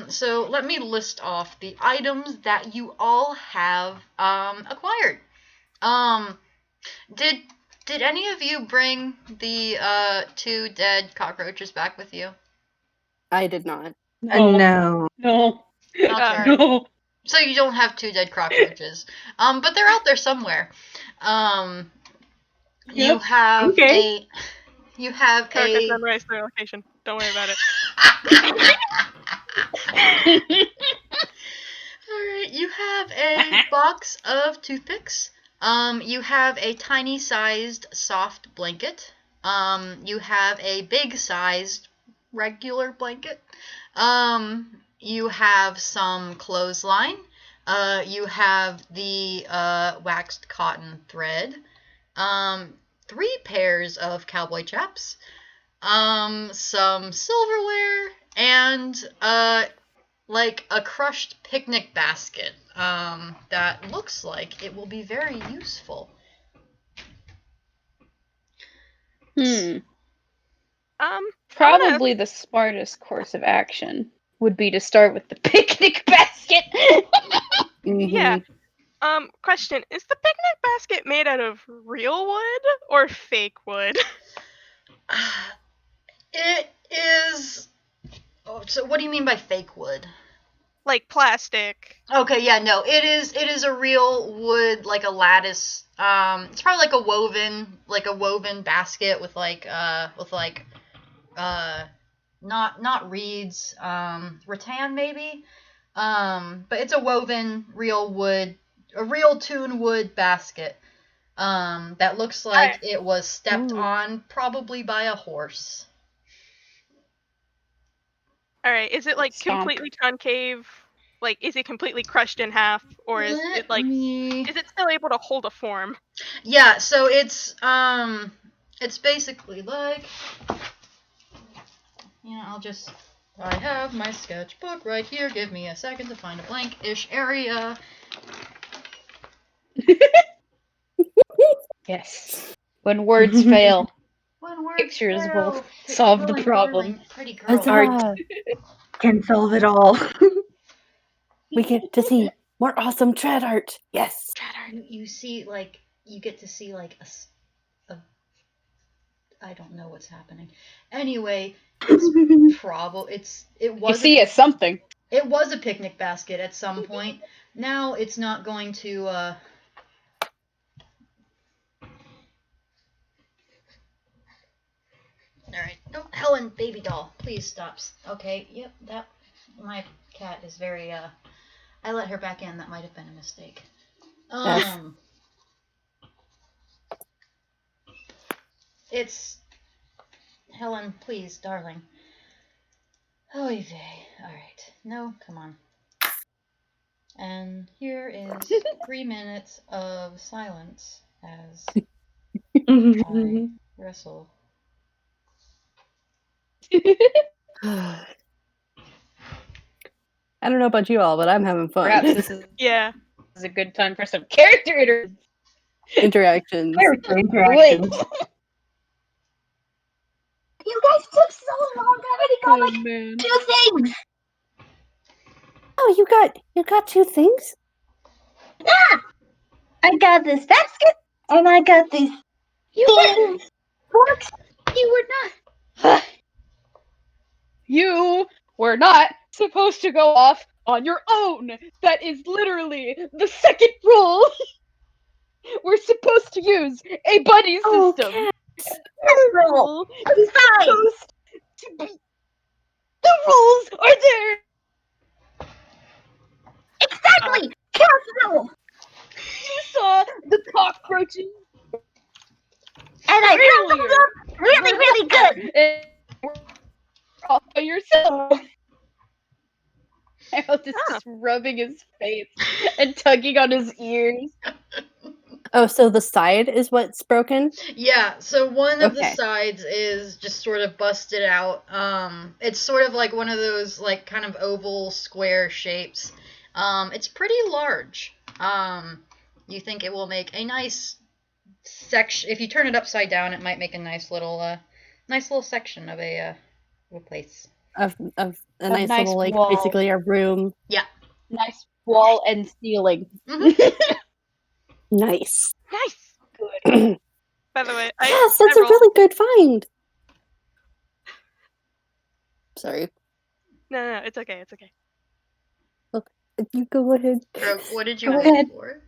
so let me list off the items that you all have, acquired. Did any of you bring the, 2 dead cockroaches back with you? I did not. No. No. Okay. No. So you don't have 2 dead cockroaches. But they're out there somewhere. You Yep. have Okay. Croak has memorized their location. Don't worry about it. Alright, you have a box of toothpicks. You have a tiny sized soft blanket. You have a big sized regular blanket. You have some clothesline. You have the waxed cotton thread. 3 pairs of cowboy chaps. Some silverware and like a crushed picnic basket. That looks like it will be very useful. Probably the smartest course of action would be to start with the picnic basket. Yeah. Question: is the picnic basket made out of real wood or fake wood? It is. Oh, so what do you mean by fake wood? Like plastic. Okay, yeah, no, it is a real wood, like a lattice. It's probably like a woven basket with not reeds, rattan maybe. But it's a woven real wood, a real tune wood basket. That looks like it was stepped on probably by a horse. All right. Is it like Stomp. completely concave? Like, is it completely crushed in half, or is it like? Is it still able to hold a form? Yeah, so it's basically like, I have my sketchbook right here. Give me a second to find a blank-ish area. Yes. When words fail, When words pictures fail, will solve the problem. Pretty girl. Huzzah! Can solve it all. We get to see more awesome trad art. Yes. You see, like, you get to see like a I don't know what's happening. Anyway, it You was see, it's something. it was a picnic basket at some point. Now it's not going to. All right. No, Helen, baby doll, please stop. Okay. Yep. That my cat is very. I let her back in. That might have been a mistake. It's Helen, please, darling. Oy vey. All right. No, come on. And here is 3 minutes of silence as I wrestle. I don't know about you all, but I'm having fun. Perhaps this is Yeah. a good time for some character interactions. Character Wait. interactions. You guys took so long. I already got like man. 2 things. Oh, you got 2 things? Yeah. I got this basket and I got these things. What? You were not. You were not supposed to go off on your own. That is literally the second rule. We're supposed to use a buddy Oh, system. Cass. Rule. Is Fine. supposed to be. The rules are there. Exactly. Chaos rule. You saw the cockroaches. And I handled Earlier. them really, really good. And we're off by yourself. Harold is just rubbing his face and tugging on his ears. Oh, so the side is what's broken? Yeah, so one of the Okay. sides is just sort of busted out. It's sort of like one of those like kind of oval square shapes. It's pretty large. You think it will make a nice section. If you turn it upside down, it might make a nice little section of a place. Of a nice nice little, like, wall. basically a room. Yeah. Nice wall and ceiling. Nice. Nice. Good. By the way, Yes, that's a rolled- really good find. Sorry. No, it's okay. It's okay. You go ahead. Croak, what did you Go roll ahead. for?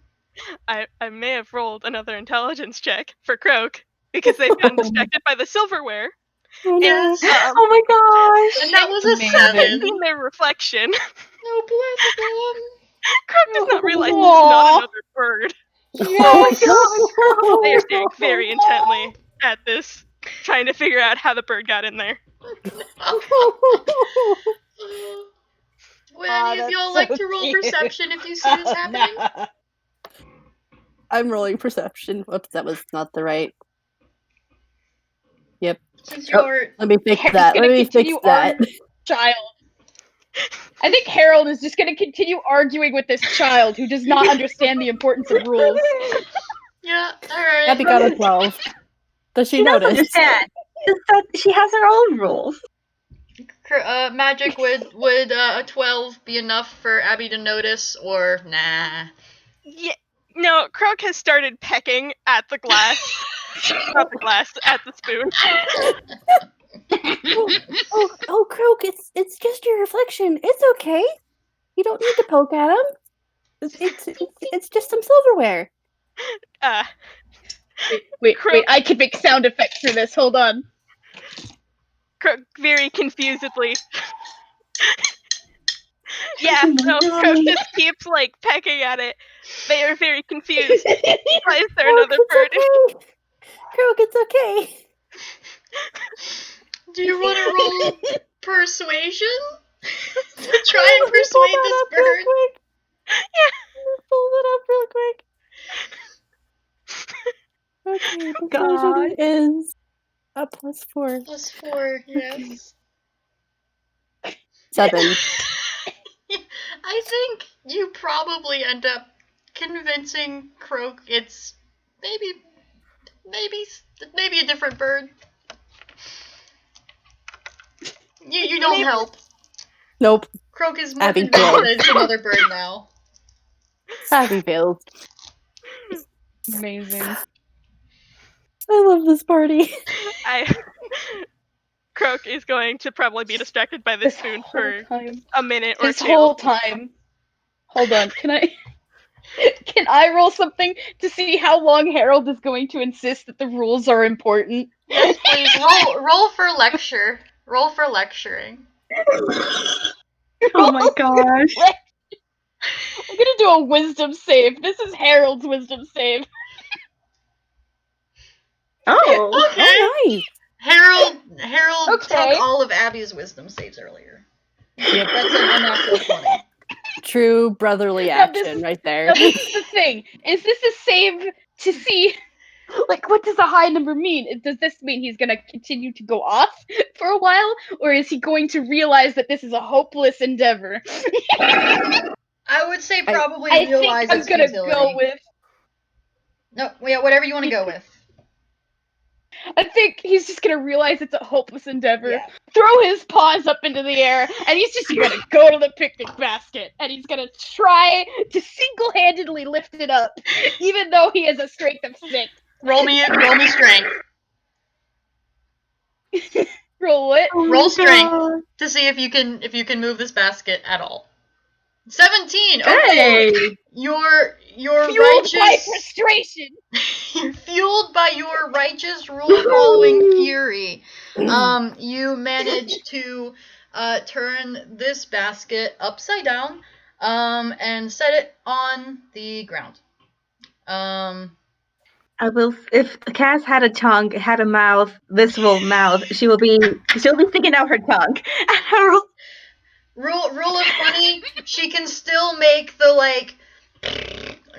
I may have rolled another intelligence check for Croak because they've gotten distracted by the silverware. Oh, no. Yes. Oh my gosh. And that was a Amazing. Haven't 7. seen their reflection. Oh, bless them. Croak does not realize this is Aw. not another bird. Oh They my are staring very intently at this, trying to figure out how the bird got in there. Would Aw, any of that's y'all so like to roll cute. perception if you see this happening? No. I'm rolling perception. Whoops, that was not the right. Yep. Since Oh. you're Let me fix Harold's that. gonna Let me fix continue that. Child. I think Harold is just going to continue arguing with this child who does not understand the importance of rules. yeah, all right. Abby got a 12. Does she She does notice? understand. It's that she has her own rules. Magic would a 12 be enough for Abby to notice, or nah? Yeah, no, Croak has started pecking at the glass. Not the glass, at the spoon. Oh, Croak, it's just your reflection. It's okay. You don't need to poke at him. It's just some silverware. Wait, I can make sound effects for this. Hold on. Croak very confusedly. Yeah, no, Croak just keeps like pecking at it. They are very confused. Why is there another bird? Okay. Croak, it's okay. Do you want to roll persuasion to try and persuade this bird? Yeah. Pull it up real quick. Okay, persuasion is a +4. +4, yes. 7. I think you probably end up convincing Croak it's maybe a different bird. You don't help. Nope. Croak is more Abby convinced failed. that it's another bird now. Abby failed. Amazing. I love this party. Croak is going to probably be distracted by this spoon whole for time. a minute or This two. whole time. Hold on, can I roll something to see how long Harold is going to insist that the rules are important? Yes, please. Roll for lecture. Roll for lecturing. Oh my gosh. I'm gonna do a wisdom save. This is Harold's wisdom save. Oh. Okay. Oh, nice. Harold Okay. took all of Abby's wisdom saves earlier. Yep. That's a natural 20. True brotherly Now this action is- right there. Now this is the thing. Is this a save to see, like, what does a high number mean? Does this mean he's gonna continue to go off for a while, or is he going to realize that this is a hopeless endeavor? I would say probably I think realize I'm its gonna futility. go with. No, yeah, whatever you want to go with. I think he's just gonna realize it's a hopeless endeavor, Yeah. throw his paws up into the air, and he's just gonna go to the picnic basket, and he's gonna try to single-handedly lift it up, even though he has a strength of 6. Roll me strength. Roll what? Oh Roll my strength God. to see if you can move this basket at all. 17. Okay. Hey. Your Fueled by righteous frustration. you're fueled by your righteous rule following fury. You manage to turn this basket upside down and set it on the ground. I will. If Cass had a tongue, had a mouth, visible mouth, she'll be sticking out her tongue. And Harold. Rule of funny, she can still make the like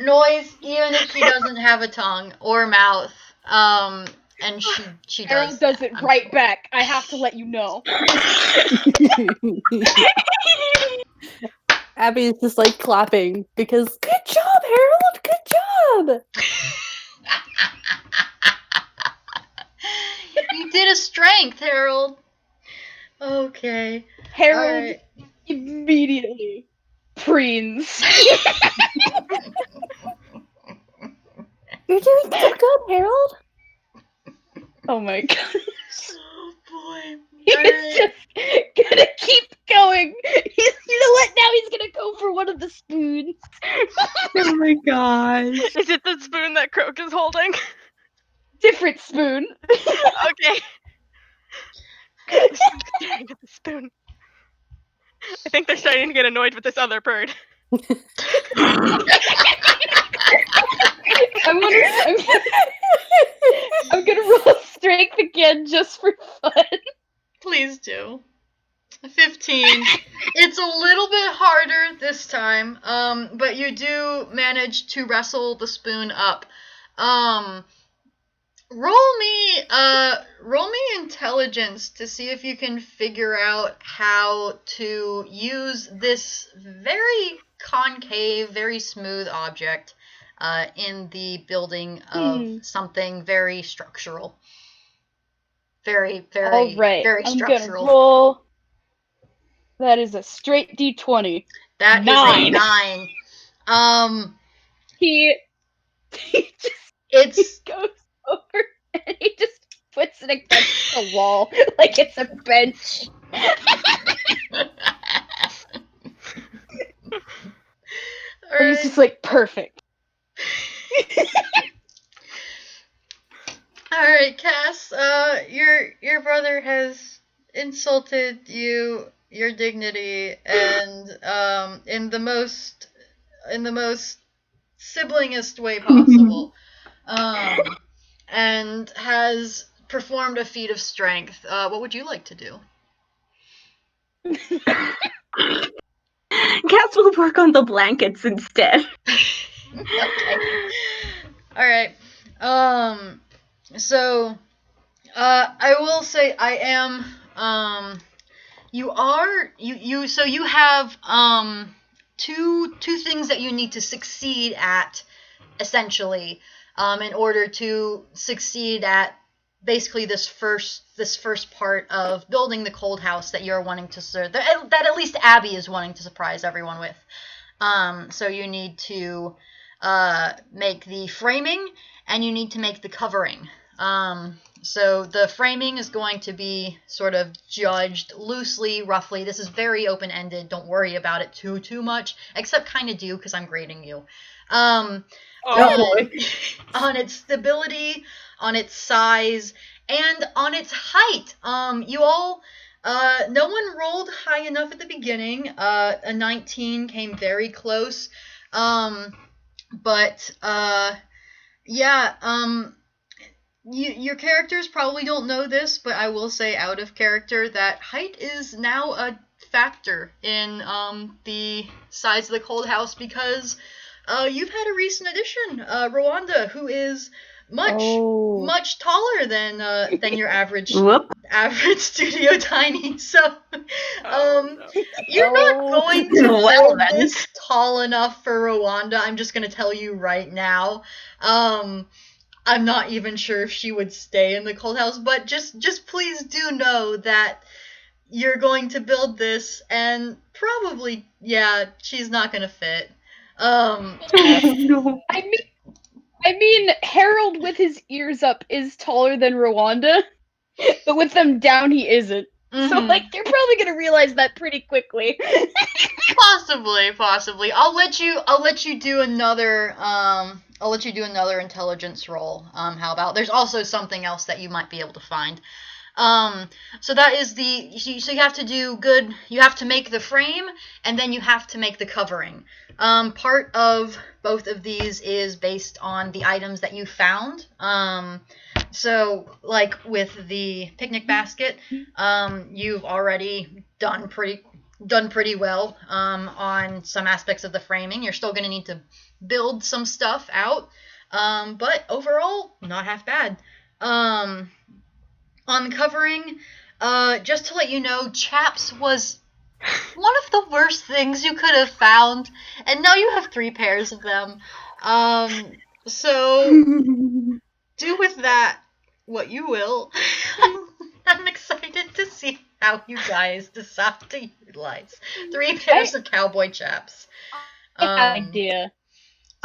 noise even if she doesn't have a tongue or mouth. And she Harold does does it right back. I have to let you know. Abby is just like clapping because good job, Harold. Good job. You did a strength, Harold. Okay. Harold Alright. immediately preens. You're doing so good, Harold. Oh my god. Oh boy. He's Alright. just gonna keep going. You know what? Now he's gonna go for one of the spoons. Oh my gosh. Is it the spoon that Croak is holding? Different spoon. Okay. Staring at the spoon. I think they're starting to get annoyed with this other bird. I'm gonna roll strength again just for fun. Please do. 15. It's a little bit harder this time, but you do manage to wrestle the spoon up. Roll me intelligence to see if you can figure out how to use this very concave, very smooth object in the building of something very structural. Very, All right, very I'm gonna structural. roll. That is a straight D20. That is 9. a 9. He just It's goes over and he just puts it against the wall like it's a bench. And he's just like, perfect. All right, Cass. Your brother has insulted your dignity, and in the most siblingest way possible, and has performed a feat of strength. What would you like to do? Cass will work on the blankets instead. Okay. All right. So, I will say I am. So you have two things that you need to succeed at, essentially, in order to succeed at basically this first part of building the cold house that you're wanting to serve, that at least Abby is wanting to surprise everyone with. So you need to make the framing, and you need to make the covering. So the framing is going to be sort of judged loosely, roughly. This is very open-ended. Don't worry about it too much, except kind of do, because I'm grading you. On its stability, on its size, and on its height. You all, no one rolled high enough at the beginning. A 19 came very close. Your characters probably don't know this, but I will say out of character that height is now a factor in the size of the cold house, because you've had a recent addition, Rwanda, who is much taller than your average studio tiny. So you're not going to build this tall enough for Rwanda. I'm just gonna tell you right now. I'm not even sure if she would stay in the cold house, but just please do know that you're going to build this, and probably, she's not gonna fit. No. I mean, Harold with his ears up is taller than Rwanda, but with them down, he isn't. Mm-hmm. So, like, you're probably gonna realize that pretty quickly. Possibly. I'll let you do another. I'll let you do another intelligence roll. How about? There's also something else that you might be able to find. So that is so you have to do good. You have to make the frame, and then you have to make the covering. Part of both of these is based on the items that you found. So like with the picnic basket, you've already done pretty well on some aspects of the framing. You're still going to need to build some stuff out, but overall, not half bad. On the covering, just to let you know, chaps was one of the worst things you could have found, and now you have 3 pairs of them. So do with that what you will. I'm excited to see how you guys decide to utilize 3 pairs of cowboy chaps. I have an idea.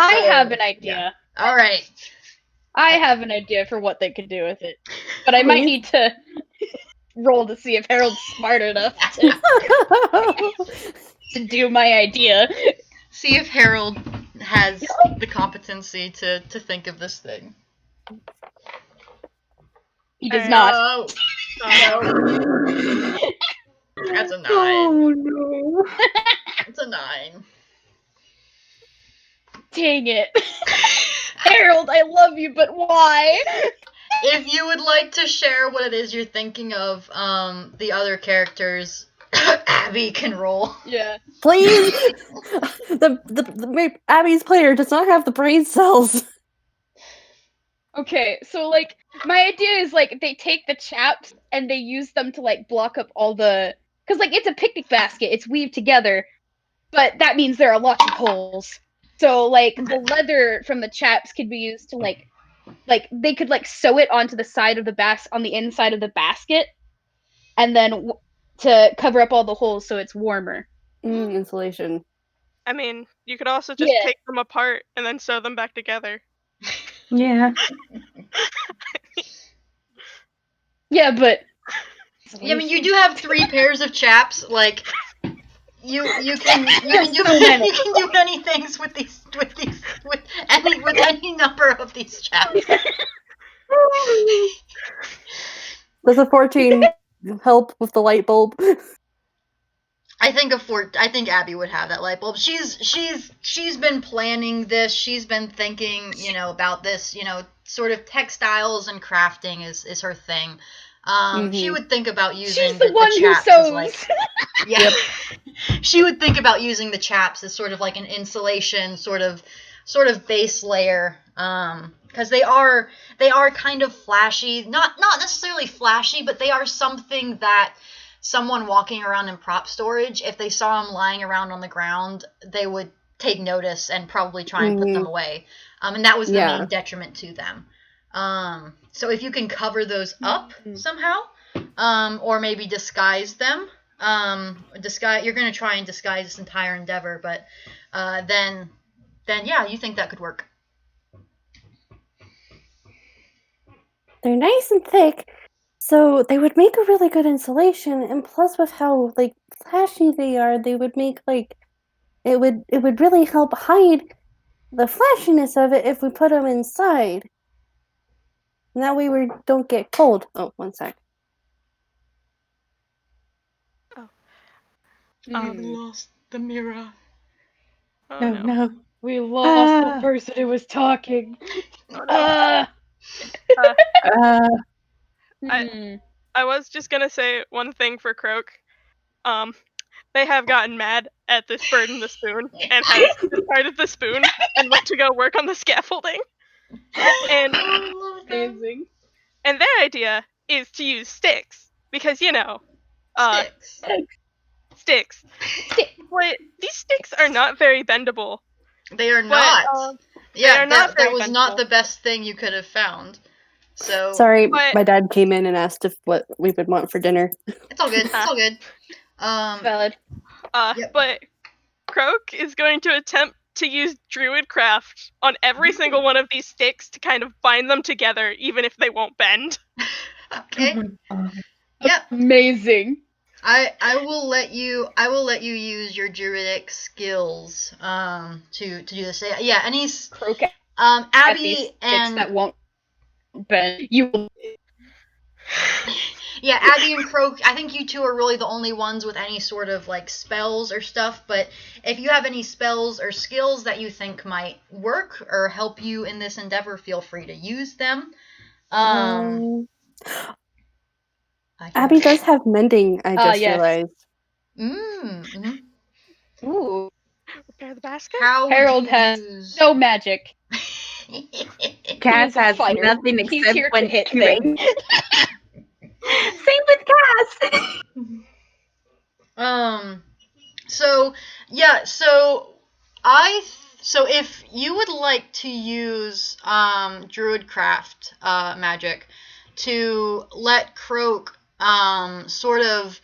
I have an idea. Yeah. All right. I have an idea for what they could do with it, but I might need to roll to see if Harold's smart enough to do my idea. See if Harold has the competency to think of this thing. He does not. No. That's a 9. Oh no. It's a 9. Dang it. Harold, I love you, but why? If you would like to share what it is you're thinking of, the other characters, Abby can roll. Yeah. Please! Abby's player does not have the brain cells. Okay, so, like, my idea is, like, they take the chaps and they use them to, like, block up all the... Because, like, it's a picnic basket, it's weaved together, but that means there are lots of holes. So, like, the leather from the chaps could be used to, like, they could, like, sew it onto the side of the on the inside of the basket, and then to cover up all the holes so it's warmer. Insulation. I mean, you could also just take them apart and then sew them back together. Yeah. Yeah, but... I mean, you do have 3 pairs of chaps, like... You can do many things with any number of these chaps. Does a 14 help with the light bulb? I think Abby would have that light bulb. She's been planning this. She's been thinking, about this. Sort of textiles and crafting is her thing. She would think about using She's the one the who chaps sews. as like, yeah. She would think about using the chaps as sort of like an insulation sort of base layer, because they are kind of flashy. Not necessarily flashy, but they are something that someone walking around in prop storage, if they saw them lying around on the ground, they would take notice and probably try and put them away. And that was the main detriment to them. So if you can cover those up somehow, or maybe disguise them, you're going to try and disguise this entire endeavor, but then then yeah, you think that could work. They're nice and thick, so they would make a really good insulation. And plus, with how like flashy they are, they would make like it would really help hide the flashiness of it if we put them inside. And that way we don't get cold. Oh, one sec. We lost the mirror. Oh No, no. no. We lost the Ah. person who was talking. Oh, no. Uh, I was just gonna say one thing for Croak. They have gotten mad at this bird in the spoon and has discarded the spoon and went to go work on the scaffolding. And I love them. Amazing. and their idea is to use sticks because Sticks. sticks. But these sticks are not very bendable. They are But, not. Yeah, are not that very was not bendable. the best thing you could have found. So Sorry, But- my dad came in and asked if what we would want for dinner. it's all good. It's all good. Valid. Yep. But Croak is going to attempt to use Druidcraft on every single one of these sticks to kind of bind them together, even if they won't bend. Okay. Yep. Amazing. I will let you use your druidic skills to do this. Yeah, and he's Croak at these Abby sticks and that won't bend. You will yeah, Abby and Croak, I think you two are really the only ones with any sort of like spells or stuff, but if you have any spells or skills that you think might work or help you in this endeavor, feel free to use them. Abby does have mending, I just yes. realized. Mm-hmm. Ooh. Repair the basket? How Harold would you has use... no magic. Cass He's a has fighter. nothing He's except here when to hit shooting. things. Same with Cass. So yeah, so if you would like to use Druidcraft magic to let Croak sort of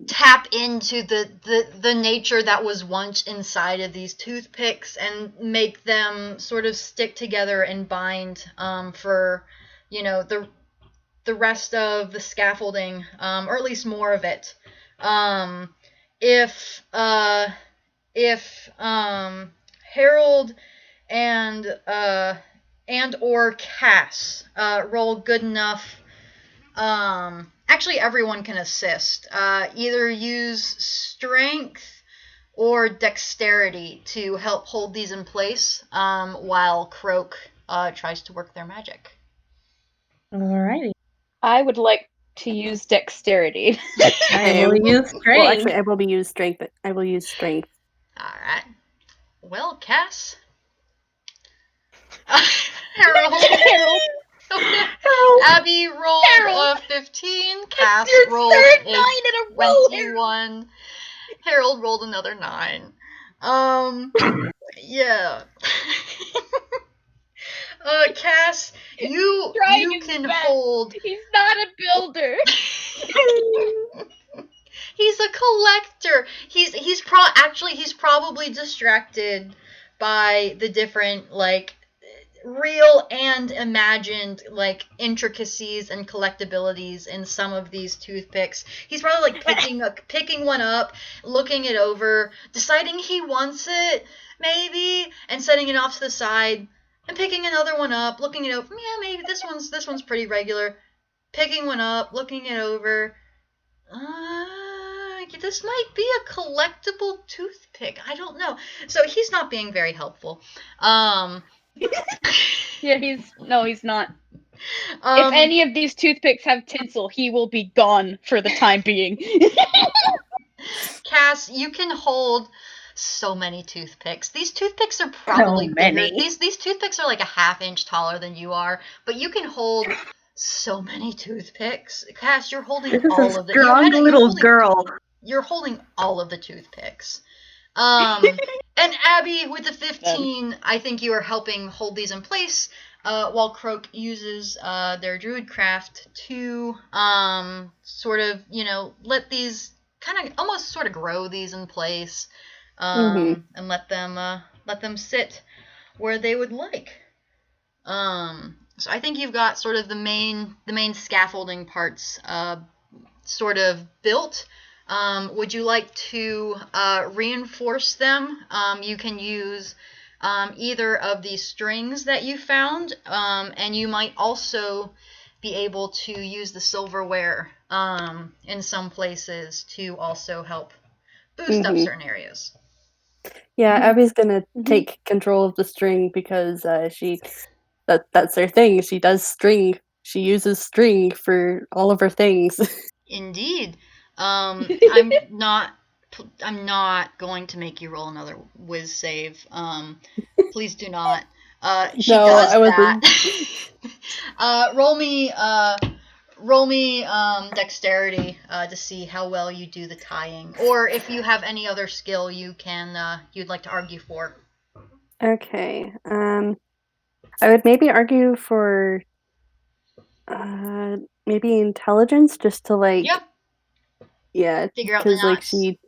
tap into the nature that was once inside of these toothpicks and make them sort of stick together and bind for the rest of the scaffolding, or at least more of it. If Harold and or Cass roll good enough, actually everyone can assist. Either use strength or dexterity to help hold these in place while Croak tries to work their magic. Alrighty. I would like to use dexterity. I will use Well, strength. actually, I will use strength. But I will use strength. All right. Well, Cass. Harold. Abby rolled a 15. Cass rolled a 21. Harold rolled another 9. Yeah. Cass, you can hold. He's not a builder. He's a collector. He's probably distracted by the different like real and imagined like intricacies and collectabilities in some of these toothpicks. He's probably like picking one up, looking it over, deciding he wants it maybe, and setting it off to the side, and picking another one up, looking it over. Yeah, maybe this one's pretty regular. Picking one up, looking it over. This might be a collectible toothpick. I don't know. So he's not being very helpful. Yeah, he's not. If If any of these toothpicks have tinsel, he will be gone for the time being. Cass, you can hold so many toothpicks. These toothpicks are probably bigger. These toothpicks are like a half-inch taller than you are, but you can hold so many toothpicks. Cass, you're holding all of them. Strong little girl. You're holding all of the toothpicks. And Abby, with the 15, I think you are helping hold these in place, while Croak uses their Druidcraft to sort of, let these kind of almost sort of grow these in place, and let them let them sit where they would like. So I think you've got sort of the main scaffolding parts sort of built. Would you like to reinforce them? You can use either of these strings that you found, and you might also be able to use the silverware in some places to also help boost up certain areas. Yeah, Abby's gonna take control of the string because that's her thing. She does string. She uses string for all of her things. Indeed. I'm not going to make you roll another whiz save. Please do not. She No, does I wasn't. that. Roll me dexterity to see how well you do the tying, or if you have any other skill you can you'd like to argue for. Okay. I would maybe argue for maybe intelligence, just to like yeah, Figure out the because like knots.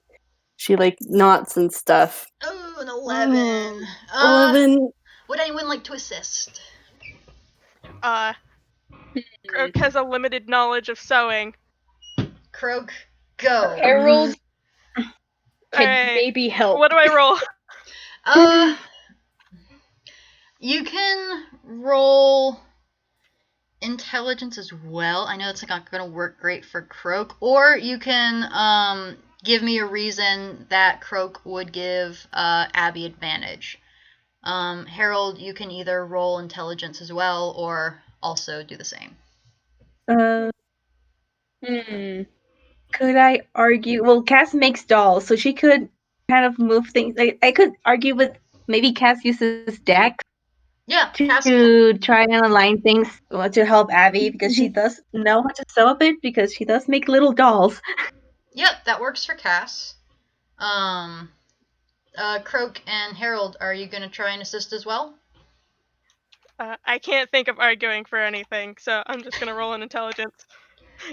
she like knots and stuff. Oh, an 11. 11. Would anyone like to assist? Croak has a limited knowledge of sewing. Croak, go. Harold can Alright. maybe help. What do I roll? You can roll intelligence as well. I know it's not going to work great for Croak. Or you can give me a reason that Croak would give Abby advantage. Harold, you can either roll intelligence as well or also do the same. Could I argue? Well, Cass makes dolls, so she could kind of move things. I could argue with maybe Cass uses deck to try and align things to help Abby because she does know how to sew a bit because she does make little dolls. Yep, that works for Cass. Croak and Harold, are you going to try and assist as well? I can't think of arguing for anything, so I'm just gonna roll an intelligence.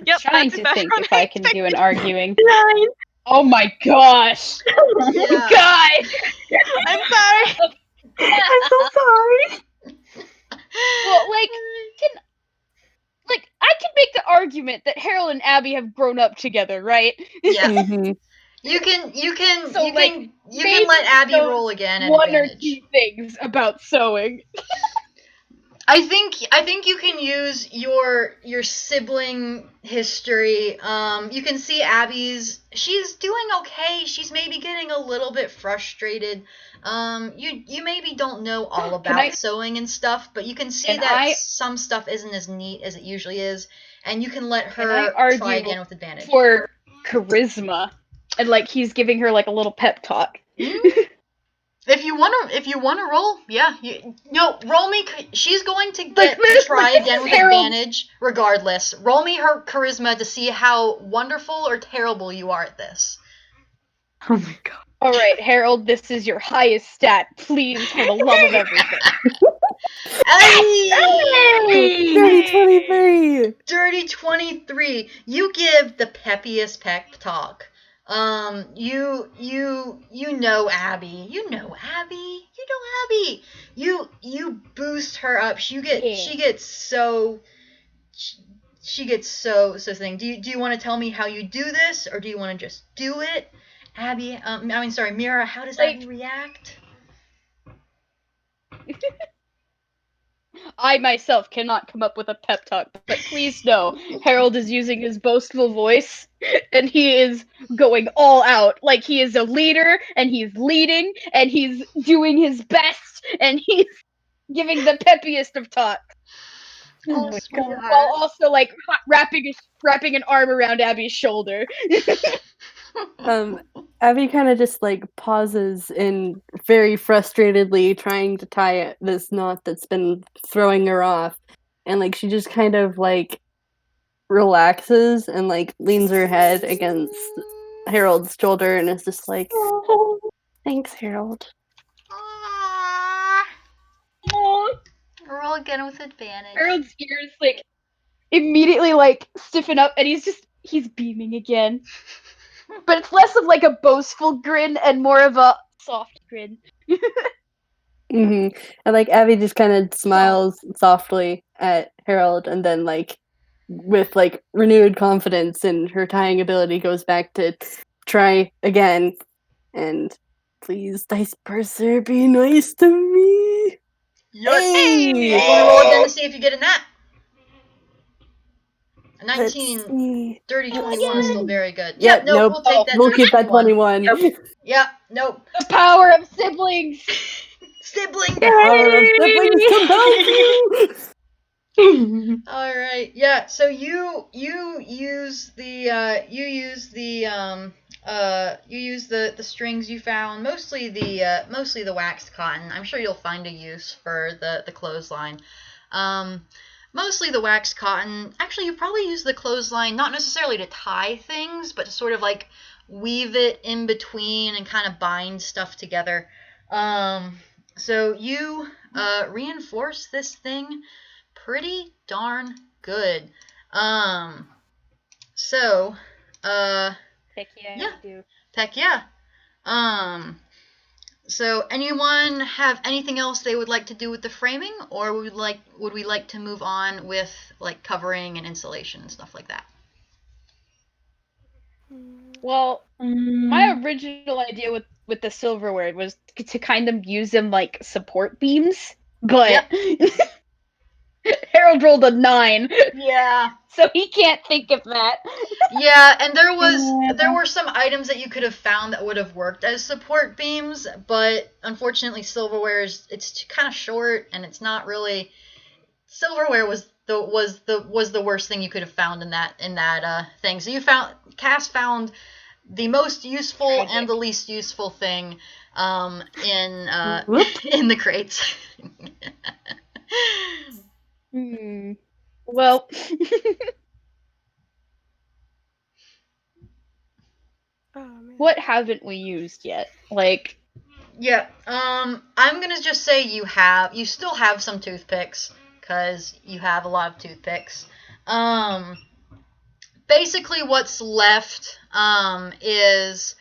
Yep, Trying that's to think if I can do an arguing. 9. Oh my gosh! Yeah. Guys! I'm sorry. I'm so sorry. Well, I can make the argument that Harold and Abby have grown up together, right? Yeah. Mhm. You can So, let maybe Abby knows roll again at one advantage. or two things about sewing. I think you can use your sibling history. You can see she's doing okay. She's maybe getting a little bit frustrated. You maybe don't know all about sewing and stuff, but you can see that some stuff isn't as neat as it usually is, and you can let her try again with advantage. For charisma, and he's giving her a little pep talk. If you wanna roll, yeah. Roll me. She's going to try again with advantage, regardless. Roll me her charisma to see how wonderful or terrible you are at this. Oh my god. All right, Harold, this is your highest stat. Please, for the love of everything. Hey! Dirty 23. Dirty 23. You give the peppiest pep talk. You know Abby. You know Abby. You boost her up. She gets so thing. Do you want to tell me how you do this, or do you want to just do it? Abby, Mira, how does Abby react? I myself cannot come up with a pep talk, but please know, Harold is using his boastful voice, and he is going all out. Like he is a leader, and he's leading, and he's doing his best, and he's giving the peppiest of talk. Oh, sweetheart. While also wrapping an arm around Abby's shoulder. Abby kind of just pauses and very frustratedly trying to tie this knot that's been throwing her off, and she just kind of relaxes and leans her head against Harold's shoulder and is just like, "Oh, thanks, Harold." Roll again with advantage. Harold's ears immediately stiffen up, and he's beaming again. But it's less of a boastful grin and more of a soft grin. And like Abby just kind of smiles softly at Harold, and then like with like renewed confidence in her tying ability goes back to try again. And please, Dice Purser, be nice to me. Yes. Hey! You want to roll again to see if you get a nat? A Let's 19, see. 30, 21 is still very good. Yep, Nope, nope. we'll take that We'll 30, keep that 21. Yep, nope. The power of siblings. Sibling. Power of siblings compels you. All right. Yeah. So you use the the strings you found, mostly the waxed cotton. I'm sure you'll find a use for the clothesline. Mostly the waxed cotton. Actually, you probably use the clothesline not necessarily to tie things, but to sort of like weave it in between and kind of bind stuff together. So you reinforce this thing pretty darn good. So, Heck yeah, yeah. I do. heck yeah. So anyone have anything else they would like to do with the framing, or would we like to move on with like covering and insulation and stuff like that? Well, my original idea with the silverware was to kind of use them like support beams, but Harold rolled a 9, Yeah. so he can't think of that. Yeah, and there were some items that you could have found that would have worked as support beams, but unfortunately silverware it's kind of short, and it's not really. Silverware was the worst thing you could have found in that thing. So Cass found the most useful and the least useful thing in in the crates. Well, what haven't we used yet? Like, Yeah. I'm gonna just say you still have some toothpicks, because you have a lot of toothpicks. Basically what's left is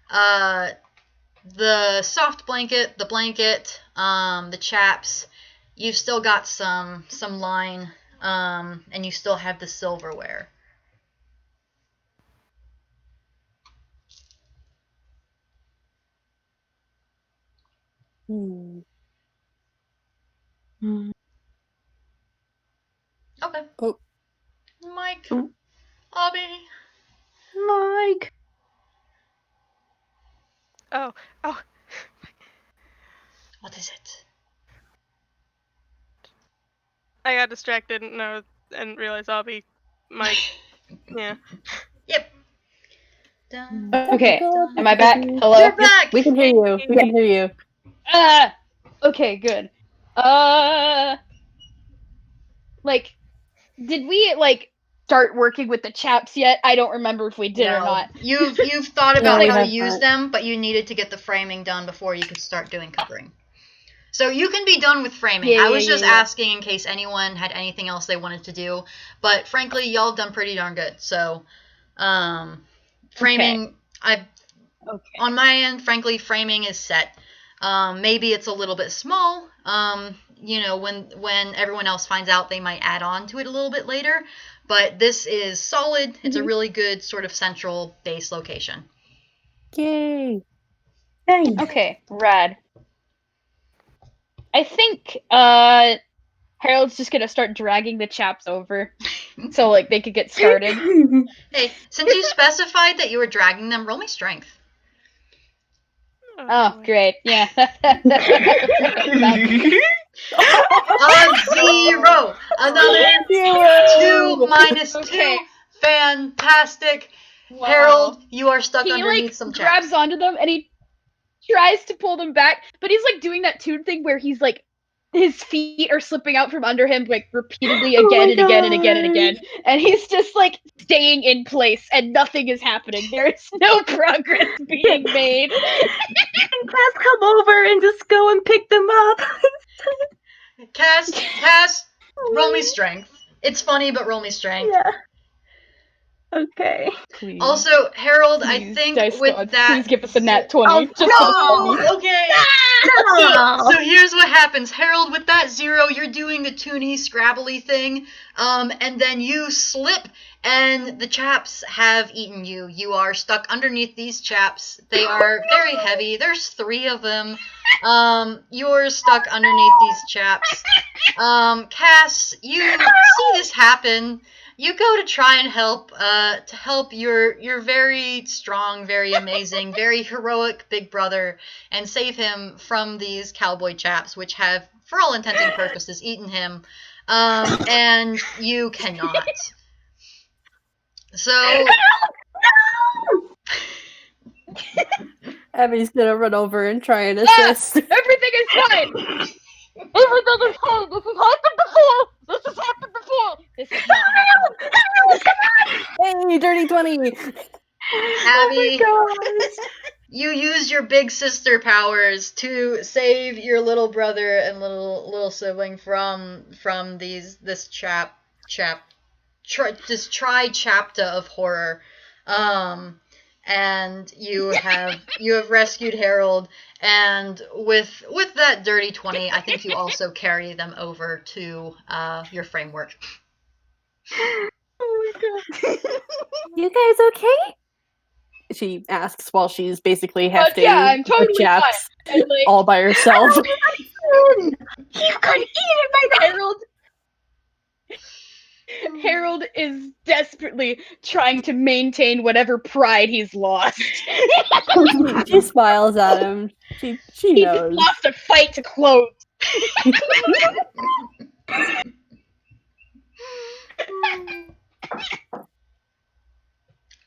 the soft blanket, the chaps. You've still got some line, and you still have the silverware. Okay. Oh. Mike. Abby. Mike. Oh. What is it? I got distracted and realized I'll be Mike. Yeah. Yep. okay, am I back? Hello? You're back! We can hear you. We can hear you. Okay, good. Like, did we, like, start working with the chaps yet? I don't remember if we did or not. You've thought about No, we how to have use not. them, but you needed to get the framing done before you could start doing covering. So you can be done with framing. I was just asking in case anyone had anything else they wanted to do, but frankly, y'all have done pretty darn good. So, framing, on my end, frankly, framing is set. Maybe it's a little bit small. When everyone else finds out, they might add on to it a little bit later. But this is solid. It's a really good sort of central base location. Yay! Nice. Okay, rad. I think Harold's just gonna start dragging the chaps over, so like they could get started. Hey, since you specified that you were dragging them, roll me strength. Oh, great! Yeah. A 0. Another 2 minus 2. Fantastic. Wow. Harold, you are stuck He underneath like some grabs chaps. onto them and he tries to pull them back, but he's like doing that Toon thing where he's like his feet are slipping out from under him like repeatedly again and again and again and again, and he's just like staying in place and nothing is happening. There is no progress being made. And Class come over and just go and pick them up. Cass, roll me strength. It's funny, but roll me strength. Yeah. Okay. Please. Also, Harold, I Please, think Dice with God, that. please give us a nat 20. Oh, just no! so Okay. No! So here's what happens, Harold. With that 0, you're doing the toony scrabbly thing, and then you slip, and the chaps have eaten you. You are stuck underneath these chaps. They are very heavy. There's 3 of them. You're stuck underneath these chaps. Cass, you see this happen. You go to try and help your very strong, very amazing, very heroic big brother and save him from these cowboy chaps, which have, for all intents and purposes, eaten him. And you cannot. So Abby's gonna run over and try and Ah! assist. Everything is fine! Everything is fine! This has happened before! This has happened before! This has not happened. Hey, dirty 20! Abby, Oh my gosh. you use your big sister powers to save your little brother and little sibling from this tri-chapter of horror. And you have rescued Harold, and with that dirty 20, I think you also carry them over to your framework. Oh my god. You guys okay? She asks while she's basically hefting yeah, I'm the totally chaps fine. And, like, all by herself. You got eaten by the Harold is desperately trying to maintain whatever pride he's lost. She smiles at him. She He just knows. lost a fight to clothes.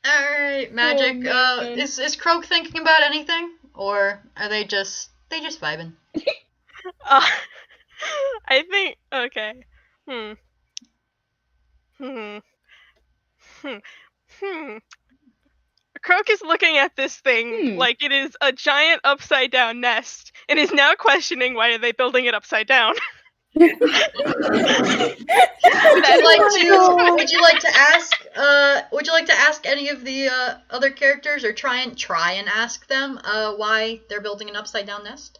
Alright, Magic. Oh, man. Is Croak thinking about anything? Or are they just vibing? I think okay. Hmm. Hmm. Hmm. Hmm. Croak is looking at this thing like it is a giant upside down nest and is now questioning why are they building it upside down. Would you like to ask any of the other characters, or try and ask them why they're building an upside down nest?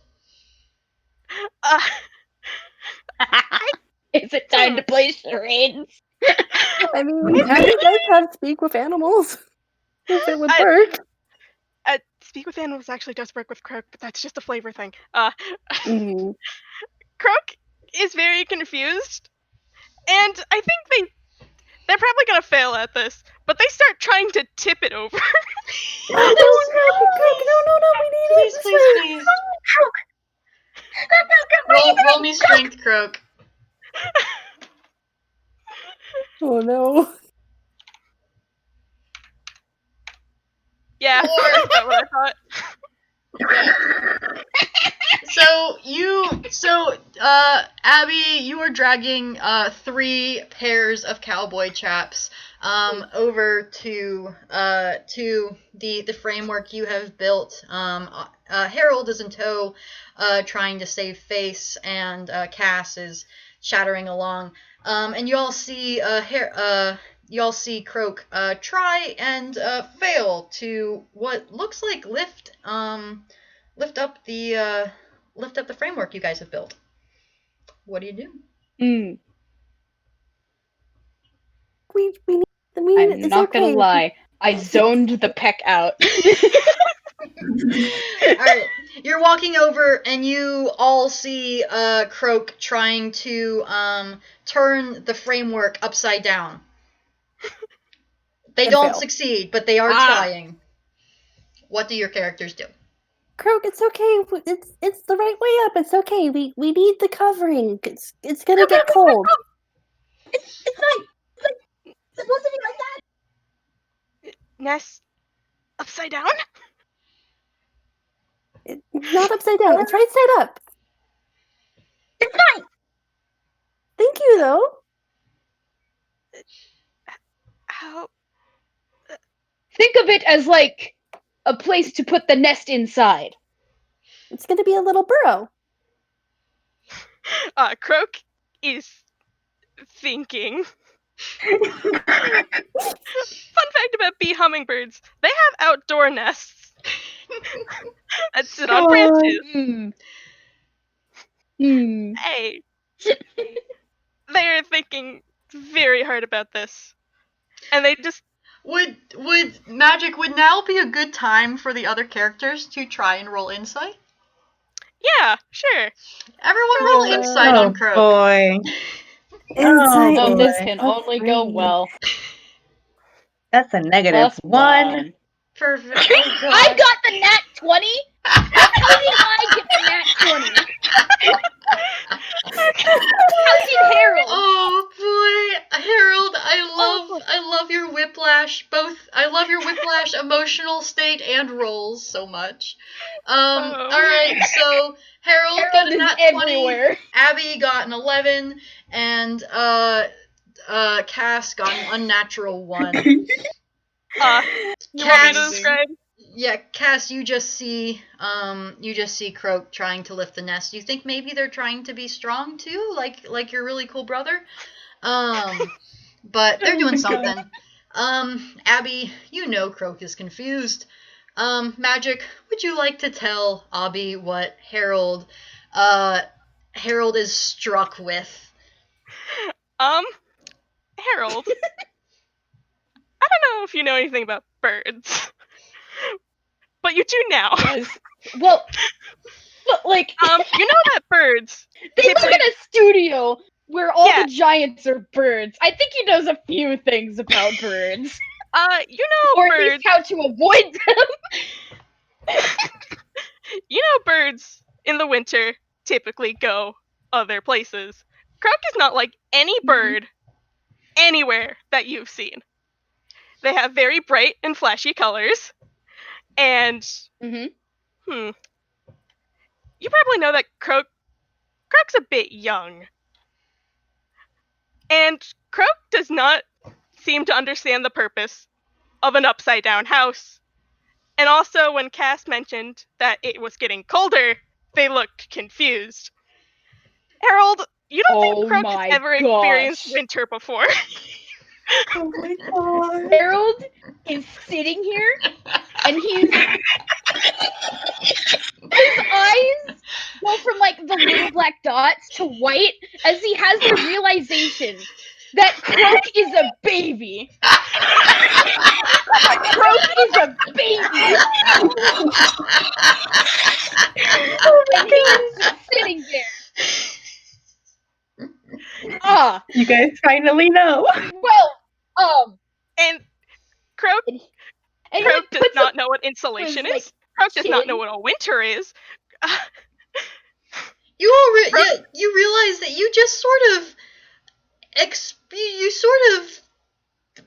Is it time to play charades? I mean, Abby does have speak with animals. If it would work. Speak with animals actually does work with Croak, but that's just a flavor thing. Mhm. Croak is very confused, and I think they're probably gonna fail at this, but they start trying to tip it over. No, we need Please, it. please. Roll me strength, Croak. Oh no. Yeah, that's about what I thought. Abby, you are dragging 3 pairs of cowboy chaps over to the framework you have built. Harold is in tow, trying to save face, and Cass is shattering along. And you all see Croak try and fail to what looks like lift up the framework you guys have built. What do you do? We need I'm it's not okay. gonna lie. I zoned the peck out. Alright, you're walking over and you all see Croak trying to turn the framework upside down. They And don't fail. succeed, but they are trying. What do your characters do? Croak, it's okay. It's the right way up. It's okay. We need the covering. It's gonna get cold. It's fine. It's supposed to be like that. Nest upside down? Not upside down. It's right side up. It's fine. Thank you, though. How? Think of it as like a place to put the nest inside. It's gonna be a little burrow. Croak is thinking. Fun fact about bee hummingbirds, they have outdoor nests that sit on God. branches. Hey, they're thinking very hard about this. And they just... Would Magic, would now be a good time for the other characters to try and roll insight? Yeah, sure. Everyone roll insight Oh on Croak. boy. Insight Oh, boy. this can only go Great. well. That's a negative Plus 1. Perfect. Oh god. I got the nat 20? How did I get the nat 20? How did Harold? Oh boy, Harold, I love your whiplash. I love your whiplash emotional state and rolls so much. All right, so Harold got a is nat 20. everywhere. Abby got an 11, and Cass got an unnatural 1. You want me to Cass, describe? yeah, Cass, you just see Croak trying to lift the nest. You think maybe they're trying to be strong too, like your really cool brother. But they're doing something. Abby, you know Croak is confused. Magic, would you like to tell Abby what Harold is struck with? Harold, I don't know if you know anything about birds, but you do now. Well, but like, you know that birds. they live in a studio where all Yeah. the giants are birds. I think he knows a few things about birds. You know Or at birds. least how to avoid them. You know birds in the winter typically go other places. Croak is not like any bird anywhere that you've seen. They have very bright and flashy colors, and you probably know that Croak's a bit young, and Croak does not seem to understand the purpose of an upside down house. And also, when Cass mentioned that it was getting colder, they looked confused. Harold, you don't think Croak has ever experienced winter before? Oh my god. Harold is sitting here, and his eyes go from like the little black dots to white as he has the realization that Croak is a baby. Croak is a baby. And he's just sitting there. You guys finally know. Well, And Croak does not know what insulation is. like, Croak does not chin. know what a winter is. You realize that you just sort of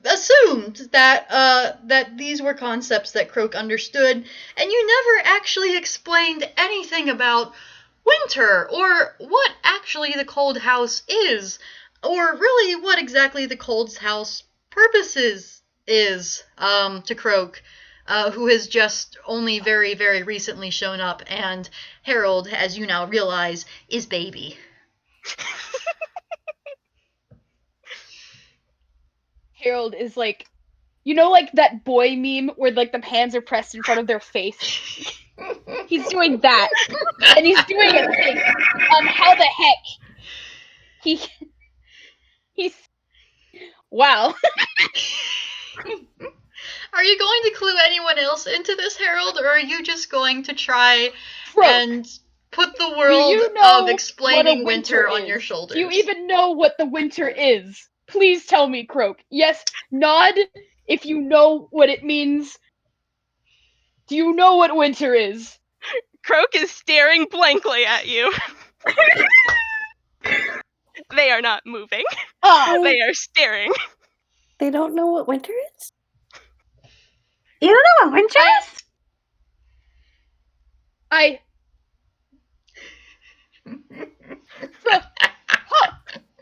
assumed that these were concepts that Croak understood, and you never actually explained anything about winter, or what actually the cold house is, or really what exactly the cold house purposes is to Croak, who has just only very, very recently shown up, and Harold, as you now realize, is baby. Harold is like, you know, like that boy meme where like the hands are pressed in front of their face. He's doing that, and he's doing a thing. How the heck? He's wow. Are you going to clue anyone else into this, Harold, or are you just going to try Croak, and put the world of explaining winter on your shoulders? Do you even know what the winter is? Please tell me, Croak. Yes, nod if you know what it means. Do you know what winter is? Croak is staring blankly at you. They are not moving. They are staring. They don't know what winter is? You don't know what winter is?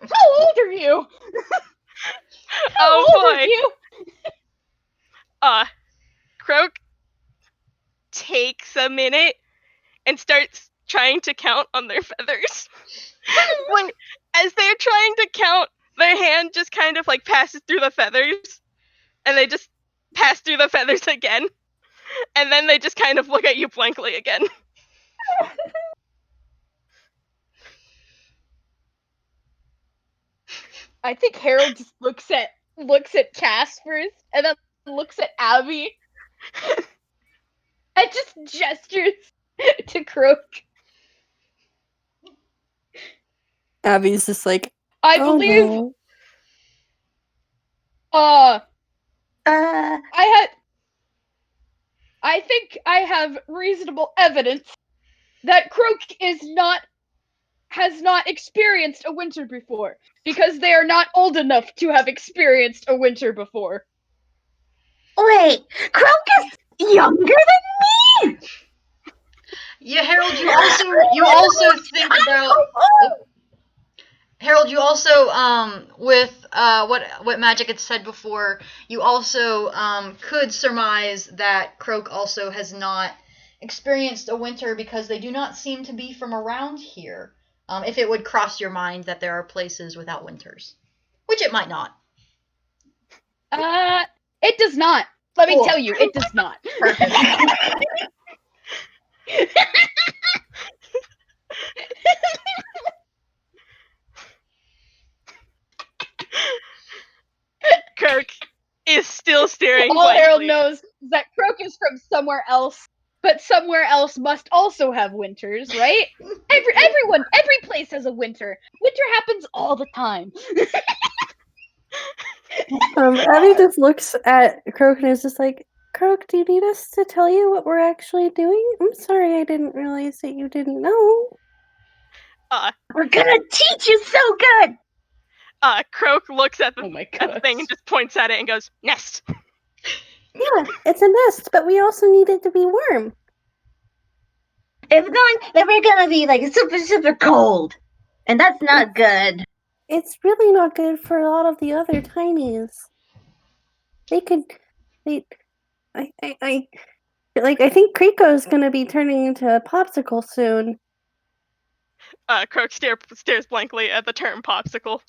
How old are you? How old are you? Croak takes a minute and starts trying to count on their feathers. As they're trying to count their hand just kind of like passes through the feathers, and they just pass through the feathers again, and then they just kind of look at you blankly again. I think Harold just looks at Cass first, and then looks at Abby, and just gestures to Croak. Abby's just like, I oh, believe. no. I think I have reasonable evidence that Croak has not experienced a winter before, because they are not old enough to have experienced a winter before. Wait, Croak is younger than me? Yeah, Harold, you also think about Harold, you also with what Magic had said before, you also could surmise that Croak also has not experienced a winter because they do not seem to be from around here. If it would cross your mind that there are places without winters, which it might not. It does not. Let Cool. me tell you, it does not. Perfect. Kirk is still staring All blankly. Harold knows is that Croak is from somewhere else, but somewhere else must also have winters, right? Every place has a winter. Winter happens all the time. Abby just looks at Croak and is just like, Croak, do you need us to tell you what we're actually doing? I'm sorry, I didn't realize that you didn't know. We're gonna teach you so good! Croak looks at the, Oh my at the thing and just points at it and goes, nest! Yeah, it's a nest, but we also need it to be warm. If not, then we're gonna be like super, super cold. And that's not good. It's really not good for a lot of the other tinies. I think Kriko's gonna be turning into a popsicle soon. Croak stares blankly at the term popsicle.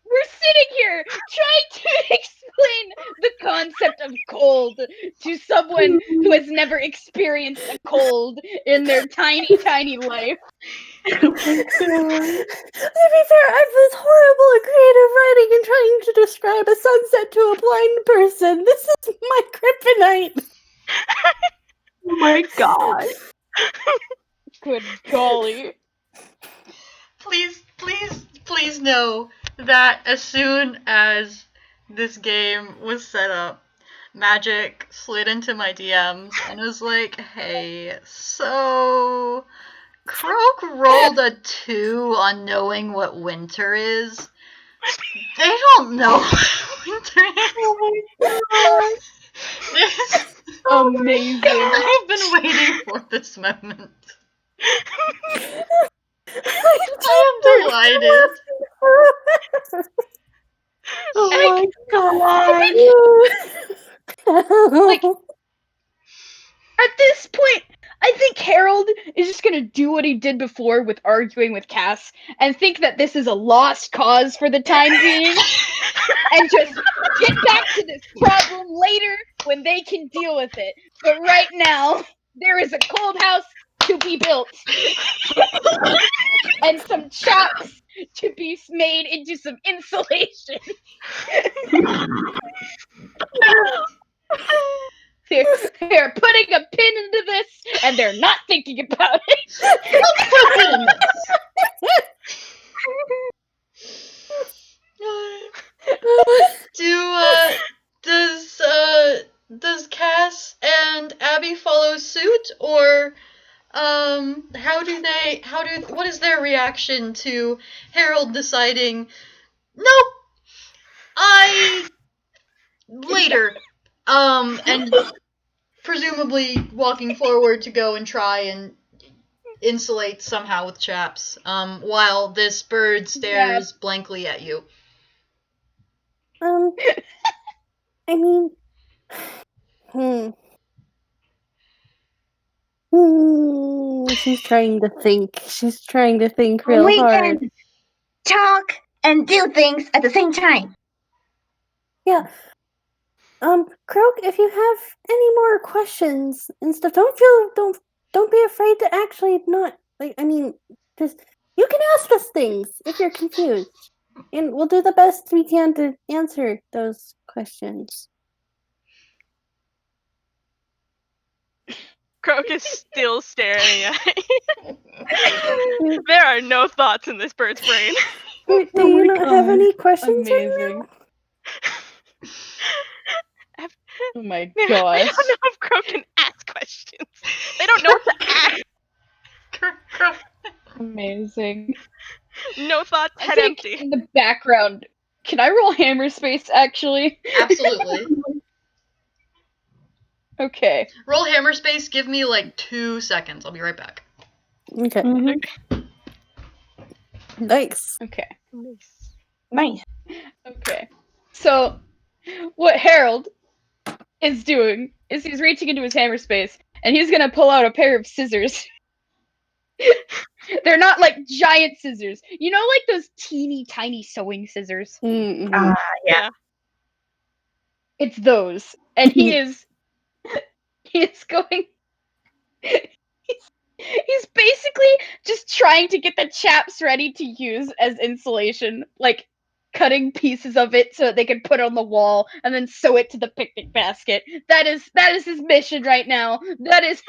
We're sitting here trying to explain the concept of cold to someone who has never experienced a cold in their tiny, tiny life. To be fair, I was horrible at creative writing and trying to describe a sunset to a blind person. This is my kryptonite. Oh my god. Good golly. Please know that as soon as this game was set up, Magic slid into my DMs and was like, hey, so Croak rolled a 2 on knowing what winter is. They don't know what winter is. Oh my god. Amazing. I've been waiting for this moment. I am delighted. Oh my god. Like, at this point, I think Harold is just gonna do what he did before with arguing with Cass and think that this is a lost cause for the time being and just get back to this problem later when they can deal with it. But right now, there is a cold house to be built and some chops to be made into some insulation. They're putting a pin into this, and they're not thinking about it. Let's put a pin in this. Does Cass and Abby follow suit, or what is their reaction to Harold deciding, nope, later, and presumably walking forward to go and try and insulate somehow with chaps, while this bird stares blankly at you. I mean, she's trying to think. She's trying to think real We hard. can talk and do things at the same time. Yeah. Croak, if you have any more questions and stuff, don't be afraid to actually not just you can ask us things if you're confused. And we'll do the best we can to answer those questions. Croak is still staring at you. There are no thoughts in this bird's brain. Do Oh you my not have God. any questions right Amazing. now? Oh my I gosh. don't know if Croak can ask questions. They don't know what to ask. Amazing. No thoughts, I head think empty. in the background, can I roll hammer space actually? Absolutely. Okay. Roll hammer space. Give me like 2 seconds. I'll be right back. Okay. Nice. Okay. Nice. Okay. So, what Harold is doing is he's reaching into his hammer space and he's gonna pull out a pair of scissors. They're not like giant scissors. You know, like those teeny tiny sewing scissors? Mm-hmm. Yeah. It's those. And he is going he's basically just trying to get the chaps ready to use as insulation, like cutting pieces of it so that they can put on the wall and then sew it to the picnic basket. That is his mission right now. That is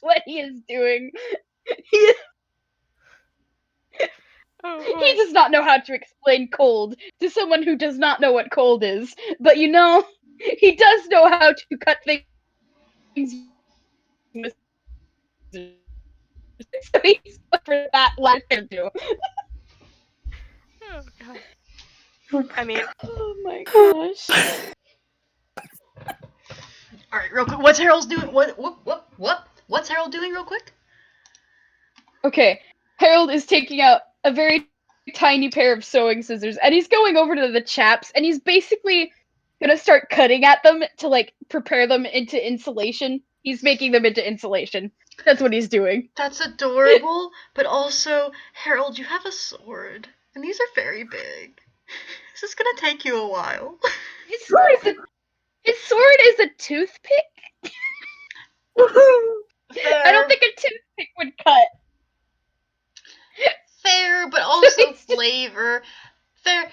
what he is doing. Oh He boy. does not know how to explain cold to someone who does not know what cold is. But you know, he does know how to cut things with scissors. So he's going for that last thing too. Oh god. I mean, Oh my gosh. All right, real quick. What's Harold's doing? What's Harold doing, real quick? Okay, Harold is taking out a very tiny pair of sewing scissors and he's going over to the chaps and he's basically gonna start cutting at them to like prepare them into insulation. He's making them into insulation. That's what he's doing. That's adorable, but also, Harold, you have a sword, and these are very big. This is gonna take you a while. His sword is a toothpick. Fair. I don't think a toothpick would cut. Fair, but also flavor. Fair.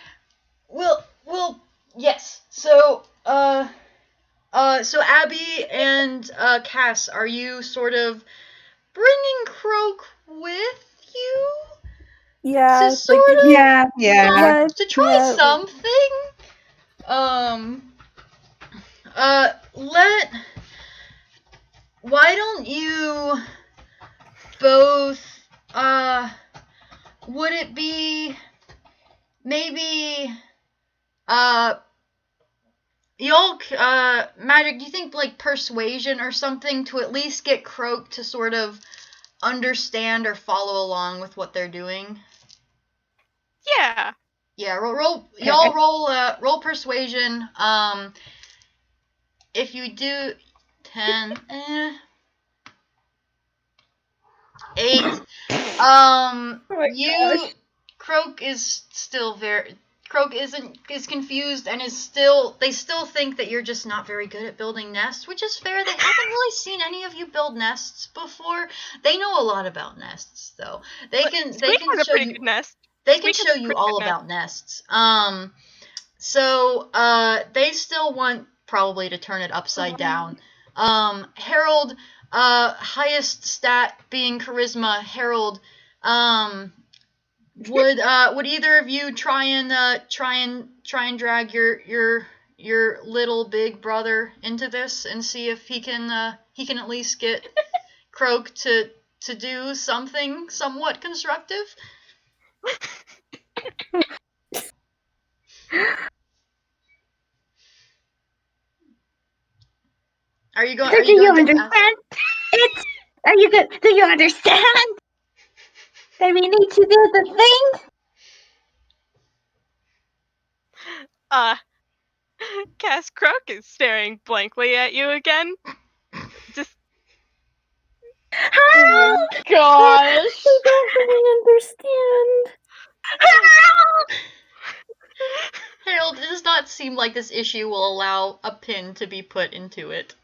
Well, yes. So Abby and Cass, are you sort of bringing Croak with you? Yeah. To sort of Yeah. to try something. Why don't you both, would it be maybe, y'all, Magic, do you think, like, persuasion or something to at least get Croak to sort of understand or follow along with what they're doing? yeah. Yeah, y'all roll persuasion. If you do 10, 8. Gosh. Croak is still Croak is confused and they still think that you're just not very good at building nests, which is fair. They haven't really seen any of you build nests before. They know a lot about nests though. They can Squeak has show a pretty you good nest. they can Squeak has show a you pretty all good nest. about nests. So they still want probably to turn it upside down. Harold, highest stat being charisma. Harold, would either of you try and drag your little big brother into this and see if he can at least get Croak to do something somewhat constructive? Are you going? So do you understand? Are you good? Do you understand that we need to do the thing? Cass Croak is staring blankly at you again. Just Oh my gosh. I don't really understand. Harold, it does not seem like this issue will allow a pin to be put into it.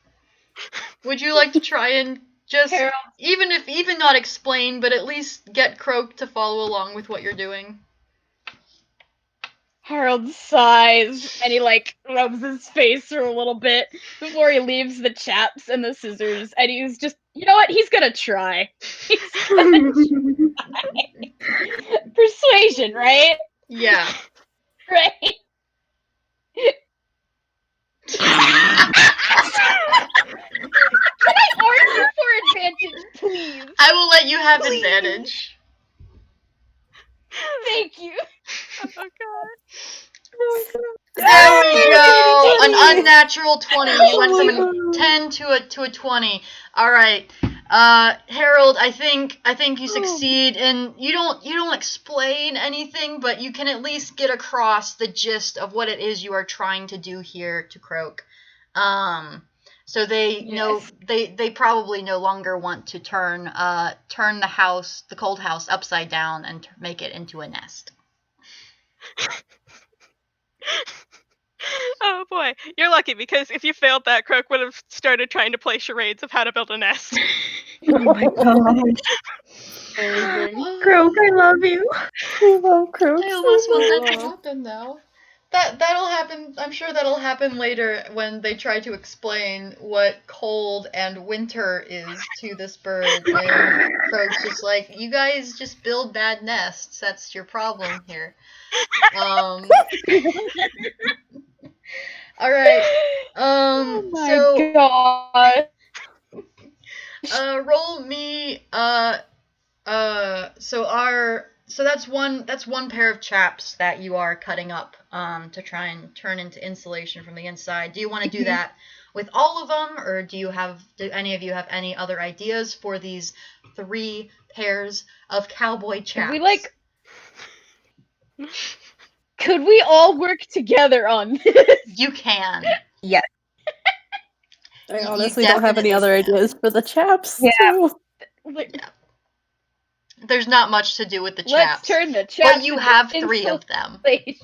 Would you like to try and just, Harold. even not explain, but at least get Croak to follow along with what you're doing? Harold sighs and he rubs his face for a little bit before he leaves the chaps and the scissors, and he's just, you know what? He's gonna try. He's gonna try. Persuasion, right? Yeah. Right. Can I argue for advantage, please? I will let you have advantage. Thank you. oh god. There we go. An Yay! unnatural 20. You went from a 10 to a 20. All right. Harold, I think you succeed, and you don't explain anything, but you can at least get across the gist of what it is you are trying to do here to Croak. So they know they probably no longer want to turn the cold house upside down and make it into a nest. Oh boy, you're lucky, because if you failed that, Croak would have started trying to play charades of how to build a nest. Oh my god. Amazing. Croak, I love you. We love Croaks. I almost want that to Oh. happen now. That'll happen. I'm sure that'll happen later when they try to explain what cold and winter is to this bird, and Croak's just like, you guys just build bad nests. That's your problem here. All right. Oh my So god. roll me. So that's one pair of chaps that you are cutting up to try and turn into insulation from the inside. Do you want to do that with all of them, or do any of you have any other ideas for these 3 pairs of cowboy chaps? Could we all work together on this? You can. Yes. I You honestly don't have any definitely other can. ideas for the chaps. Yeah. Too. There's not much to do with the Let's chaps. turn the chaps But you into have 3 of them. insulation.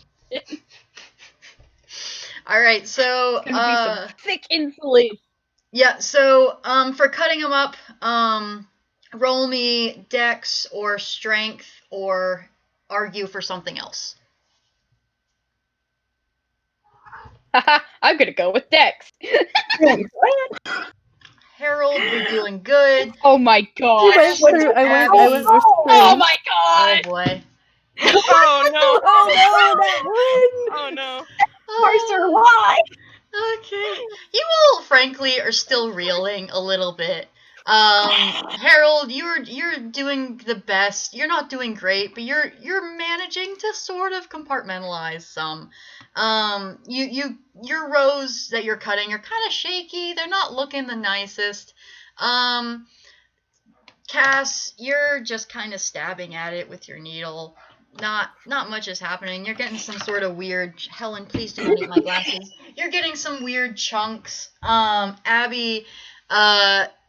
All right, so It's gonna be some thick insulation. yeah, so for cutting them up, roll me dex or strength or argue for something else. I'm gonna go with Dex. Harold, you're doing good. Oh my I gosh. went through. I went with Oh strength. my Oh gosh. boy. Oh no. Oh no, that one! Oh no. Parser, why? Okay. You all, frankly, are still reeling a little bit. Harold, you're doing the best. You're not doing great, but you're managing to sort of compartmentalize some. Your rows that you're cutting are kind of shaky. They're not looking the nicest. Cass, you're just kind of stabbing at it with your needle. Not much is happening. You're getting some sort of weird. Helen, please do not eat my glasses. You're getting some weird chunks. Abby,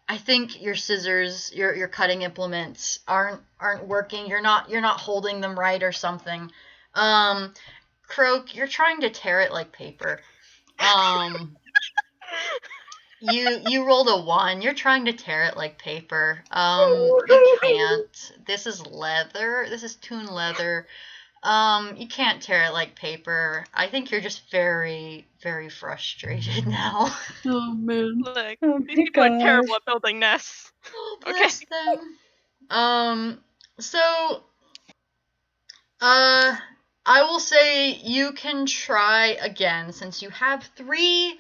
I think your scissors, your cutting implements aren't working. You're not holding them right or something. Croak, you're trying to tear it like paper. You rolled a 1. You're trying to tear it like paper. You can't. This is leather. This is toon leather. You can't tear it like paper. I think you're just very, very frustrated now. Oh man. Look, Oh these my people are terrible gosh. at building nests. Oh, Okay. bless them. So, I will say you can try again since you have 3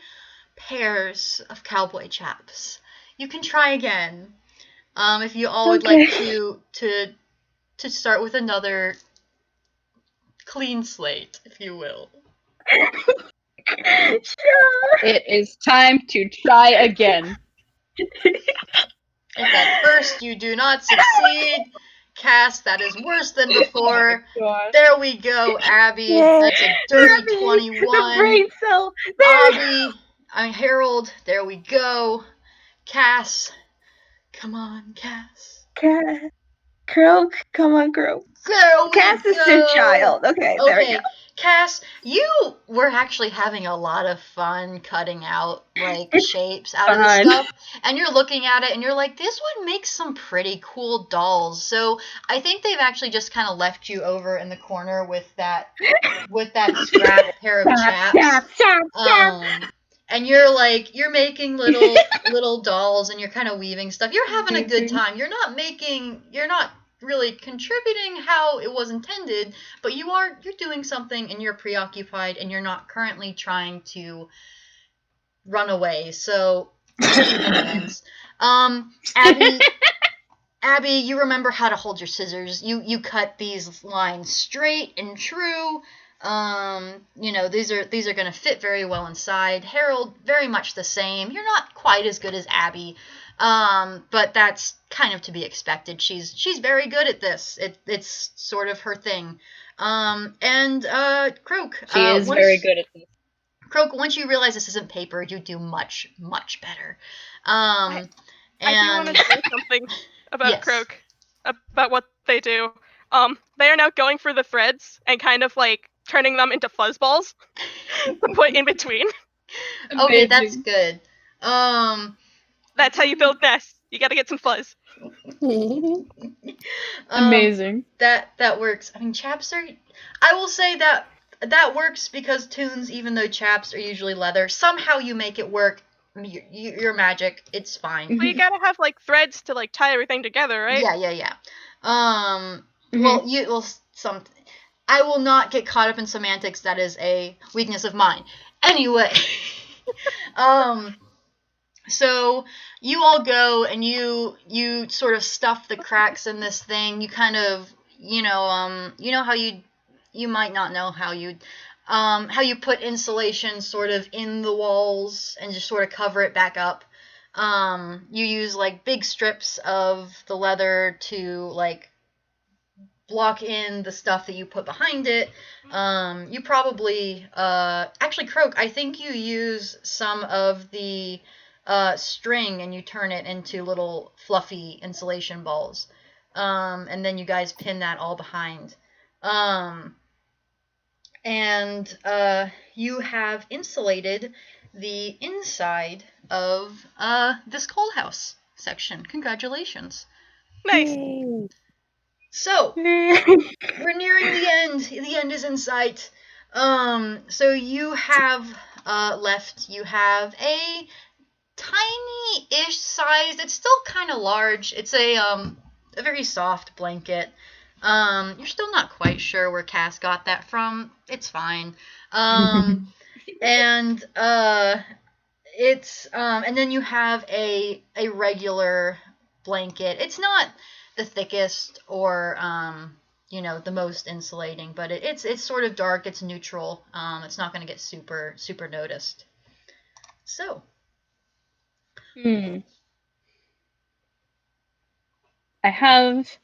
pairs of cowboy chaps. You can try again. If you all would like to start with another clean slate, if you will. Sure. It is time to try again. If at first you do not succeed, Cass, that is worse than before. gosh. There we go, Abby. Yay. That's a dirty Abby, 21. The brain cell. There. Harold, there we go. Cass, come on, Cass. Croak, come on, Croak. There we Cass is go. the child. Okay, there we go. Cass, you were actually having a lot of fun cutting out like It's shapes out of this fun. stuff, and you're looking at it and you're like, this would make some pretty cool dolls. So I think they've actually just kind of left you over in the corner with that scrap pair of chaps. And you're making little dolls, and you're kind of weaving stuff. You're having a good time. You're not really contributing how it was intended, but you're doing something, and you're preoccupied, and you're not currently trying to run away. So, shenanigans. Abby, you remember how to hold your scissors. You cut these lines straight and true. These are going to fit very well inside. Harold, very much the same. You're not quite as good as Abby. But that's kind of to be expected. She's very good at this. It's sort of her thing. Croak. She is very good at this. Croak, once you realize this isn't paper, you do much, much better. I do want to say something about Yes. Croak, about what they do. They are now going for the threads and kind of like turning them into fuzzballs to put in between. Okay, that's good. That's how you build nests. You gotta get some fuzz. Amazing. That works. I mean, chaps are. I will say that works because tunes, even though chaps are usually leather, somehow you make it work. You're magic. It's fine. Well, you gotta have like threads to like tie everything together, right? Yeah. Well, I will not get caught up in semantics. That is a weakness of mine. Anyway, so you all go and you sort of stuff the cracks in this thing. You kind of, how you might not know how you put insulation sort of in the walls and just sort of cover it back up. You use like big strips of the leather to like block in the stuff that you put behind it. You probably, actually, Croak, I think you use some of the string and you turn it into little fluffy insulation balls. And then you guys pin that all behind. You have insulated the inside of this cold house section. Congratulations. Nice. So, we're nearing the end. The end is in sight. So you have you have a tiny-ish size. It's still kind of large. It's a very soft blanket. You're still not quite sure where Cass got that from. It's fine. And then you have a regular blanket. It's not the thickest or the most insulating, but it's sort of dark. It's neutral. It's not going to get super noticed. So. I have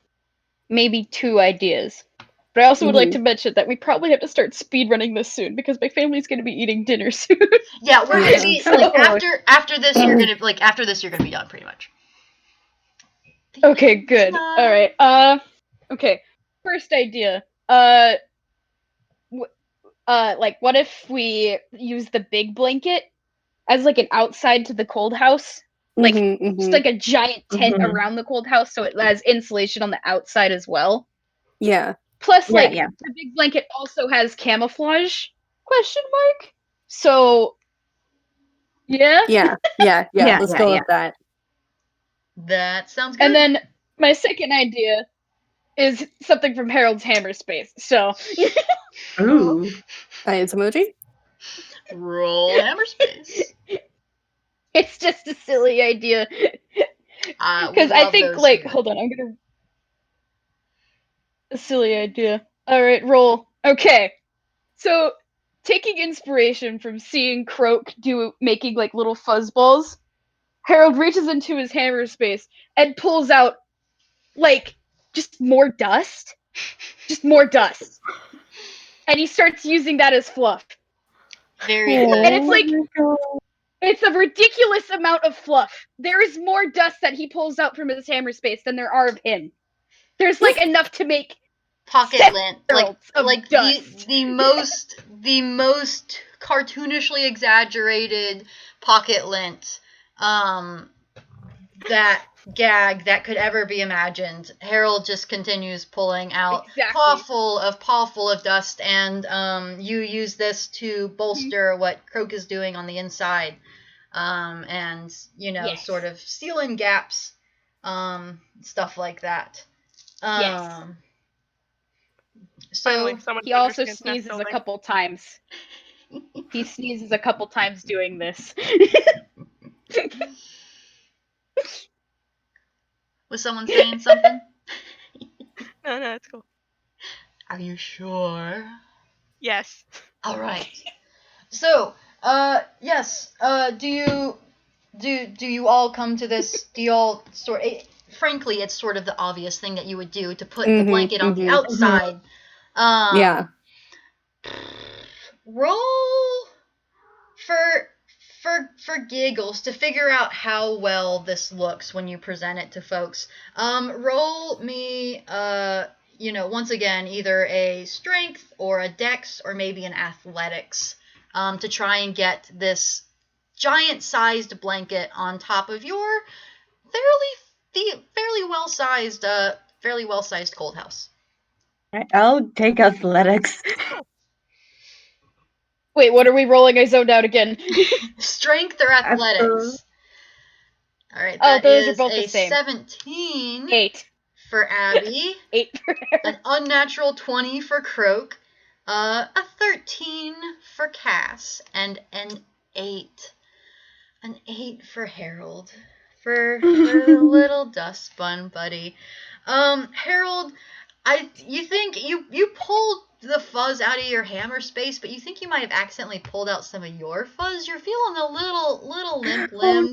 maybe 2 ideas. But I also would like to mention that we probably have to start speedrunning this soon because my family's going to be eating dinner soon. Yeah, we're going to be like after this you're going to be done pretty much. Okay, good. All right. Okay. First idea. What if we use the big blanket as like an outside to the cold house? Like just like a giant tent around the cold house, so it has insulation on the outside as well. Yeah. Plus, the big blanket also has camouflage? ? So, yeah. Yeah. Let's go with that. That sounds good. And then my second idea is something from Harold's Hammer Space. So, Ooh. It's emoji. Roll Hammer Space. It's just a silly idea. Because I think, hold on, I'm gonna. A silly idea. Alright, roll. Okay. So, taking inspiration from seeing Croak making like little fuzzballs, Harold reaches into his hammer space and pulls out like just more dust. Just more dust. And he starts using that as fluff. Very Oh. good. And it's like, it's a ridiculous amount of fluff. There is more dust that he pulls out from his hammer space than there are of him. There's like enough to make Pocket lint, worlds of like dust. the most cartoonishly exaggerated pocket lint that gag that could ever be imagined. Harold just continues pulling out paw full of dust, and you use this to bolster what Croak is doing on the inside, and Yes. sort of seal in gaps, stuff like that. Yes. So Finally, someone He also understands nest sneezes a building. couple times. He sneezes a couple times doing this. was someone saying something? No, it's cool. Are you sure? Yes. All right. So, yes. Do you all come to this? Do you all frankly, it's sort of the obvious thing that you would do to put the blanket on the outside. Yeah. Roll for giggles to figure out how well this looks when you present it to folks. Roll me once again either a strength or a dex or maybe an athletics to try and get this giant sized blanket on top of your fairly well sized cold house. I'll take athletics. Wait, what are we rolling? I zoned out again. Strength or athletics? All right, Oh, that those are is both a the same. 17 8. for Abby, 8 for an unnatural 20 for Croak, a 13 for Cass, and an 8. An 8 for Harold. For the little dust bun buddy. Harold, you think you pulled the fuzz out of your hammer space, but you think you might have accidentally pulled out some of your fuzz. You're feeling a little limp-limbed.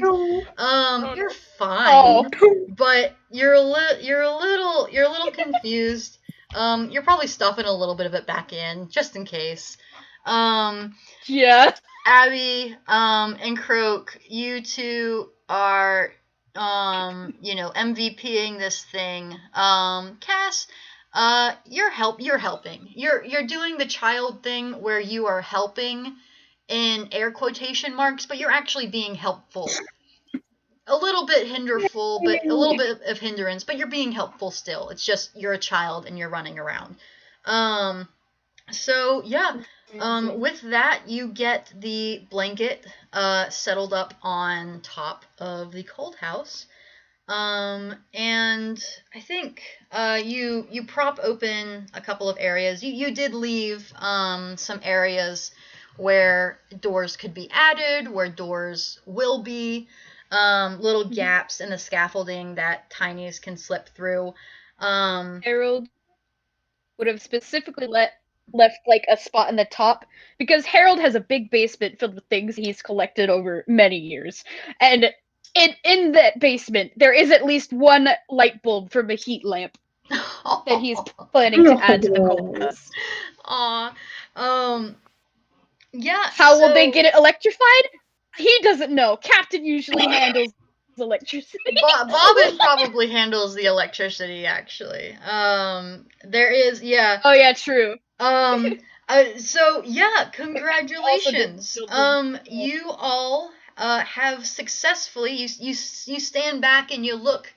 You're fine, but you're a little confused. You're probably stuffing a little bit of it back in just in case. Yeah. Abby, and Croak, you two are, MVPing this thing. Cass, you're helping. You're doing the child thing where you are helping in air quotation marks, but you're actually being helpful. A little bit hinderful, but a little bit of hindrance, but you're being helpful still. It's just you're a child and you're running around. So yeah. With that, you get the blanket settled up on top of the cold house. And I think you prop open a couple of areas. You did leave some areas where doors could be added, where doors will be, little gaps in the scaffolding that tinies can slip through. Harold would have specifically left like a spot in the top because Harold has a big basement filled with things he's collected over many years. And in that basement there is at least one light bulb from a heat lamp that he's planning to add to the cold house. Aw. Yeah. How will they get it electrified? He doesn't know. Captain usually handles electricity. Bobbin probably handles the electricity, actually. There is, yeah. Oh yeah, true. So yeah, congratulations. You all have successfully. You stand back and you look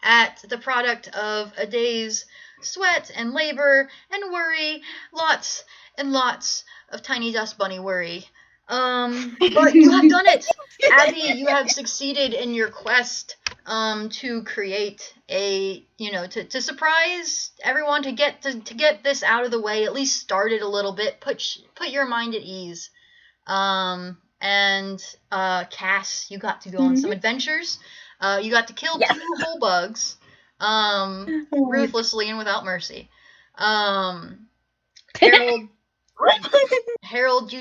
at the product of a day's sweat and labor and worry, lots and lots of tiny dust bunny worry. But you have done it, Abby. You have succeeded in your quest to create to surprise everyone, to get this out of the way, at least start it a little bit, put your mind at ease. And Cass, you got to go on some adventures. You got to kill 2 whole bugs, ruthlessly and without mercy. Harold,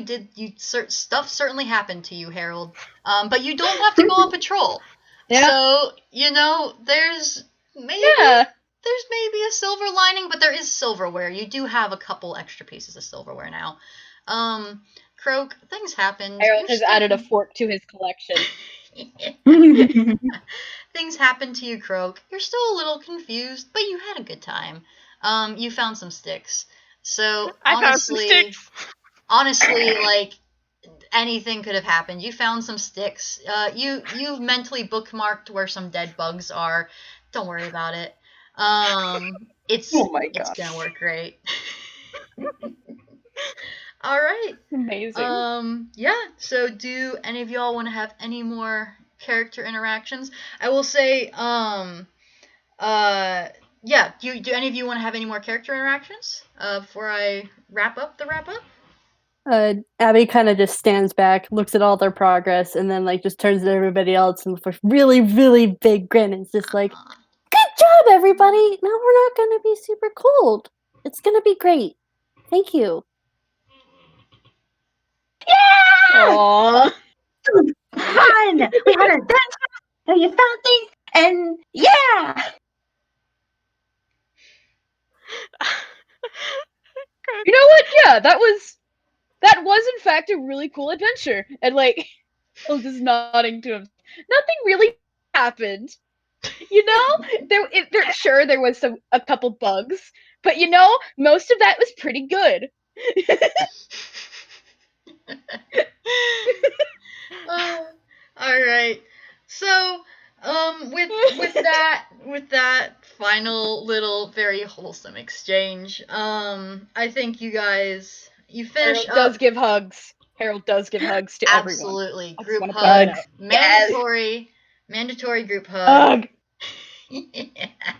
stuff certainly happened to you, Harold. But you don't have to go on patrol. Yeah. So, there's there's maybe a silver lining, but there is silverware. You do have a couple extra pieces of silverware now. Croak, things happened. Harold has added a fork to his collection. Things happened to you, Croak. You're still a little confused, but you had a good time. You found some sticks. So I found some sticks. honestly, like anything could have happened. You found some sticks. You've mentally bookmarked where some dead bugs are. Don't worry about it. It's Oh my it's gosh. gonna work great. All right. Amazing. Yeah. So, do any of y'all want to have any more character interactions? I will say, yeah. Do any of you want to have any more character interactions? Before I wrap up the wrap up. Abby kind of just stands back, looks at all their progress, and then like just turns to everybody else and with a really, really big grin and is just like, "Good job, everybody! Now we're not going to be super cold. It's going to be great. Thank you." Yeah! Aww. Fun! We had a adventure, and you found things, and yeah! You know what? Yeah, that was in fact a really cool adventure. And like, Harold just nodding to him. Nothing really happened. You know, sure there was a couple bugs, but you know, most of that was pretty good. All right. So, with that final little very wholesome exchange, I think you guys finish Harold up. does give hugs. Harold does give hugs to everyone. Absolutely, I just group wanna point that hug, out. mandatory group hug.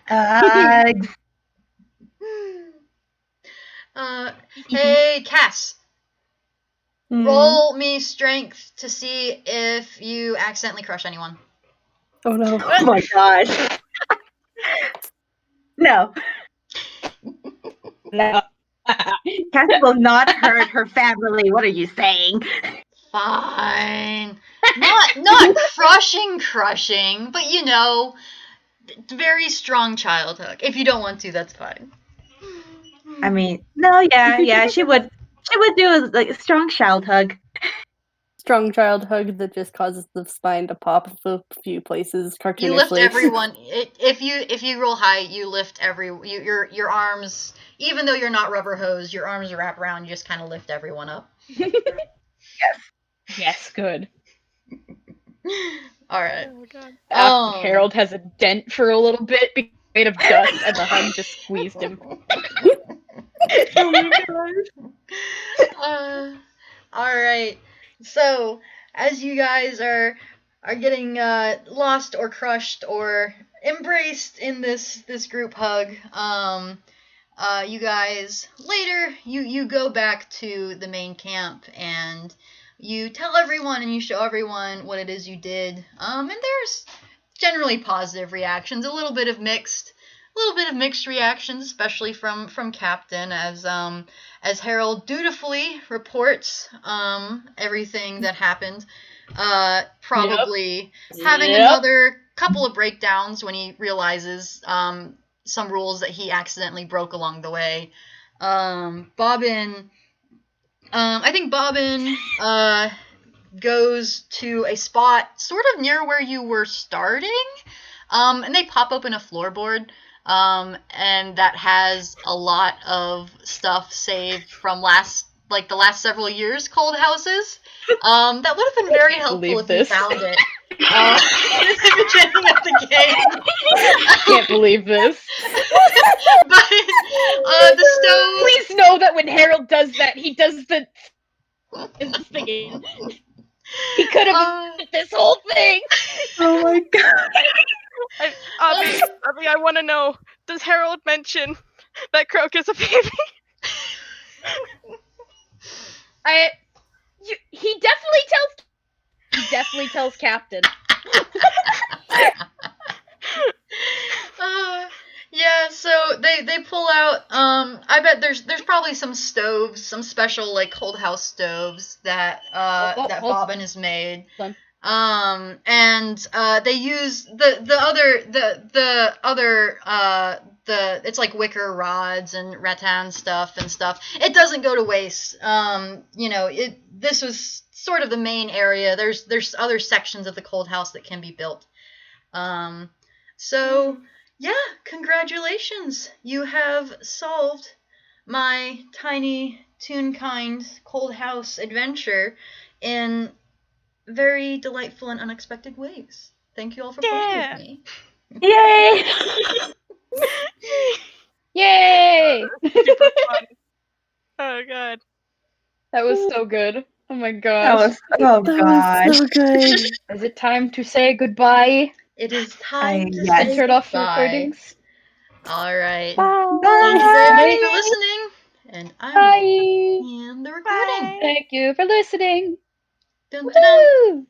Hugs. Hey, Cass. Mhm. Roll me strength to see if you accidentally crush anyone. Oh no. Oh my gosh. No. No. Cass will not hurt her family. What are you saying? Fine. Not crushing, but you know, very strong child hug. If you don't want to, that's fine. I mean, no, yeah, she would do like a strong child hug. Strong child hug that just causes the spine to pop a few places cartoonishly. You lift everyone. If you roll high, you lift your arms. Even though you're not rubber hose, your arms are wrapped around. You just kind of lift everyone up. Yes, good. All right. Oh god. Harold has a dent for a little bit because made of dust, and the hug just squeezed him. Oh my gosh. All right. So as you guys are getting lost or crushed or embraced in this group hug, you guys later you go back to the main camp and you tell everyone and you show everyone what it is you did. And there's generally positive reactions, a little bit of mixed reactions, especially from Captain as Harold dutifully reports everything that happened. Probably having another couple of breakdowns when he realizes some rules that he accidentally broke along the way. Bobbin, I think Bobbin goes to a spot sort of near where you were starting, and they pop open a floorboard, and that has a lot of stuff saved from the last several years' cold houses. That would have been very helpful if you found it. At the beginning of the game. Can't believe this. But the stove. Please know that when Harold does that, he does the thing. He could have this whole thing. Oh my god. Abby, I want to know, does Harold mention that Croak is a baby? He definitely tells Captain. Yeah, so they pull out. I bet there's probably some stoves, some special like cold house stoves that that Bobbin has made. And they use the other it's like wicker rods and rattan stuff and stuff. It doesn't go to waste. This was sort of the main area. There's other sections of the cold house that can be built. So yeah, congratulations. You have solved my tiny Toonkind cold house adventure in very delightful and unexpected ways. Thank you all for playing with me. Yay! Yay! Super fun. Oh god. That was so good. Oh my That gosh. was oh That gosh. was so good. Is it time to say goodbye It is time to yes. and say turn off the goodbye. recordings? All right. Bye. Thank you very much for Bye. listening, and I Bye. will end the recording. Bye. Thank you for listening. Dun, dun, dun. Woo!